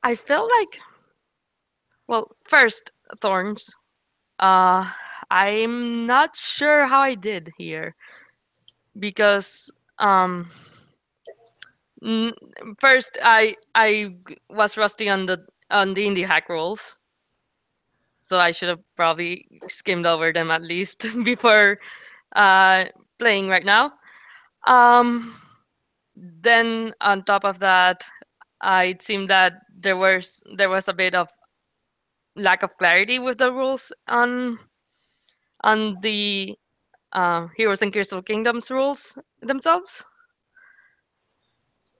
S1: I feel like, well, first thorns. I'm not sure how I did here because n- first was rusty on the indie hack rolls, so I should have probably skimmed over them at least before playing right now. Then on top of that, it seemed that there was a bit of lack of clarity with the rules on the Heroes and Crystal Kingdoms rules themselves,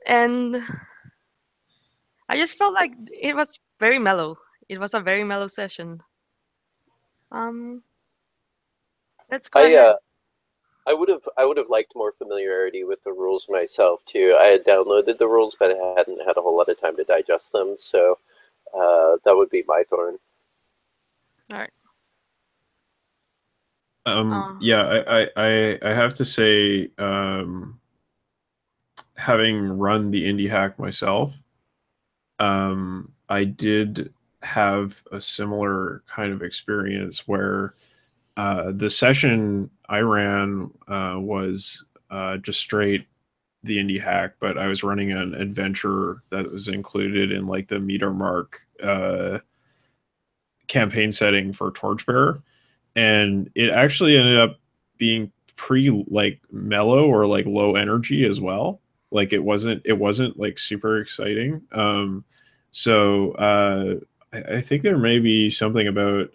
S1: and I just felt like it was very mellow. It was a very mellow session. Um, let's go ahead.
S4: I would have liked more familiarity with the rules myself too. I had downloaded the rules, but I hadn't had a whole lot of time to digest them. So that would be my thorn.
S1: All right.
S5: Yeah, I have to say, having run the indie hack myself, I did have a similar kind of experience where the session I ran was just straight the indie hack, but I was running an adventure that was included in like the meter mark campaign setting for Torchbearer, and it actually ended up being pretty like mellow or like low energy as well. Like it wasn't like super exciting. I think there may be something about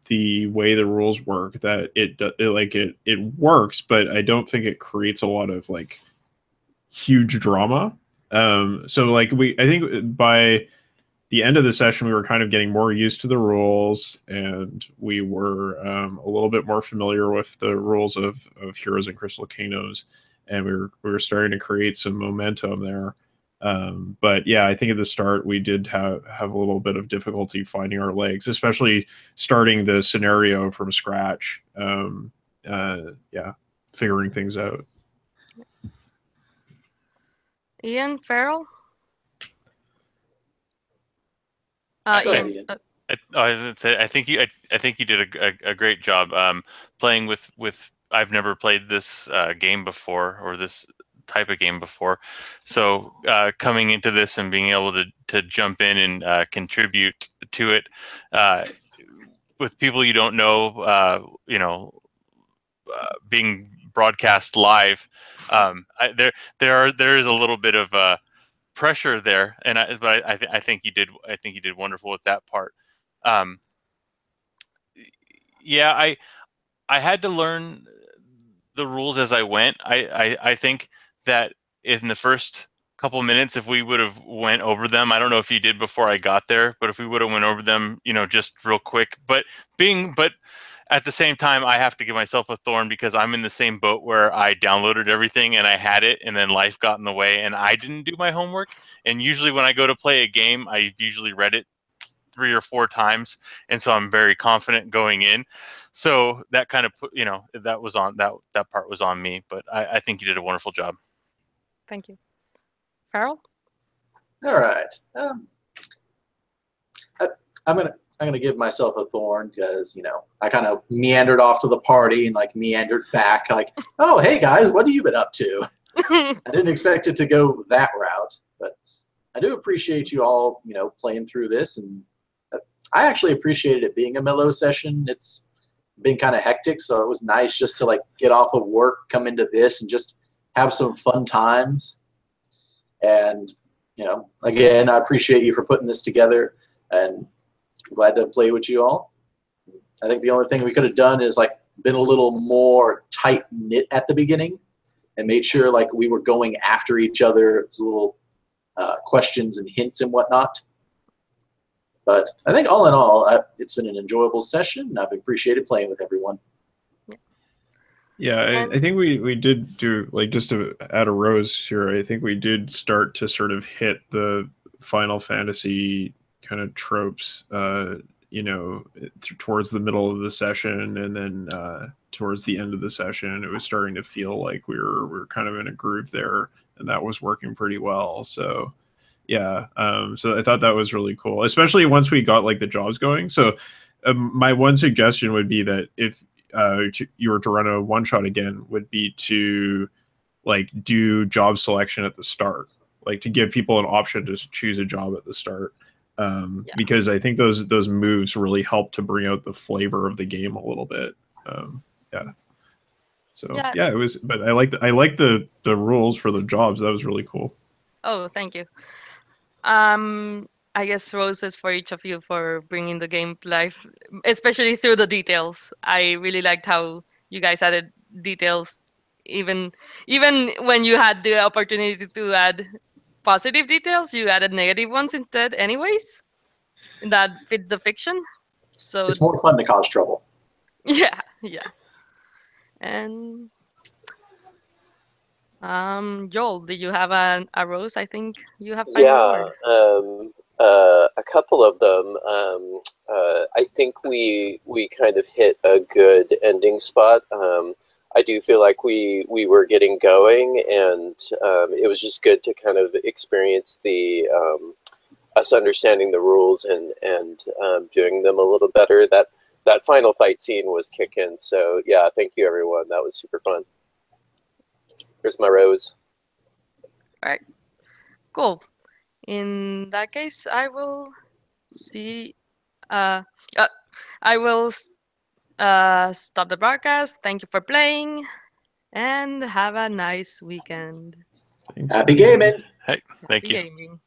S5: the way the rules work that it works, but I don't think it creates a lot of like huge drama. So like I think by the end of the session, we were kind of getting more used to the rules, and we were a little bit more familiar with the rules of Heroes and Crystal Kingdoms, and we were starting to create some momentum there. But yeah, I think at the start we did have a little bit of difficulty finding our legs, especially starting the scenario from scratch. Yeah, figuring things out.
S1: Ian Farrell.
S2: Go ahead,
S1: Ian.
S2: Ian.
S3: I was gonna say, I think you did a great job playing with. I've never played this game before, or this type of game before, so coming into this and being able to jump in and contribute to it with people you don't know, being broadcast live. There is a little bit of pressure there, and I think you did wonderful with that part. Um, yeah, I had to learn the rules as I went. I think that in the first couple minutes, if we would have went over them, I don't know if you did before I got there, but if we would have went over them, just real quick. But at the same time, I have to give myself a thorn because I'm in the same boat where I downloaded everything and I had it, and then life got in the way and I didn't do my homework. And usually when I go to play a game, I've usually read it 3 or 4 times, and so I'm very confident going in. So that kind of put, that was on that part was on me, but I think you did a wonderful job.
S1: Thank you. Farrell.
S2: All right. I'm gonna give myself a thorn because I kind of meandered off to the party and like meandered back like, oh hey guys, what have you been up to? I didn't expect it to go that route, but I do appreciate you all playing through this, and I actually appreciated it being a mellow session. It's been kind of hectic, so it was nice just to like get off of work, come into this, and just have some fun times. And again, I appreciate you for putting this together, and I'm glad to play with you all. I think the only thing we could have done is like been a little more tight knit at the beginning, and made sure like we were going after each other's little questions and hints and whatnot. But I think all in all, it's been an enjoyable session, and I've appreciated playing with everyone.
S5: Yeah, I think we did do, like, just to add a rose here, I think we did start to sort of hit the Final Fantasy kind of tropes, towards the middle of the session, and then towards the end of the session, it was starting to feel like we were kind of in a groove there, and that was working pretty well. So yeah, so I thought that was really cool, especially once we got like the jobs going. So my one suggestion would be that if you were to run a one shot again, would be to like do job selection at the start, like to give people an option to choose a job at the start, because I think those moves really help to bring out the flavor of the game a little bit. Yeah. So yeah, it was. But I like the rules for the jobs. That was really cool.
S1: Oh, thank you. I guess roses for each of you for bringing the game to life, especially through the details. I really liked how you guys added details, even when you had the opportunity to add positive details, you added negative ones instead anyways. That fit the fiction. So
S2: it's more fun to cause trouble.
S1: yeah. And Joel, do you have a rose? I think you have
S4: Yeah, a couple of them. I think we kind of hit a good ending spot. I do feel like we were getting going, and it was just good to kind of experience the us understanding the rules and doing them a little better. That final fight scene was kicking. So yeah, thank you everyone. That was super fun. Here's my rose.
S1: All right, cool. In that case, I will see. I will stop the broadcast. Thank you for playing, and have a nice weekend.
S5: Thanks,
S2: Happy
S5: man.
S2: gaming.
S3: Hey, thank
S1: Happy
S3: you.
S1: gaming.